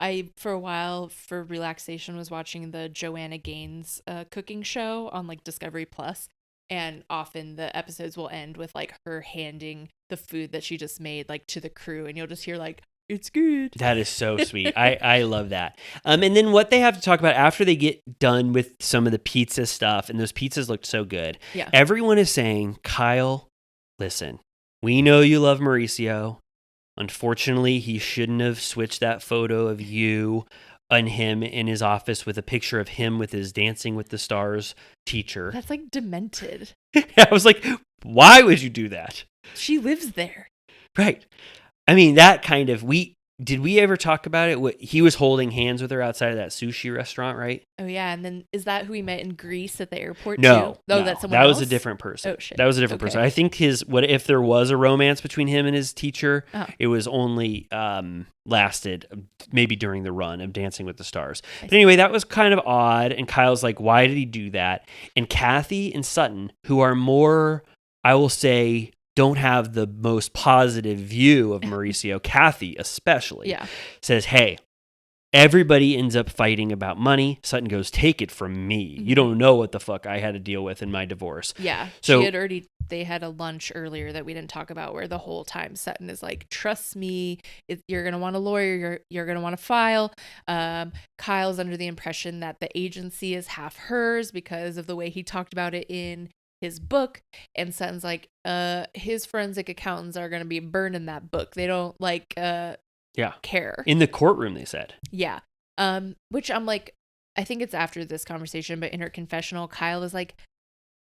S4: I for a while for relaxation was watching the Joanna Gaines cooking show on like Discovery Plus, and often the episodes will end with like her handing the food that she just made like to the crew, and you'll just hear like, it's good.
S3: That is so sweet. I love that. And then what they have to talk about after they get done with some of the pizza stuff, and those pizzas looked so good.
S4: Yeah.
S3: Everyone is saying, Kyle, listen, we know you love Mauricio. Unfortunately, he shouldn't have switched that photo of you and him in his office with a picture of him with his Dancing with the Stars teacher.
S4: That's like demented.
S3: I was like, why would you do that?
S4: She lives there.
S3: Right. I mean, that kind of, did we ever talk about it? He was holding hands with her outside of that sushi restaurant, right?
S4: Oh yeah, and then is that who he met in Greece at the airport
S3: No,
S4: too? Oh,
S3: no,
S4: that's someone
S3: that
S4: else?
S3: was a different person.
S4: Oh shit.
S3: That was a different person.
S4: Okay.
S3: I think what if there was a romance between him and his teacher?
S4: Oh.
S3: It was only lasted maybe during the run of Dancing with the Stars. But anyway, that was kind of odd. And Kyle's like, why did he do that? And Kathy and Sutton, who are more, I will say, don't have the most positive view of Mauricio, Kathy especially,
S4: Yeah.
S3: says, hey, everybody ends up fighting about money. Sutton goes, take it from me. You don't know what the fuck I had to deal with in my divorce.
S4: Yeah.
S3: So
S4: They had a lunch earlier that we didn't talk about where the whole time Sutton is like, trust me, you're going to want a lawyer. You're going to want to file. Kyle's under the impression that the agency is half hers because of the way he talked about it in his book. And Sutton's like, his forensic accountants are going to be burning that book. They don't like, care.
S3: In the courtroom, they said.
S4: Yeah. Which I'm like, I think it's after this conversation, but in her confessional, Kyle is like,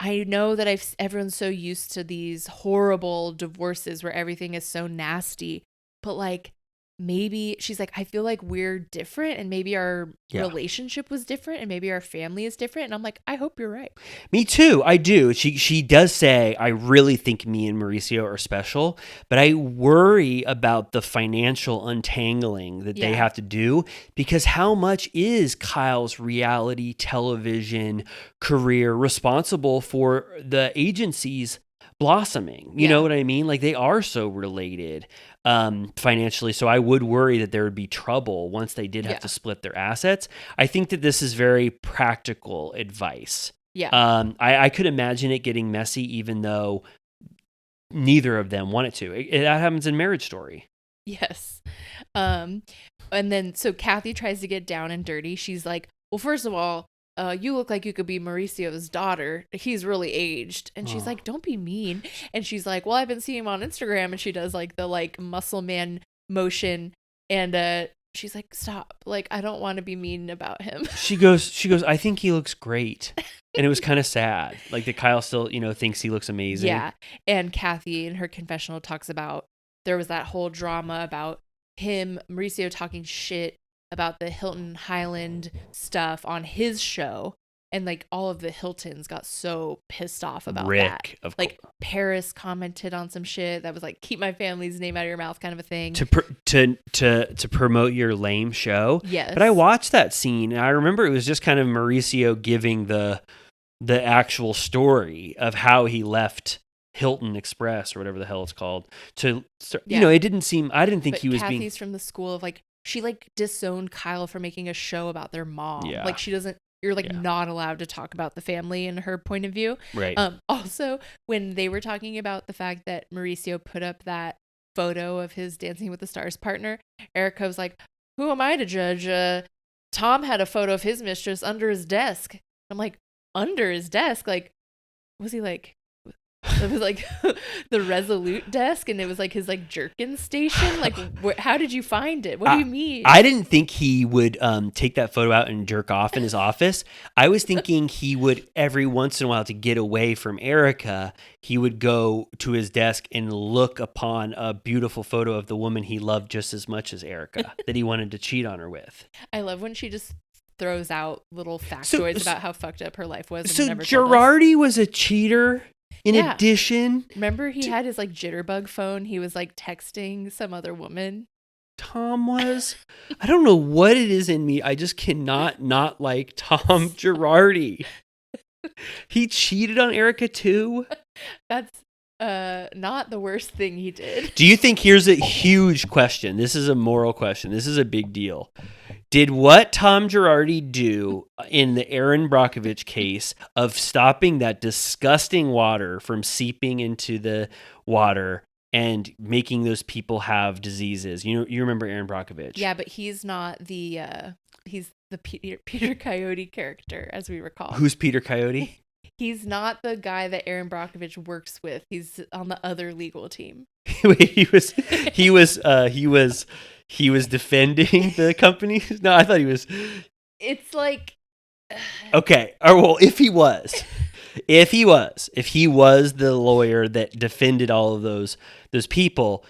S4: I know that everyone's so used to these horrible divorces where everything is so nasty, but like maybe she's like, I feel like we're different and maybe our relationship was different and maybe our family is different. And I'm like, I hope you're right.
S3: Me too. I do. She does say, I really think me and Mauricio are special, but I worry about the financial untangling that they have to do, because how much is Kyle's reality television career responsible for the agency's blossoming? You know what I mean? Like they are so related financially. So I would worry that there would be trouble once they did have to split their assets. I think that this is very practical advice.
S4: Yeah.
S3: I could imagine it getting messy even though neither of them want it to. That happens in Marriage Story.
S4: Yes. And then so Kathy tries to get down and dirty. She's like, well, first of all, you look like you could be Mauricio's daughter. He's really aged. And she's like, don't be mean. And she's like, well, I've been seeing him on Instagram. And she does like the like muscle man motion. And she's like, stop. Like, I don't want to be mean about him.
S3: She goes, I think he looks great. And it was kind of sad. Like that Kyle still, thinks he looks amazing.
S4: Yeah. And Kathy in her confessional talks about, there was that whole drama about Mauricio talking shit about the Hilton Highland stuff on his show, and like all of the Hiltons got so pissed off about that. Like Paris commented on some shit that was like, keep my family's name out of your mouth kind of a thing. To promote your lame show. Yes.
S3: But I watched that scene and I remember it was just kind of Mauricio giving the actual story of how he left Hilton Express or whatever the hell it's called it didn't seem, I didn't think he was
S4: Kathy's from the school of like, she like disowned Kyle for making a show about their mom.
S3: Yeah.
S4: Like she doesn't You're like
S3: Yeah.
S4: not allowed to talk about the family in her point of view.
S3: Right.
S4: Also, when they were talking about the fact that Mauricio put up that photo of his Dancing with the Stars partner, Erica was like, "Who am I to judge? Tom had a photo of his mistress under his desk." I'm like, under his desk? Like, was he like? It was like the Resolute desk, and it was like his like jerkin station. Like, how did you find it? What do you mean?
S3: I didn't think he would take that photo out and jerk off in his office. I was thinking he would, every once in a while, to get away from Erica, he would go to his desk and look upon a beautiful photo of the woman he loved just as much as Erica, that he wanted to cheat on her with.
S4: I love when she just throws out little factoids about how fucked up her life was. And
S3: So
S4: never told us.
S3: Girardi was a cheater in
S4: Yeah.
S3: addition.
S4: Remember he had his like jitterbug phone. He was like texting some other woman.
S3: Tom was. I don't know what it is in me. I just cannot not like Tom Girardi. He cheated on Erica too.
S4: That's not the worst thing he did.
S3: Do you think, here's a huge question. This is a moral question. This is a big deal. Did what Tom Girardi do in the Aaron Brockovich case of stopping that disgusting water from seeping into the water and making those people have diseases? You remember Aaron Brockovich?
S4: Yeah, but he's not the he's the Peter Coyote character, as we recall.
S3: Who's Peter Coyote?
S4: He's not the guy that Aaron Brockovich works with. He's on the other legal team.
S3: he was defending the company. No, I thought he was.
S4: It's like
S3: Okay. Or, well, if he was the lawyer that defended all of those people,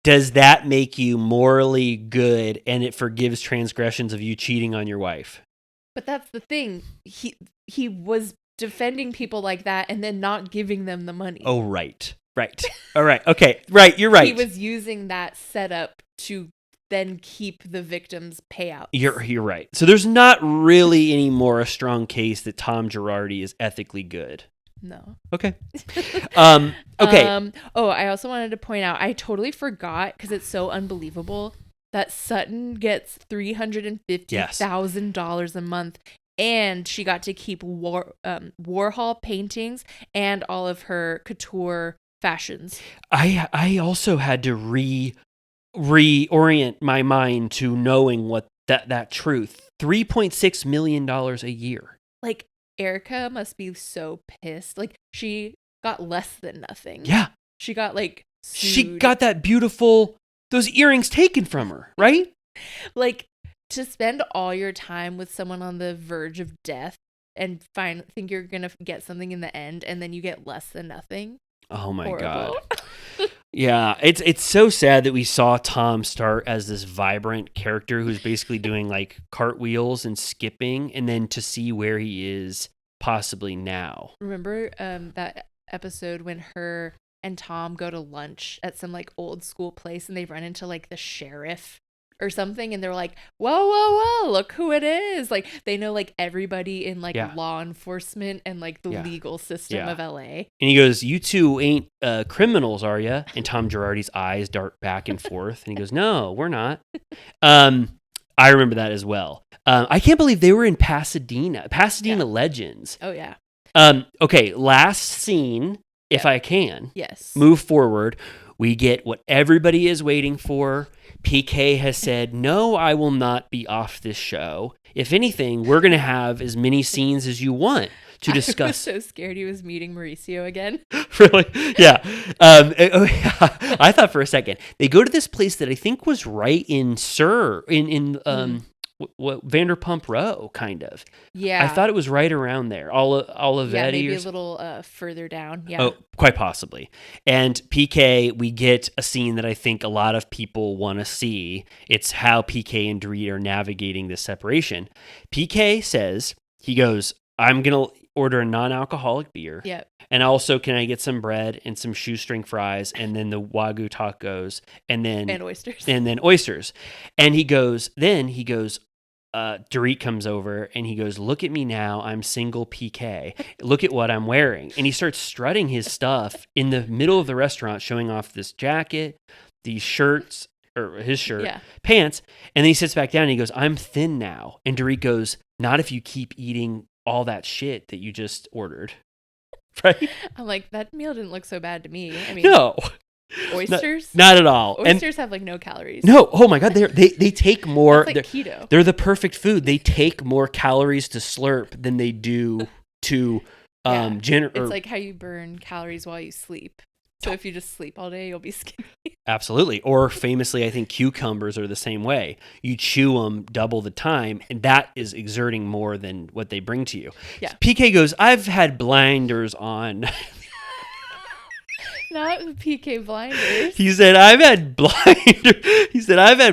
S3: does that make you morally good and it forgives transgressions of you cheating on your wife?
S4: But that's the thing. He was defending people like that and then not giving them the money.
S3: Oh, right. All right. Okay. Right. You're right.
S4: He was using that setup to then keep the victims' payouts.
S3: You're right. So there's not really any more a strong case that Tom Girardi is ethically good.
S4: No.
S3: Okay. Okay.
S4: I also wanted to point out, I totally forgot because it's so unbelievable that Sutton gets $350,000 a month, and she got to keep Warhol paintings and all of her couture fashions.
S3: I also had to reorient my mind to knowing what that truth. $3.6 million a year.
S4: Like, Erica must be so pissed. Like, she got less than nothing.
S3: Yeah.
S4: She got like sued.
S3: She got those earrings taken from her, right?
S4: Like, to spend all your time with someone on the verge of death and think you're gonna get something in the end, and then you get less than nothing.
S3: Oh my
S4: Horrible.
S3: God. Yeah, it's so sad that we saw Tom start as this vibrant character who's basically doing like cartwheels and skipping, and then to see where he is possibly now.
S4: Remember that episode when her and Tom go to lunch at some like old school place, and they run into like the sheriff or something, and they're like, whoa, look who it is. Like, they know like everybody in like law enforcement and like the legal system of LA.
S3: And he goes, "You two ain't criminals, are you?" And Tom Girardi's eyes dart back and forth, and he goes, "No, we're not." I remember that as well. I can't believe they were in Pasadena Legends.
S4: Oh yeah.
S3: Okay, last scene, if I can.
S4: Yes.
S3: Move forward. We get what everybody is waiting for. PK has said, "No, I will not be off this show. If anything, we're going to have as many scenes as you want to discuss."
S4: I was so scared he was meeting Mauricio again.
S3: Really? Yeah. I thought for a second. They go to this place that I think was right in Vanderpump Row, kind of.
S4: Yeah.
S3: I thought it was right around there. Olivetti.
S4: Yeah, maybe a little further down. Yeah.
S3: Oh, quite possibly. And PK, we get a scene that I think a lot of people want to see. It's how PK and Dorit are navigating this separation. PK says, he goes, "I'm going to order a non-alcoholic beer.
S4: Yep.
S3: And also, can I get some bread and some shoestring fries and then the Wagyu tacos and
S4: oysters.
S3: And then oysters." And he goes, Dorit comes over and he goes, "Look at me now. I'm single PK. Look at what I'm wearing." And he starts strutting his stuff in the middle of the restaurant, showing off this jacket, these shirts, or his shirt,
S4: Yeah.
S3: pants. And then he sits back down and he goes, I'm thin now. And Dorit goes, not if you keep eating all that shit that you just ordered. Right?
S4: I'm like, that meal didn't look so bad to me. I mean,
S3: No.
S4: oysters?
S3: Not at all.
S4: Oysters have like no calories.
S3: No, oh my God, they take more.
S4: That's like keto.
S3: They're the perfect food. They take more calories to slurp than they do to
S4: It's like how you burn calories while you sleep. So if you just sleep all day, you'll be skinny.
S3: Absolutely. Or famously, I think cucumbers are the same way. You chew them double the time, and that is exerting more than what they bring to you.
S4: Yeah.
S3: PK goes, I've had blinders on.
S4: Not PK blinders.
S3: He said, I've had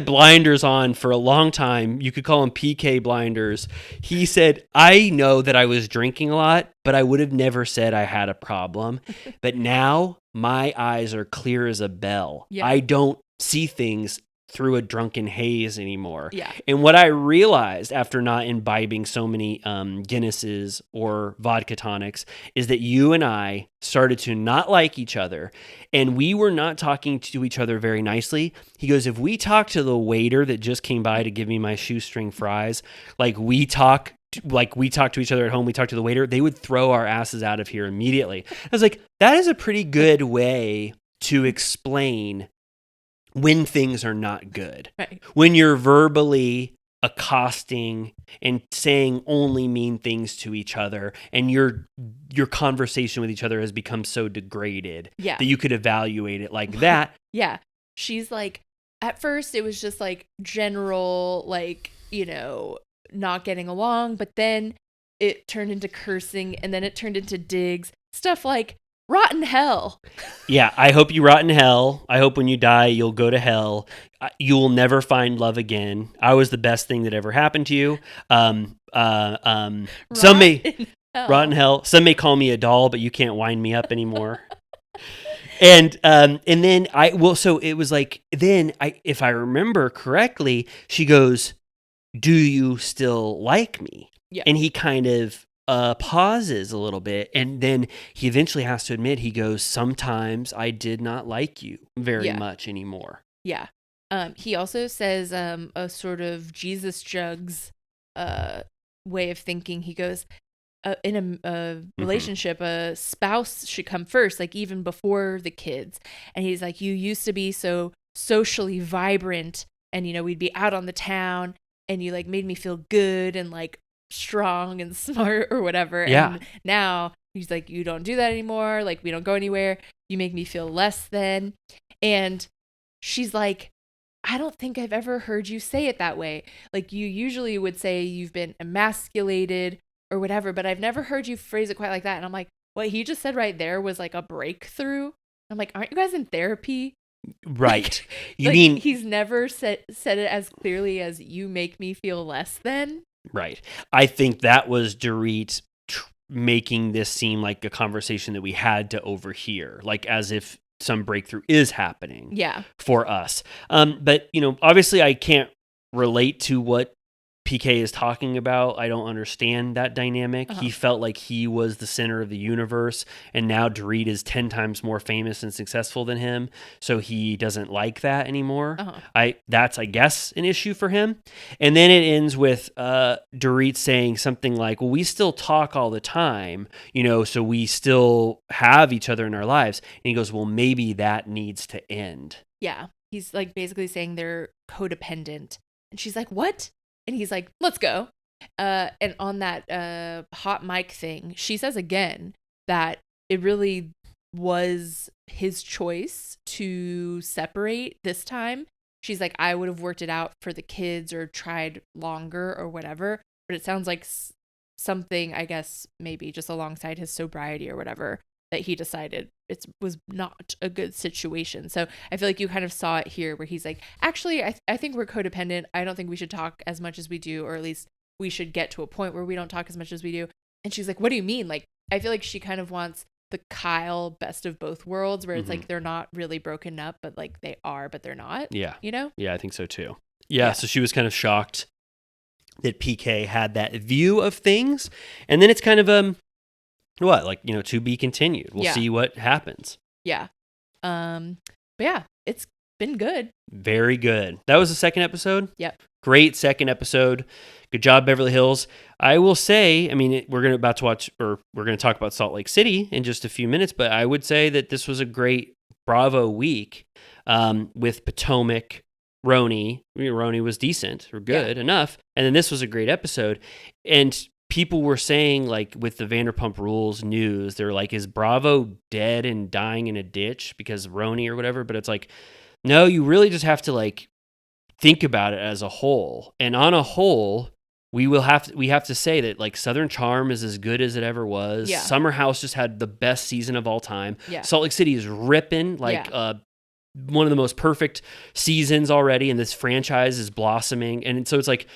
S3: blinders on for a long time. You could call them PK blinders. He said, I know that I was drinking a lot, but I would have never said I had a problem. But now my eyes are clear as a bell.
S4: Yeah.
S3: I don't see things through a drunken haze anymore.
S4: Yeah.
S3: And what I realized after not imbibing so many Guinnesses or vodka tonics is that you and I started to not like each other, and we were not talking to each other very nicely. He goes, if we talk to the waiter that just came by to give me my shoestring fries, like we talk to each other at home, we talk to the waiter, they would throw our asses out of here immediately. I was like, that is a pretty good way to explain when things are not good.
S4: Right.
S3: When you're verbally accosting and saying only mean things to each other, and your conversation with each other has become so degraded
S4: Yeah.
S3: that you could evaluate it like that.
S4: Yeah. She's like, at first it was just like general, like, not getting along, but then it turned into cursing, and then it turned into digs, stuff like rotten hell.
S3: Yeah, I hope you rot in hell. I hope when you die, you'll go to hell. You will never find love again. I was the best thing that ever happened to you. Some may rot in hell. Some may call me a doll, but you can't wind me up anymore. And then so it was like, if I remember correctly, she goes, do you still like me?
S4: Yeah.
S3: And he kind of pauses a little bit, and then he eventually has to admit, he goes, sometimes I did not like you very much anymore.
S4: Yeah. He also says a sort of Jesus jugs way of thinking. He goes, in a relationship, a spouse should come first, like even before the kids. And he's like, you used to be so socially vibrant, and we'd be out on the town, and you like made me feel good and like strong and smart or whatever.
S3: Yeah.
S4: And now he's like, you don't do that anymore. Like, we don't go anywhere. You make me feel less than. And she's like, I don't think I've ever heard you say it that way. Like, you usually would say you've been emasculated or whatever, but I've never heard you phrase it quite like that. And I'm like, what he just said right there was like a breakthrough. I'm like, aren't you guys in therapy?
S3: Right. You
S4: like,
S3: mean
S4: he's never said it as clearly as you make me feel less than.
S3: Right. I think that was Dorit making this seem like a conversation that we had to overhear, like as if some breakthrough is happening for us. But, obviously I can't relate to what PK is talking about. I don't understand that dynamic. He felt like he was the center of the universe, and now Dorit is 10 times more famous and successful than him, so he doesn't like that anymore. That's, I guess, an issue for him. And then it ends with Dorit saying something like, well, we still talk all the time, so we still have each other in our lives. And he goes, well, maybe that needs to end.
S4: Yeah. He's like basically saying they're codependent. And she's like, what? And he's like, let's go. And on that hot mic thing, she says again that it really was his choice to separate this time. She's like, I would have worked it out for the kids or tried longer or whatever. But it sounds like something, I guess, maybe just alongside his sobriety or whatever, that he decided it was not a good situation. So I feel like you kind of saw it here where he's like, actually, I think we're codependent. I don't think we should talk as much as we do, or at least we should get to a point where we don't talk as much as we do. And she's like, what do you mean? Like, I feel like she kind of wants the Kyle best of both worlds, where it's like they're not really broken up, but like they are, but they're not.
S3: Yeah.
S4: Yeah,
S3: I think so too. Yeah. So she was kind of shocked that PK had that view of things. And then it's kind of to be continued. We'll see what happens.
S4: Yeah. But yeah, it's been good.
S3: Very good. That was the second episode?
S4: Yep.
S3: Great second episode. Good job, Beverly Hills. I will say, I mean, we're going to talk about Salt Lake City in just a few minutes, but I would say that this was a great Bravo week with Potomac, RHONY. RHONY was decent or good enough. And then this was a great episode. And people were saying, like, with the Vanderpump Rules news, they're like, is Bravo dead and dying in a ditch because RHONY or whatever? But it's like, no, you really just have to, like, think about it as a whole. And on a whole, we have to say that, like, Southern Charm is as good as it ever was.
S4: Yeah.
S3: Summer House just had the best season of all time.
S4: Yeah.
S3: Salt Lake City is ripping, like, one of the most perfect seasons already, and this franchise is blossoming. And so it's like,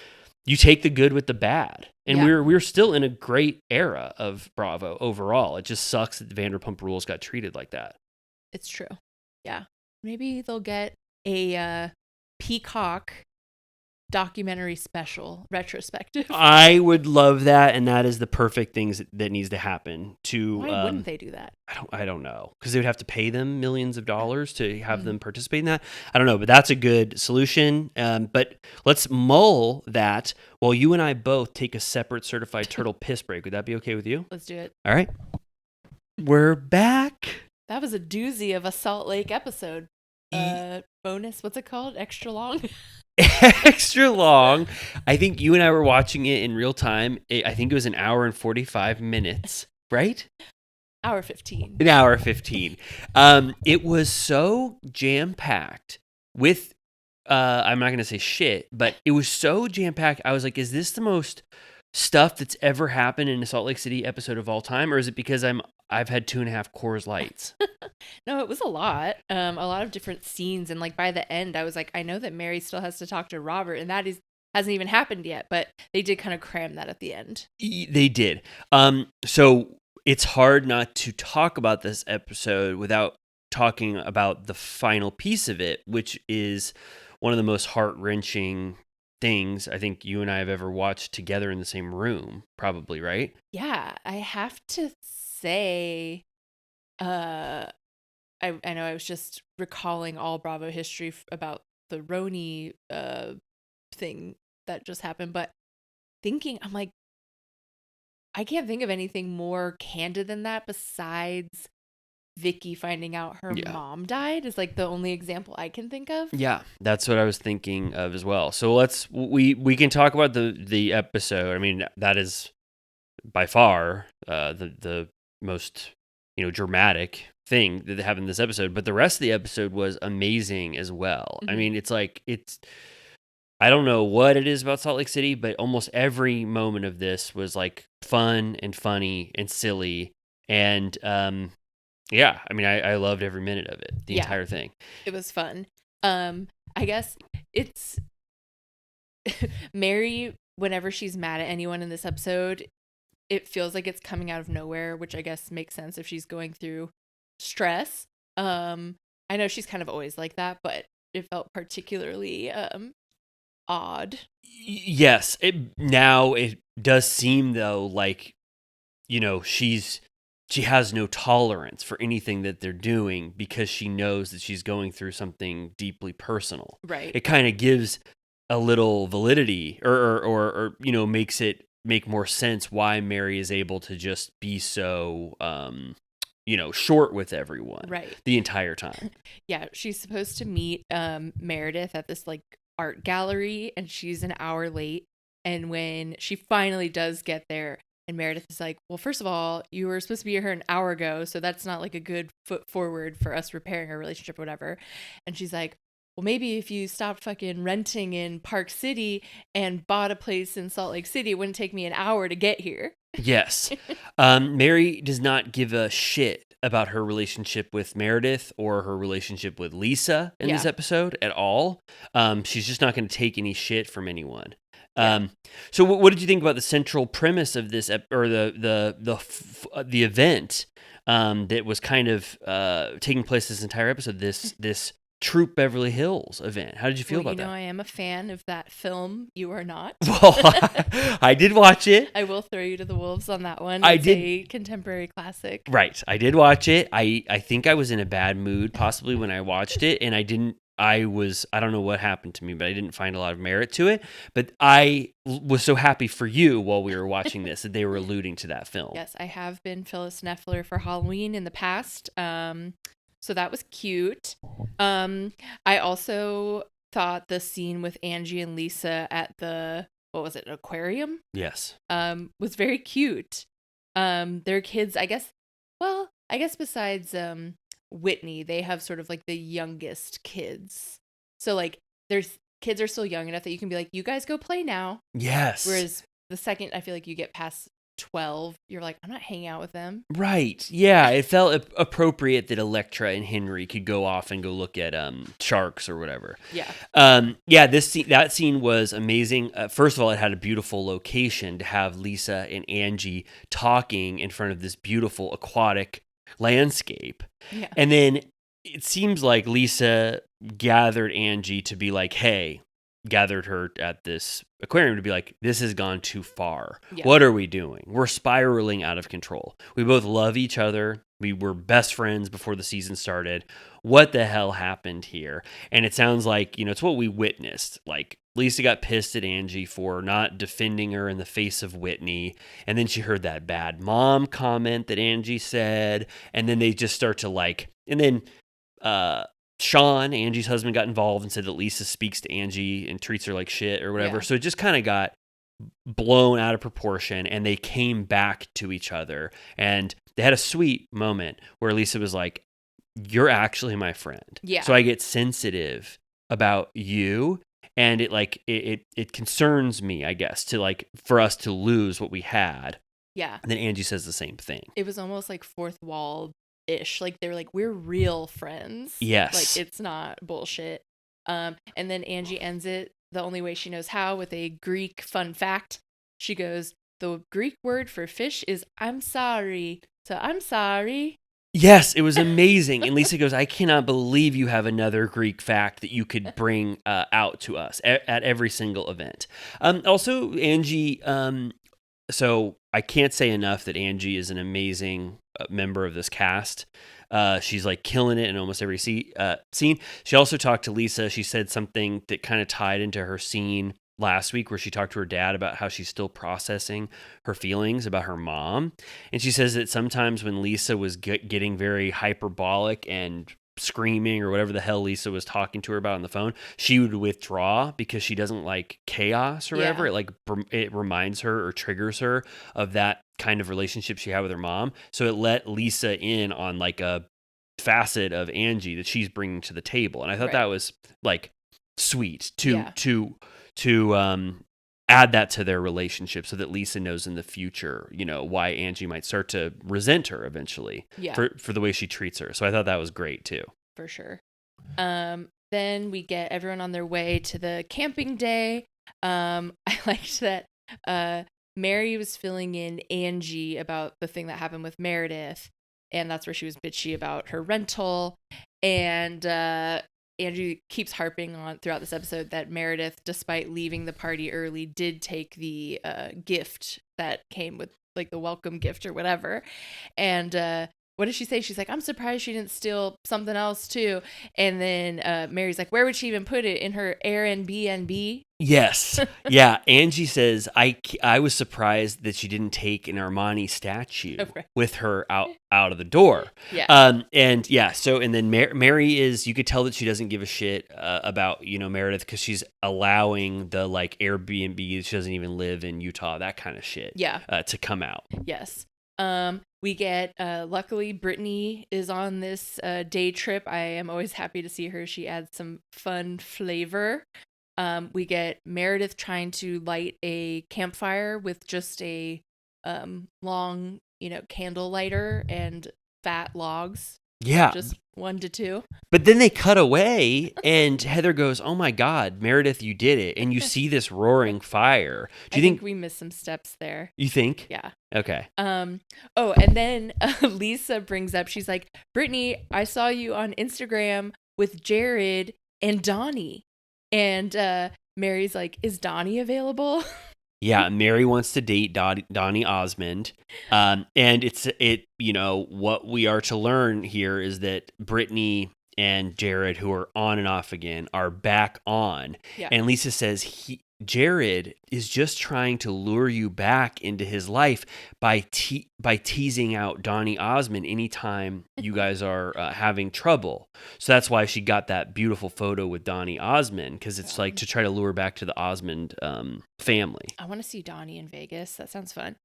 S3: you take the good with the bad. And we're still in a great era of Bravo overall. It just sucks that the Vanderpump Rules got treated like that.
S4: It's true. Yeah. Maybe they'll get a Peacock documentary special retrospective.
S3: I would love that, and that is the perfect things that needs to happen.
S4: Why wouldn't they do that?
S3: I don't know, because they would have to pay them millions of dollars to have them participate in that. I don't know, but that's a good solution. But let's mull that while you and I both take a separate certified turtle piss break. Would that be okay with you?
S4: Let's do it.
S3: All right, we're back.
S4: That was a doozy of a Salt Lake episode. Bonus, what's it called? Extra long?
S3: Extra long. I think you and I were watching it in real time. I think it was an hour and 45 minutes, right?
S4: Hour 15.
S3: An hour 15. It was so jam-packed with, I'm not going to say shit, but it was so jam-packed. I was like, is this the most stuff that's ever happened in a Salt Lake City episode of all time? Or is it because I've had 2.5 Coors Lights?
S4: No, it was a lot of different scenes. And like by the end, I was like, I know that Mary still has to talk to Robert, and that hasn't even happened yet, but they did kind of cram that at the end.
S3: They did. So it's hard not to talk about this episode without talking about the final piece of it, which is one of the most heart-wrenching things I think you and I have ever watched together in the same room, probably, right?
S4: Yeah, I have to say, I know I was just recalling all Bravo history about the RHONY thing that just happened, but I'm like, I can't think of anything more candid than that besides Vicky finding out her mom died is like the only example I can think of. Yeah,
S3: that's what I was thinking of as well. So we can talk about the episode. I mean, that is by far the most dramatic thing that happened in this episode, but the rest of the episode was amazing as well. I mean, I don't know what it is about Salt Lake City, but almost every moment of this was like fun and funny and silly. And yeah, I mean, I loved every minute of it, the entire thing.
S4: It was fun. I guess it's Mary, whenever she's mad at anyone in this episode, it feels like it's coming out of nowhere, which I guess makes sense if she's going through stress. I know she's kind of always like that, but it felt particularly odd.
S3: Yes, it does seem though like she has no tolerance for anything that they're doing because she knows that she's going through something deeply personal.
S4: Right.
S3: It kind of gives a little validity or makes it make more sense why Mary is able to just be so short with everyone the entire time.
S4: Yeah, she's supposed to meet Meredith at this like art gallery, and she's an hour late. And when she finally does get there, and Meredith is like, well, first of all, you were supposed to be here an hour ago, so that's not like a good foot forward for us repairing our relationship or whatever. And she's like, well, maybe if you stopped fucking renting in Park City and bought a place in Salt Lake City, it wouldn't take me an hour to get here.
S3: Yes. Mary does not give a shit about her relationship with Meredith or her relationship with Lisa in this episode at all. She's just not going to take any shit from anyone. So what did you think about the central premise of this or the event that was kind of taking place this entire episode, this Troop Beverly Hills event? How did you feel about that?
S4: I am a fan of that film. You are not.
S3: Well, I did watch it.
S4: I will throw you to the wolves on that one.
S3: It's
S4: a contemporary classic.
S3: Right. I did watch it. I think I was in a bad mood possibly when I watched it, and I I don't know what happened to me, but I didn't find a lot of merit to it. But I was so happy for you while we were watching this that they were alluding to that film.
S4: Yes, I have been Phyllis Neffler for Halloween in the past. So that was cute. I also thought the scene with Angie and Lisa at the, what was it, an aquarium?
S3: Yes.
S4: Was very cute. Their kids, I guess besides Whitney, they have sort of like the youngest kids. So like there's kids are still young enough that you can be like, you guys go play now.
S3: Yes.
S4: Whereas the second I feel like you get past 12, you're like, I'm not hanging out with them.
S3: Right. Yeah. It felt appropriate that Electra and Henry could go off and go look at sharks or whatever.
S4: Yeah.
S3: Yeah. That scene was amazing. First of all, it had a beautiful location to have Lisa and Angie talking in front of this beautiful aquatic landscape.
S4: Yeah.
S3: And then it seems like Lisa gathered Angie to be like, hey, gathered her at this aquarium to be like, this has gone too far.
S4: Yeah.
S3: What are we doing? We're spiraling out of control. We both love each other. We were best friends before the season started. What the hell happened here? And it sounds like, it's what we witnessed. Like Lisa got pissed at Angie for not defending her in the face of Whitney. And then she heard that bad mom comment that Angie said. And then they just start to and then, Sean, Angie's husband, got involved and said that Lisa speaks to Angie and treats her like shit or whatever.
S4: Yeah.
S3: So it just kind of got blown out of proportion, and they came back to each other. And they had a sweet moment where Lisa was like, you're actually my friend.
S4: Yeah.
S3: So I get sensitive about you, and it concerns me, I guess, for us to lose what we had.
S4: Yeah.
S3: And then Angie says the same thing.
S4: It was almost like fourth wall ish. Like they were like, we're real friends.
S3: Yes.
S4: Like it's not bullshit. And then Angie ends it the only way she knows how with a Greek fun fact. She goes, the Greek word for fish is I'm sorry. So I'm sorry.
S3: Yes, it was amazing. And Lisa goes, I cannot believe you have another Greek fact that you could bring out to us at every single event. Also, Angie, so I can't say enough that Angie is an amazing member of this cast. She's like killing it in almost every scene. She also talked to Lisa. She said something that kind of tied into her scene last week where she talked to her dad about how she's still processing her feelings about her mom. And she says that sometimes when Lisa was getting very hyperbolic and screaming or whatever the hell Lisa was talking to her about on the phone, she would withdraw because she doesn't like chaos or whatever.
S4: Yeah.
S3: It reminds her or triggers her of that kind of relationship she had with her mom. So it let Lisa in on like a facet of Angie that she's bringing to the table. And I thought that was like sweet to add that to their relationship so that Lisa knows in the future, why Angie might start to resent her eventually for the way she treats her. So I thought that was great too.
S4: For sure. Then we get everyone on their way to the camping day. I liked that Mary was filling in Angie about the thing that happened with Meredith, and that's where she was bitchy about her rental. And Angie keeps harping on throughout this episode that Meredith, despite leaving the party early, did take the gift that came with like the welcome gift or whatever. And what did she say? She's like, I'm surprised she didn't steal something else too. And then Mary's like, where would she even put it? In her Airbnb?
S3: Yes. Yeah. Angie says, I was surprised that she didn't take an Armani statue with her out of the door.
S4: Yeah.
S3: And then Mary is, you could tell that she doesn't give a shit about, Meredith, because she's allowing the like Airbnb, she doesn't even live in Utah, that kind of shit to come out.
S4: Yes. We get, luckily Brittany is on this day trip. I am always happy to see her. She adds some fun flavor. We get Meredith trying to light a campfire with just a long, candle lighter and fat logs.
S3: Yeah.
S4: Just 1 to 2.
S3: But then they cut away and Heather goes, oh my God, Meredith, you did it. And you see this roaring fire. Do you think
S4: we missed some steps there?
S3: You think?
S4: Yeah.
S3: Okay.
S4: Oh, and then Lisa brings up, she's like, Brittany, I saw you on Instagram with Jared and Donnie. And Mary's like, is Donnie available?
S3: Yeah, Mary wants to date Donnie Osmond. And what we are to learn here is that Brittany and Jared, who are on and off again, are back on.
S4: Yeah.
S3: And Lisa says Jared is just trying to lure you back into his life by teasing out Donny Osmond anytime you guys are having trouble. So that's why she got that beautiful photo with Donny Osmond, because it's like to try to lure back to the Osmond family.
S4: I want to see Donny in Vegas. That sounds fun.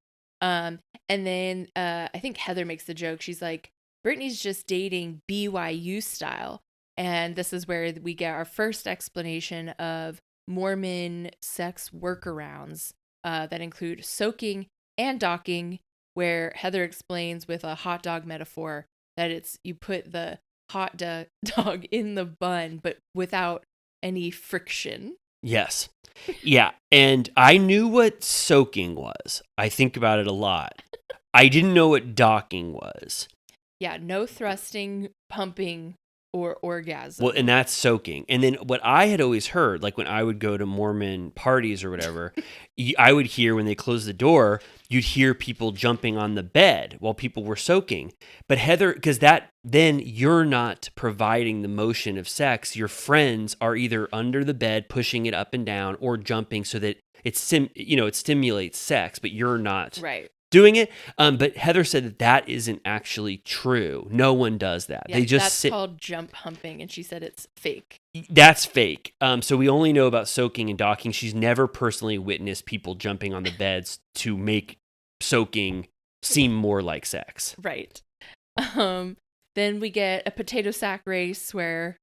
S4: And then I think Heather makes the joke. She's like, Brittany's just dating BYU style. And this is where we get our first explanation of Mormon sex workarounds that include soaking and docking, where Heather explains with a hot dog metaphor that it's you put the hot dog in the bun, but without any friction.
S3: Yes. Yeah. And I knew what soaking was. I think about it a lot. I didn't know what docking was.
S4: Yeah. No thrusting, pumping, or orgasm.
S3: Well, and that's soaking. And then what I had always heard, like when I would go to Mormon parties or whatever, I would hear when they closed the door, you'd hear people jumping on the bed while people were soaking. But Heather, because then you're not providing the motion of sex. Your friends are either under the bed pushing it up and down or jumping so that it stimulates sex, but you're not.
S4: Right.
S3: Doing it, but Heather said that isn't actually true. No one does that.
S4: Yeah,
S3: they just
S4: that's
S3: sit.
S4: called jump humping, and she said it's fake.
S3: That's fake. So we only know about soaking and docking. She's never personally witnessed people jumping on the beds to make soaking seem more like sex.
S4: Right. Then we get a potato sack race where,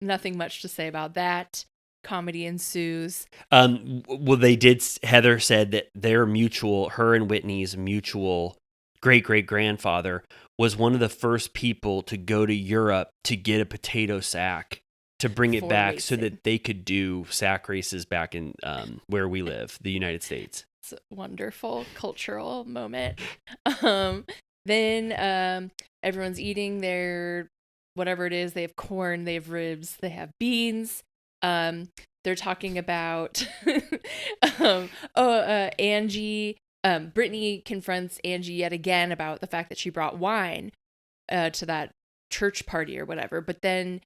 S4: nothing much to say about that. Comedy ensues.
S3: Well, they did. Heather said that her and Whitney's mutual great-great-grandfather was one of the first people to go to Europe to get a potato sack to bring it back so that they could do sack races back in where we live, the United States.
S4: It's a wonderful cultural moment. Then everyone's eating their whatever it is. They have corn, they have ribs, they have beans. They're talking about Angie. Brittany confronts Angie yet again about the fact that she brought wine to that church party or whatever. But then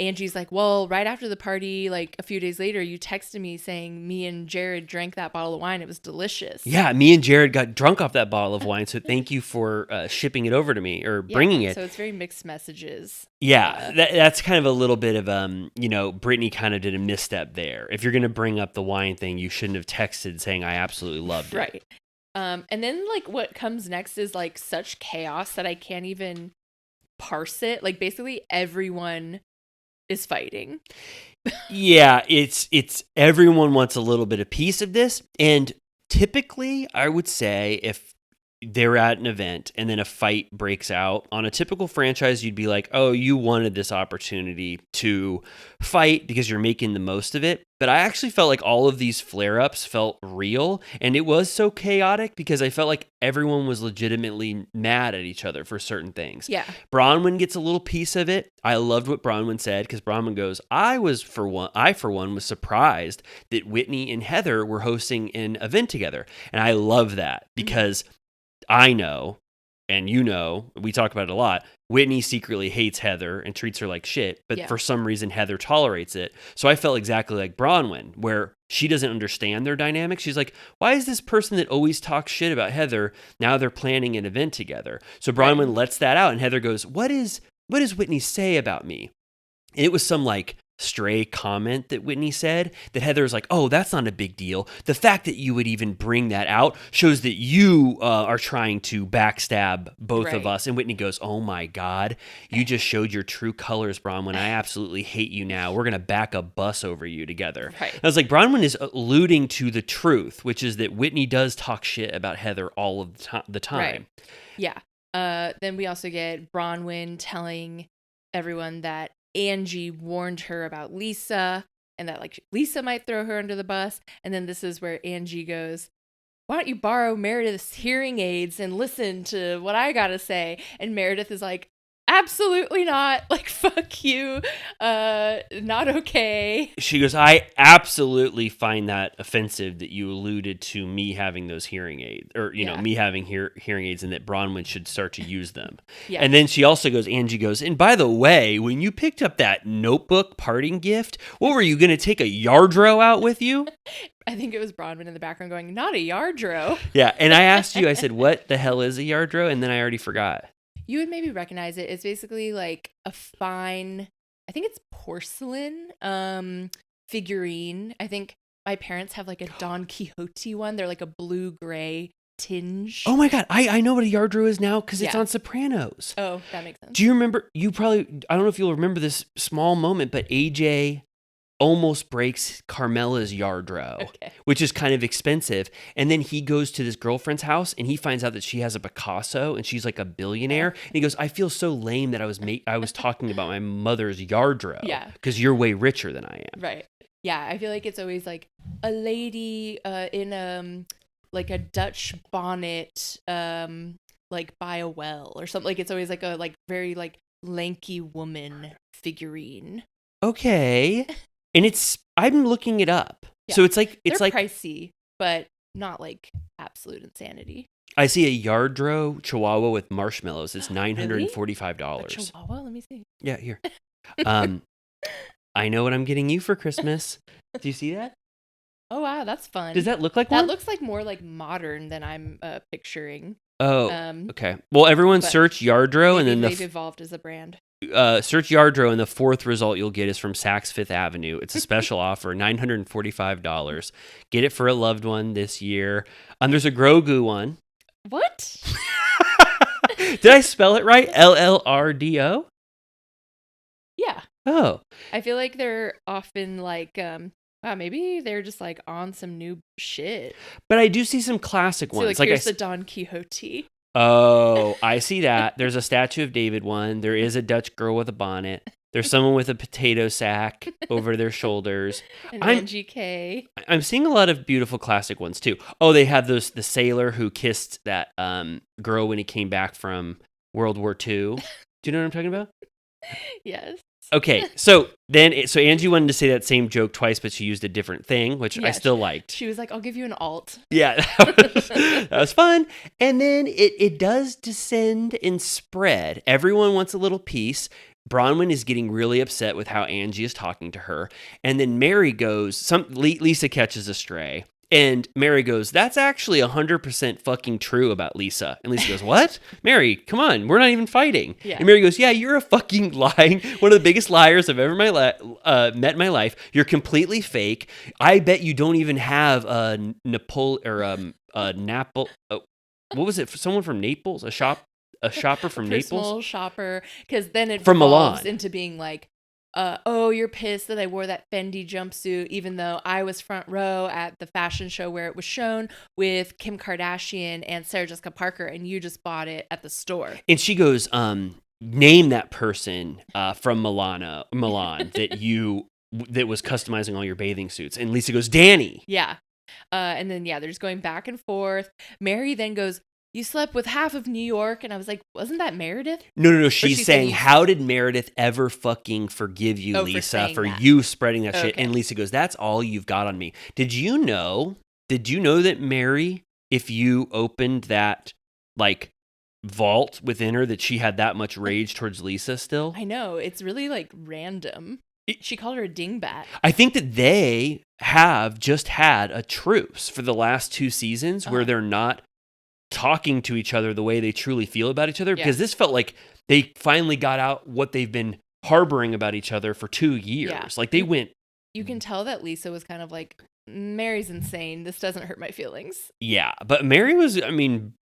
S4: Angie's like, well, right after the party, like a few days later, you texted me saying me and Jared drank that bottle of wine. It was delicious.
S3: Yeah, me and Jared got drunk off that bottle of wine. So thank you for shipping it over to me or bringing it.
S4: So it's very mixed messages.
S3: Yeah, that's kind of a little bit of, Brittany kind of did a misstep there. If you're going to bring up the wine thing, you shouldn't have texted saying I absolutely loved it.
S4: Right. And then like what comes next is like such chaos that I can't even parse it. Like basically everyone is fighting.
S3: Yeah, it's everyone wants a little bit of piece of this. And typically, I would say if they're at an event and then a fight breaks out on a typical franchise, you'd be like, oh, you wanted this opportunity to fight because you're making the most of it. But I actually felt like all of these flare-ups felt real, and it was so chaotic because I felt like everyone was legitimately mad at each other for certain things.
S4: Yeah.
S3: Bronwyn gets a little piece of it. I loved what Bronwyn said because Bronwyn goes, I for one was surprised that Whitney and Heather were hosting an event together. And I love that because I know, and we talk about it a lot, Whitney secretly hates Heather and treats her like shit, but for some reason Heather tolerates it. So I felt exactly like Bronwyn, where she doesn't understand their dynamic. She's like, why is this person that always talks shit about Heather, now they're planning an event together? So Bronwyn lets that out, and Heather goes, what does Whitney say about me? And it was some like stray comment that Whitney said that Heather's like, oh, that's not a big deal. The fact that you would even bring that out shows that you are trying to backstab both of us. And Whitney goes, oh my God, you just showed your true colors, Bronwyn. I absolutely hate you now. We're going to back a bus over you together. Right. I was like, Bronwyn is alluding to the truth, which is that Whitney does talk shit about Heather all of the time.
S4: Right. Yeah. Then we also get Bronwyn telling everyone that Angie warned her about Lisa and that like Lisa might throw her under the bus. And then this is where Angie goes, why don't you borrow Meredith's hearing aids and listen to what I got to say? And Meredith is like, absolutely not. Like, fuck you. Not okay.
S3: She goes, I absolutely find that offensive that you alluded to me having those hearing aids, or, you know, me having hearing aids, and that Bronwyn should start to use them.
S4: Yeah.
S3: And then Angie goes, and by the way, when you picked up that notebook parting gift, what were you going to take a Yardro out with you?
S4: I think it was Bronwyn in the background going, not a Yardro.
S3: Yeah. And I asked you, I said, what the hell is a Yardro? And then I already forgot.
S4: You would maybe recognize it. It's basically like a fine, I think it's porcelain figurine. I think my parents have like a Don Quixote one. They're like a blue-gray tinge.
S3: Oh my God. I know what a Yardro is now because it's on Sopranos.
S4: Oh, that makes sense.
S3: Do you remember, I don't know if you'll remember this small moment, but AJ almost breaks Carmela's Yardro, which is kind of expensive. And then he goes to this girlfriend's house and he finds out that she has a Picasso and she's like a billionaire. And he goes, I feel so lame that I was talking about my mother's Yardro. Yeah. Because you're way richer than I am.
S4: Right. Yeah. I feel like it's always like a lady in like a Dutch bonnet, like by a well or something. Like it's always like a very like lanky woman figurine.
S3: Okay. And I'm looking it up. Yeah. So it's like
S4: they're pricey, but not like absolute insanity.
S3: I see a Yardro Chihuahua with marshmallows. It's $945.
S4: Really? A Chihuahua? Let me see.
S3: Yeah, here. I know what I'm getting you for Christmas. Do you see that?
S4: Oh wow, that's fun.
S3: Does that look like one?
S4: That looks like more like modern than I'm picturing.
S3: Oh, okay. Well, everyone search Yardro, and then
S4: they've evolved as a brand.
S3: Search Yardro, and the fourth result you'll get is from Saks Fifth Avenue. It's a special offer, $945. Get it for a loved one this year. There's a Grogu one.
S4: What?
S3: Did I spell it right? LLRDO?
S4: Yeah.
S3: Oh.
S4: I feel like they're often like, wow, maybe they're just like on some new shit.
S3: But I do see some classic ones.
S4: Like here's the Don Quixote.
S3: Oh, I see that. There's a Statue of David one. There is a Dutch girl with a bonnet. There's someone with a potato sack over their shoulders.
S4: An NGK.
S3: I'm seeing a lot of beautiful classic ones too. Oh, they have the sailor who kissed that girl when he came back from World War II. Do you know what I'm talking about?
S4: Yes.
S3: Okay, so Angie wanted to say that same joke twice, but she used a different thing, which I still liked.
S4: She was like, I'll give you an alt.
S3: Yeah, that was fun. And then it does descend and spread. Everyone wants a little piece. Bronwyn is getting really upset with how Angie is talking to her. And then Mary goes, Lisa catches a stray. And Mary goes, that's actually 100% fucking true about Lisa. And Lisa goes, what? Mary, come on, we're not even fighting. Yeah. And Mary goes, yeah, you're a fucking lying, one of the biggest liars I've ever met in my life. You're completely fake. I bet you don't even have a Naples. What was it? Someone from Naples? A shopper from Naples?
S4: Personal shopper. Because then it
S3: from
S4: evolves
S3: Milan
S4: into being like, oh, you're pissed that I wore that Fendi jumpsuit, even though I was front row at the fashion show where it was shown with Kim Kardashian and Sarah Jessica Parker, and you just bought it at the store.
S3: And she goes, name that person from Milan that was customizing all your bathing suits. And Lisa goes, Danny.
S4: Yeah. And then, they're just going back and forth. Mary then goes, you slept with half of New York. And I was like, wasn't that Meredith?
S3: No. She's saying, how did Meredith ever fucking forgive you, Lisa, for you spreading that shit? And Lisa goes, that's all you've got on me. Did you know that Mary, if you opened that, like, vault within her, that she had that much rage towards Lisa still?
S4: I know. It's really, like, random. She called her a dingbat.
S3: I think that they have just had a truce for the last 2 seasons where they're not talking to each other the way they truly feel about each other, because this felt like they finally got out what they've been harboring about each other for 2 years. Like they went.
S4: You can tell that Lisa was kind of like, Mary's insane. This doesn't hurt my feelings.
S3: Yeah, but Mary was,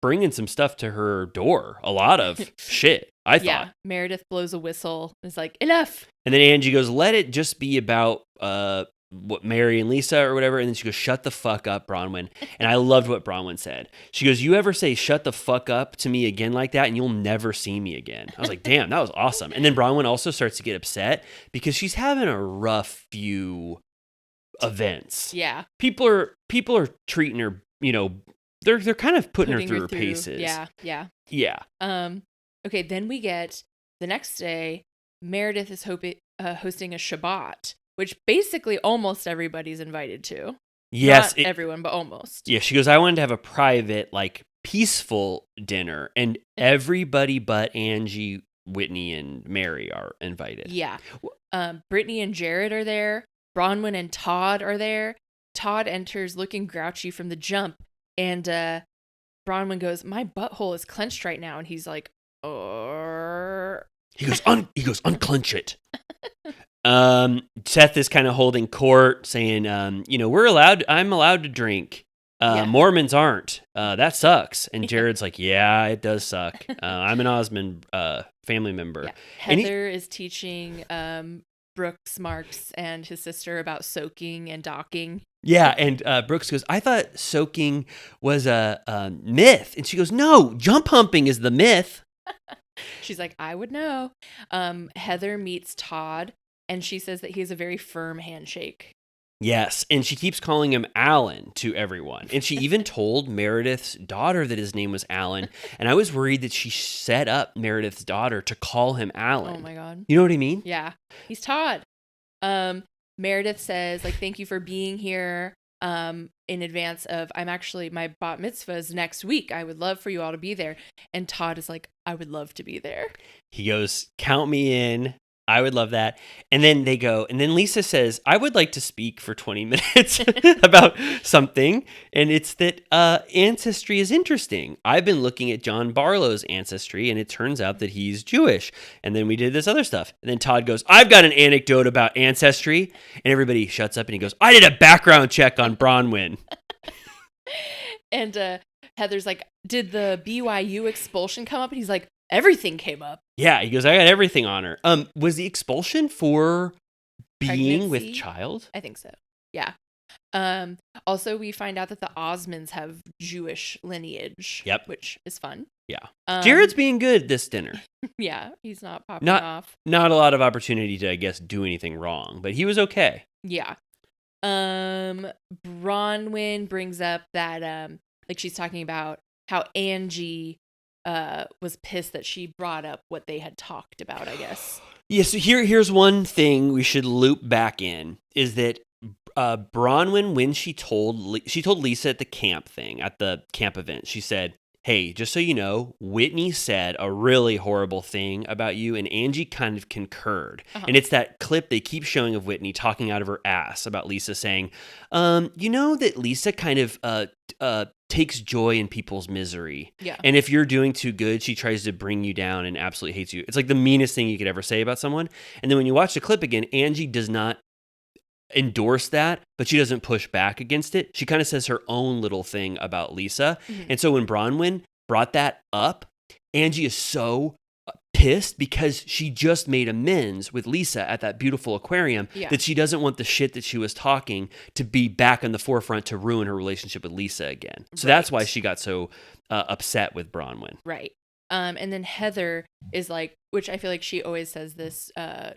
S3: bringing some stuff to her door. A lot of shit, I thought. Yeah,
S4: Meredith blows a whistle. It's like, enough.
S3: And then Angie goes, let it just be about what Mary and Lisa or whatever. And then she goes, shut the fuck up, Bronwyn. And I loved what Bronwyn said. She goes, you ever say shut the fuck up to me again like that and you'll never see me again. I was like, damn, that was awesome. And then Bronwyn also starts to get upset because she's having a rough few events.
S4: Yeah.
S3: People are treating her, they're kind of putting her through her paces.
S4: Yeah.
S3: Yeah.
S4: Okay, then we get the next day, Meredith is hosting a Shabbat, which basically almost everybody's invited to.
S3: Yes.
S4: Not everyone, but almost.
S3: Yeah, she goes, I wanted to have a private, like, peaceful dinner. And everybody but Angie, Whitney, and Mary are invited.
S4: Yeah. Brittany and Jared are there. Bronwyn and Todd are there. Todd enters looking grouchy from the jump. And Bronwyn goes, my butthole is clenched right now. And he's like,
S3: He goes, unclench it. Seth is kind of holding court, saying, I'm allowed to drink. Mormons aren't. That sucks. And Jared's like, yeah, it does suck. I'm an Osmond family member.
S4: Yeah. Heather is teaching Brooks Marks and his sister about soaking and docking.
S3: Yeah, and Brooks goes, I thought soaking was a myth. And she goes, no, jump humping is the myth.
S4: She's like, I would know. Heather meets Todd, and she says that he has a very firm handshake.
S3: Yes, and she keeps calling him Alan to everyone. And she even told Meredith's daughter that his name was Alan. And I was worried that she set up Meredith's daughter to call him Alan.
S4: Oh my God.
S3: You know what I mean?
S4: Yeah, he's Todd. Meredith says, like, thank you for being here in advance of, my bat mitzvah is next week. I would love for you all to be there. And Todd is like, I would love to be there.
S3: He goes, count me in. I would love that. And then they go, and then Lisa says, I would like to speak for 20 minutes about something. And it's that ancestry is interesting. I've been looking at John Barlow's ancestry, and it turns out that he's Jewish. And then we did this other stuff. And then Todd goes, I've got an anecdote about ancestry. And everybody shuts up, and he goes, I did a background check on Bronwyn.
S4: And Heather's like, did the BYU expulsion come up? And he's like, everything came up.
S3: Yeah, he goes, I got everything on her. Was the expulsion for being
S4: Pregnancy?
S3: with child?
S4: I think so. Yeah. Also, we find out that the Osmonds have Jewish lineage.
S3: Yep.
S4: Which is fun.
S3: Yeah. Jared's being good this dinner.
S4: Yeah, he's not popping off.
S3: Not a lot of opportunity to, I guess, do anything wrong, but he was okay.
S4: Yeah. Bronwyn brings up that she's talking about how Angie was pissed that she brought up what they had talked about, I guess.
S3: Yeah, so here's one thing we should loop back in, is that Bronwyn, when she told Lisa at the camp event, she said, hey, just so you know, Whitney said a really horrible thing about you, and Angie kind of concurred. Uh-huh. And it's that clip they keep showing of Whitney talking out of her ass about Lisa saying, you know that Lisa kind of takes joy in people's misery.
S4: Yeah.
S3: And if you're doing too good, she tries to bring you down and absolutely hates you. It's like the meanest thing you could ever say about someone. And then when you watch the clip again, Angie does not endorse that, but she doesn't push back against it. She kind of says her own little thing about Lisa. Mm-hmm. And so when Bronwyn brought that up, Angie is so pissed because she just made amends with Lisa at that beautiful aquarium that she doesn't want the shit that she was talking to be back on the forefront to ruin her relationship with Lisa again. So that's why she got so upset with Bronwyn.
S4: Right. And then Heather is like, which I feel like she always says this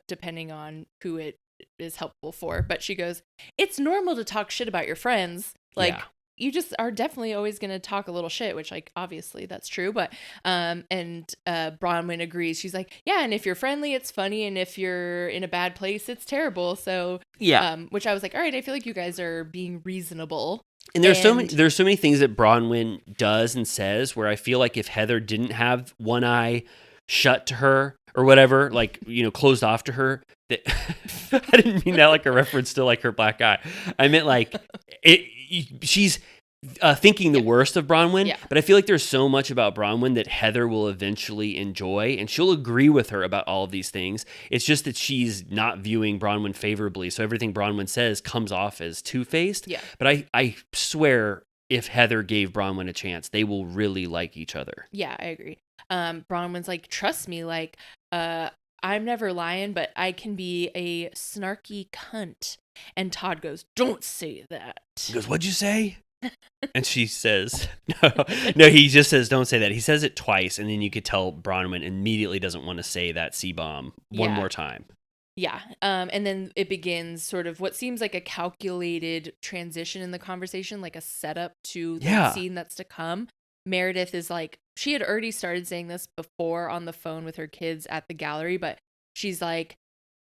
S4: depending on who it is helpful for, but she goes, it's normal to talk shit about your friends. Like, you just are definitely always going to talk a little shit, which, like, obviously that's true. But, Bronwyn agrees. She's like, yeah, and if you're friendly, it's funny. And if you're in a bad place, it's terrible. So, which I was like, all right, I feel like you guys are being reasonable.
S3: And there's so many things that Bronwyn does and says where I feel like if Heather didn't have one eye shut to her or whatever, like, closed off to her, that I didn't mean that like a reference to like her black eye. I meant like she's thinking the worst of Bronwyn, but I feel like there's so much about Bronwyn that Heather will eventually enjoy, and she'll agree with her about all of these things. It's just that she's not viewing Bronwyn favorably, so everything Bronwyn says comes off as two-faced. Yeah. But I swear, if Heather gave Bronwyn a chance, they will really like each other.
S4: Yeah, I agree. Bronwyn's like, trust me, like, I'm never lying, but I can be a snarky cunt. And Todd goes, don't say that.
S3: He goes, what'd you say? And she says, no, he just says, don't say that. He says it twice, and then you could tell Bronwyn immediately doesn't want to say that C-bomb one more time.
S4: Yeah. And then it begins sort of what seems like a calculated transition in the conversation, like a setup to the scene that's to come. Meredith is like, she had already started saying this before on the phone with her kids at the gallery, but she's like,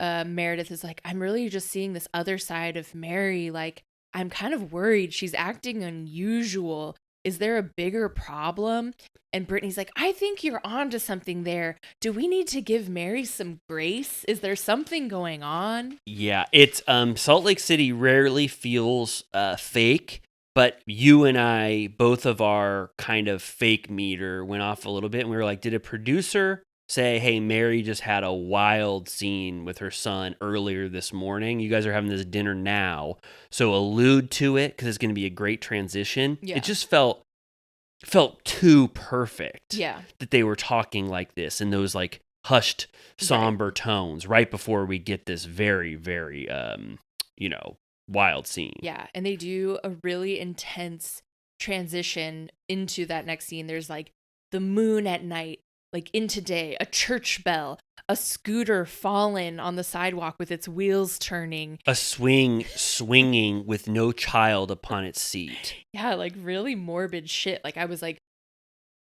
S4: Meredith is like, I'm really just seeing this other side of Mary. Like, I'm kind of worried. She's acting unusual. Is there a bigger problem? And Brittany's like, I think you're onto something there. Do we need to give Mary some grace? Is there something going on?
S3: Yeah, it's Salt Lake City rarely feels fake, but you and I, both of our kind of fake meter went off a little bit, and we were like, did a producer say, hey, Mary just had a wild scene with her son earlier this morning. You guys are having this dinner now, so allude to it because it's going to be a great transition.
S4: Yeah.
S3: It just felt too perfect.
S4: Yeah.
S3: That they were talking like this in those like hushed, somber tones right before we get this very, very, wild scene.
S4: Yeah. And they do a really intense transition into that next scene. There's like the moon at night, like into day, a church bell, a scooter fallen on the sidewalk with its wheels turning.
S3: A swing swinging with no child upon its seat.
S4: Yeah, like really morbid shit. Like I was like,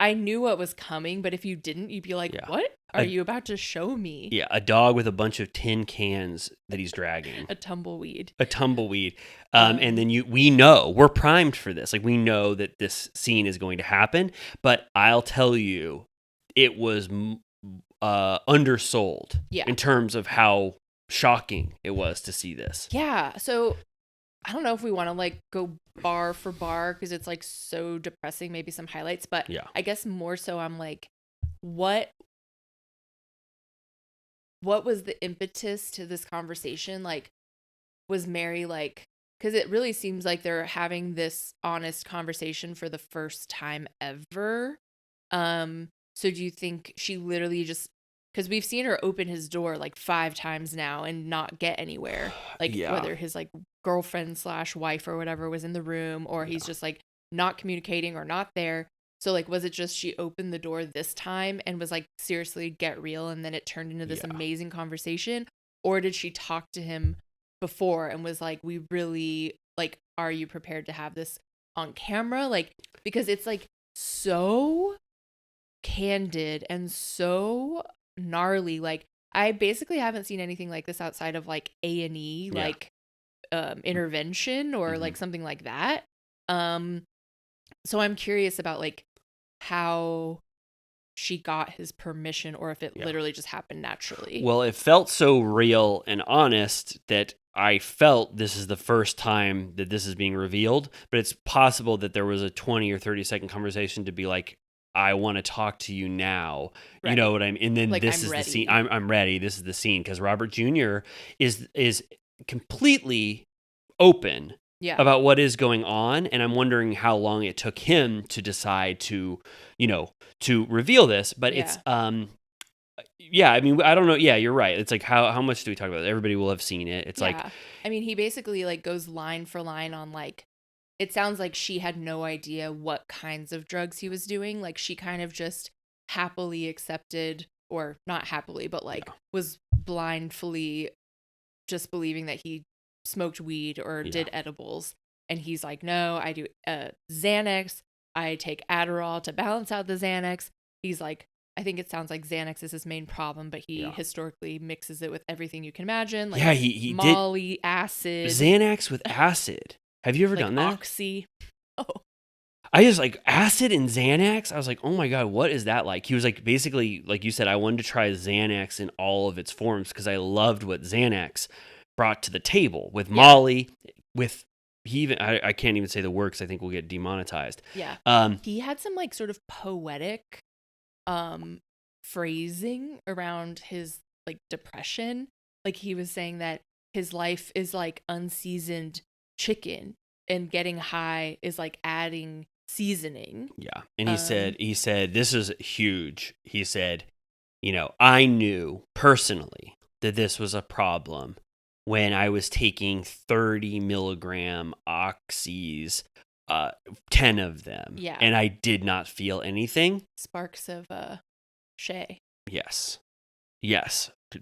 S4: I knew what was coming, but if you didn't, you'd be like, what are you about to show me?
S3: Yeah, a dog with a bunch of tin cans that he's dragging.
S4: A tumbleweed.
S3: And then we're primed for this. Like we know that this scene is going to happen, but I'll tell you, it was undersold in terms of how shocking it was to see this.
S4: Yeah. So I don't know if we want to like go bar for bar because it's like so depressing, maybe some highlights, but I guess more so I'm like, what was the impetus to this conversation? Like, was Mary like, because it really seems like they're having this honest conversation for the first time ever. So do you think she literally just, because we've seen her open his door like 5 times now and not get anywhere, like whether his like girlfriend / wife or whatever was in the room, or he's just like not communicating or not there. So like, was it just she opened the door this time and was like, seriously, get real, and then it turned into this amazing conversation? Or did she talk to him before and was like, we really like, are you prepared to have this on camera? Like, because it's like so candid and so gnarly. Like I basically haven't seen anything like this outside of like A&E, like intervention or like something like that. So I'm curious about like how she got his permission, or if it literally just happened naturally.
S3: Well, it felt so real and honest that I felt this is the first time that this is being revealed, but it's possible that there was a 20 or 30-second conversation to be like, I want to talk to you now. Right. You know what I mean? And then like, this is ready. The scene. I'm ready. This is the scene, because Robert Jr. is completely open about what is going on, and I'm wondering how long it took him to decide to reveal this. But it's I mean, I don't know. Yeah, you're right. It's like how much do we talk about it? Everybody will have seen it. It's like,
S4: I mean, he basically like goes line for line on like, it sounds like she had no idea what kinds of drugs he was doing. Like she kind of just happily accepted, or not happily, but like was blindly just believing that he smoked weed or did edibles. And he's like, no, I do Xanax. I take Adderall to balance out the Xanax. He's like, I think it sounds like Xanax is his main problem, but he historically mixes it with everything you can imagine. Like
S3: he
S4: Molly,
S3: did
S4: acid.
S3: Xanax with acid. Have you ever done that?
S4: Oxy. Oh.
S3: I just like acid and Xanax. I was like, oh my God, what is that like? He was like, basically, like you said, I wanted to try Xanax in all of its forms because I loved what Xanax brought to the table with Molly, with I can't even say the word because I think we'll get demonetized.
S4: Yeah. He had some like sort of poetic phrasing around his like depression. Like he was saying that his life is like unseasoned chicken, and getting high is like adding seasoning.
S3: Yeah. And he said this is huge. He said, I knew personally that this was a problem when I was taking 30 milligram oxys, 10 of them. Yeah. And I did not feel anything.
S4: Sparks of Shay.
S3: Yes.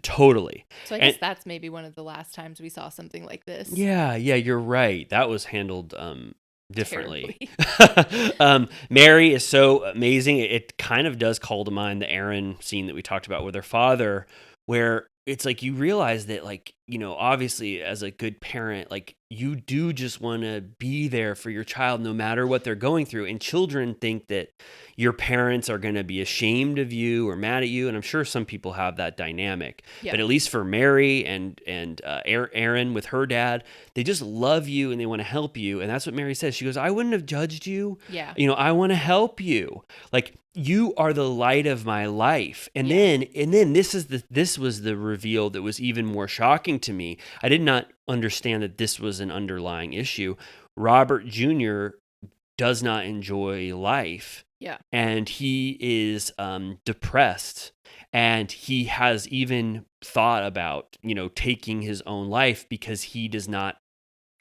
S3: Totally.
S4: So I guess that's maybe one of the last times we saw something like this.
S3: Yeah, you're right. That was handled differently. Mary is so amazing. It kind of does call to mind the Aaron scene that we talked about with her father, where it's like you realize that, like, obviously as a good parent, like, you do just want to be there for your child no matter what they're going through. And children think that your parents are going to be ashamed of you or mad at you. And I'm sure some people have that dynamic.
S4: Yeah.
S3: But at least for Mary and Aaron with her dad, they just love you and they want to help you. And that's what Mary says. She goes, I wouldn't have judged you.
S4: Yeah.
S3: I want to help you. Like, you are the light of my life. And then this was the reveal that was even more shocking to me. I did not understand that this was an underlying issue. Robert Jr. does not enjoy life.
S4: Yeah.
S3: And he is depressed. And he has even thought about, taking his own life because he does not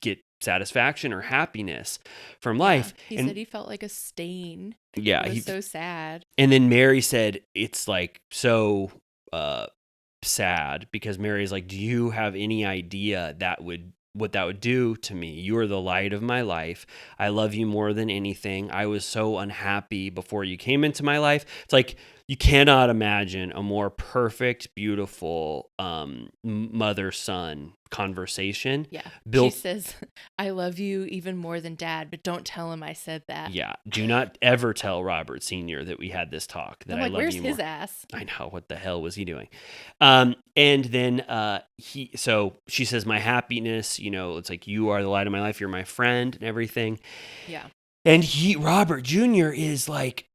S3: get satisfaction or happiness from life.
S4: He said he felt like a stain.
S3: Yeah.
S4: It was so sad.
S3: And then Mary said it's like so sad, because Mary's like, do you have any idea what that would do to me? You are the light of my life. I love you more than anything. I was so unhappy before you came into my life. It's like, you cannot imagine a more perfect, beautiful mother-son conversation.
S4: Yeah.
S3: She
S4: says, I love you even more than Dad, but don't tell him I said that.
S3: Yeah. Do not ever tell Robert Sr. that we had this talk. That
S4: I'm like,
S3: I love
S4: where's
S3: you
S4: his
S3: more.
S4: ass?
S3: I know, what the hell was he doing? And then so she says, my happiness, it's like, you are the light of my life. You're my friend and everything.
S4: Yeah.
S3: And Robert Jr. is like,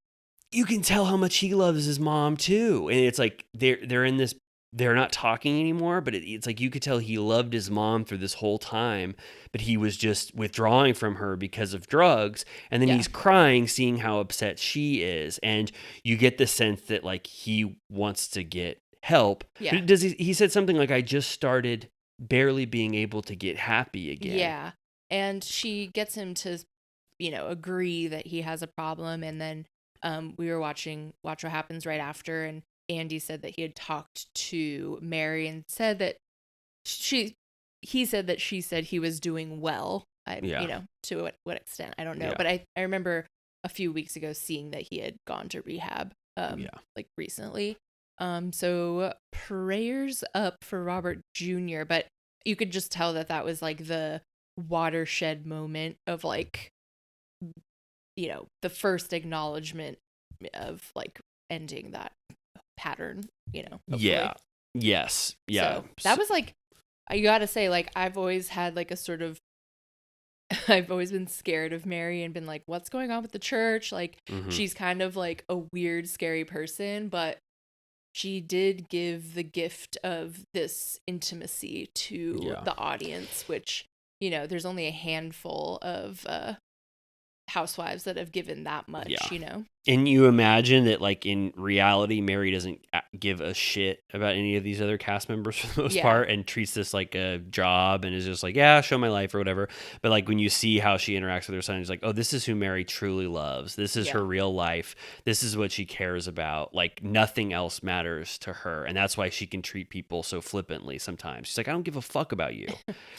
S3: you can tell how much he loves his mom too. And it's like, they're in this, they're not talking anymore, but it's like, you could tell he loved his mom through this whole time, but he was just withdrawing from her because of drugs. And then he's crying, seeing how upset she is. And you get the sense that, like, he wants to get help.
S4: Yeah.
S3: But he said something like, I just started barely being able to get happy again.
S4: Yeah. And she gets him to, agree that he has a problem. And then we were watching Watch What Happens right after, and Andy said that he had talked to Mary and said that she said he was doing well. To what extent, I don't know.
S3: Yeah.
S4: But I remember a few weeks ago seeing that he had gone to rehab like recently. So prayers up for Robert Jr. But you could just tell that was like the watershed moment of, like, the first acknowledgement of, like, ending that pattern, hopefully.
S3: Yeah. Yes. Yeah.
S4: So that was, like, I gotta say, like, I've always had, like, a sort of, I've always been scared of Mary and been like, what's going on with the church? Like, she's kind of like a weird, scary person, but she did give the gift of this intimacy to the audience, which, there's only a handful of housewives that have given that much,
S3: And you imagine that, like, in reality, Mary doesn't give a shit about any of these other cast members for the most part, and treats this like a job and is just like, yeah, show my life or whatever. But, like, when you see how she interacts with her son, it's like, oh, this is who Mary truly loves. This is her real life. This is what she cares about. Like, nothing else matters to her. And that's why she can treat people so flippantly sometimes. She's like, I don't give a fuck about you.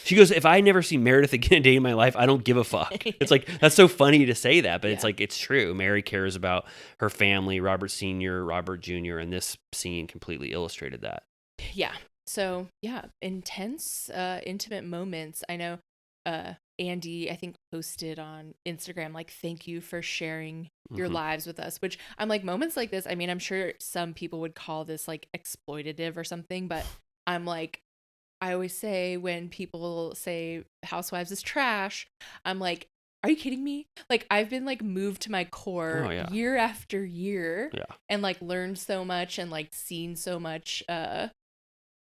S3: She goes, if I never see Meredith again a day in my life, I don't give a fuck. It's like, that's so funny to say that, but it's like, it's true. Mary cares about her family, Robert Sr., Robert Jr., and this scene completely illustrated that.
S4: Yeah. So, intense, intimate moments. I know Andy, I think, posted on Instagram, like, thank you for sharing your lives with us, which I'm like, moments like this, I mean, I'm sure some people would call this, like, exploitative or something, but I'm like, I always say when people say Housewives is trash, I'm like, are you kidding me? Like, I've been, like, moved to my core year after year and, like, learned so much and, like, seen so much,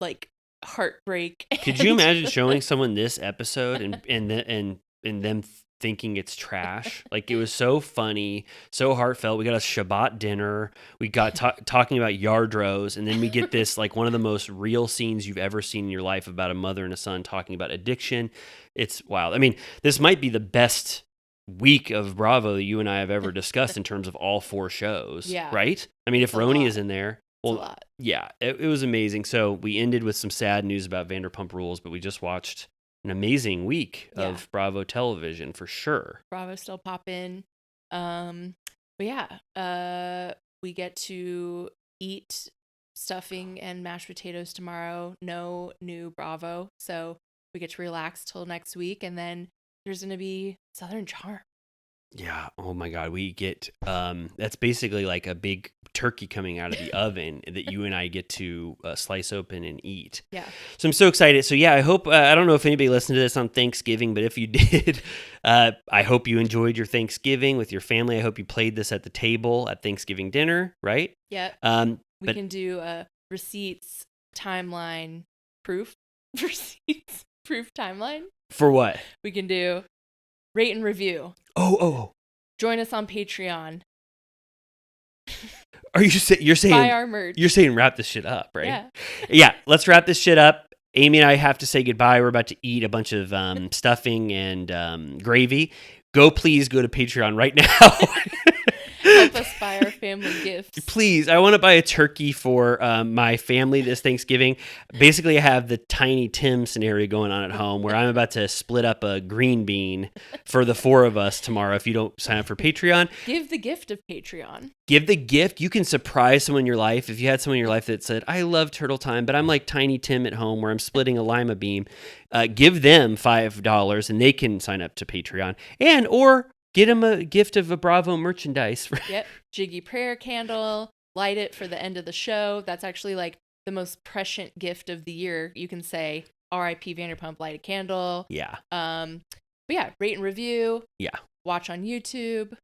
S4: like, heartbreak.
S3: Could you imagine showing someone this episode and them thinking it's trash? Like, it was so funny, so heartfelt. We got a Shabbat dinner. We got talking about Yardros, and then we get this, like, one of the most real scenes you've ever seen in your life about a mother and a son talking about addiction. It's wild. I mean, this might be the best week of Bravo that you and I have ever discussed in terms of all 4 shows.
S4: Yeah.
S3: Right? I mean, if RHONY is in there, well,
S4: a lot.
S3: Yeah, it was amazing. So we ended with some sad news about Vanderpump Rules, but we just watched an amazing week
S4: Yeah.
S3: of Bravo television for sure.
S4: Bravo still pop in. But yeah, we get to eat stuffing and mashed potatoes tomorrow. No new Bravo. So we get to relax till next week. And then there's going to be Southern Charm.
S3: Yeah. Oh my God. We get, that's basically like a big turkey coming out of the oven that you and I get to slice open and eat.
S4: Yeah.
S3: So I'm so excited. So yeah, I hope, I don't know if anybody listened to this on Thanksgiving, but if you did, I hope you enjoyed your Thanksgiving with your family. I hope you played this at the table at Thanksgiving dinner, right?
S4: Yeah. We
S3: but-
S4: can do a receipts timeline proof. Receipts proof timeline.
S3: For what?
S4: We can do rate and review.
S3: Oh.
S4: Join us on Patreon.
S3: Are you're saying,
S4: Buy our merch.
S3: you're saying wrap this shit up, right?
S4: Yeah.
S3: Yeah, let's wrap this shit up. Amy and I have to say goodbye. We're about to eat a bunch of stuffing and gravy. Please go to Patreon right now.
S4: Help us buy our family gifts.
S3: Please, I want to buy a turkey for my family this Thanksgiving. Basically, I have the Tiny Tim scenario going on at home where I'm about to split up a green bean for the 4 of us tomorrow if you don't sign up for Patreon.
S4: Give the gift of Patreon.
S3: Give the gift. You can surprise someone in your life. If you had someone in your life that said, I love Turtle Time, but I'm like Tiny Tim at home where I'm splitting a lima bean, give them $5 and they can sign up to Patreon. Or get them a gift of a Bravo merchandise.
S4: Yep. Jiggy prayer candle. Light it for the end of the show. That's actually like the most prescient gift of the year. You can say R.I.P. Vanderpump, light a candle.
S3: Yeah.
S4: But yeah, rate and review.
S3: Yeah.
S4: Watch on YouTube.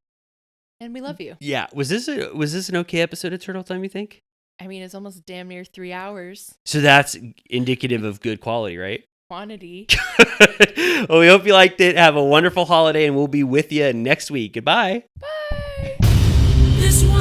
S4: And we love you.
S3: Yeah. Was this an okay episode of Turtle Time, you think?
S4: I mean, it's almost damn near 3 hours.
S3: So that's indicative of good quality, right?
S4: Quantity.
S3: Well, we hope you liked it. Have a wonderful holiday, and we'll be with you next week. Goodbye.
S4: Bye.
S2: This one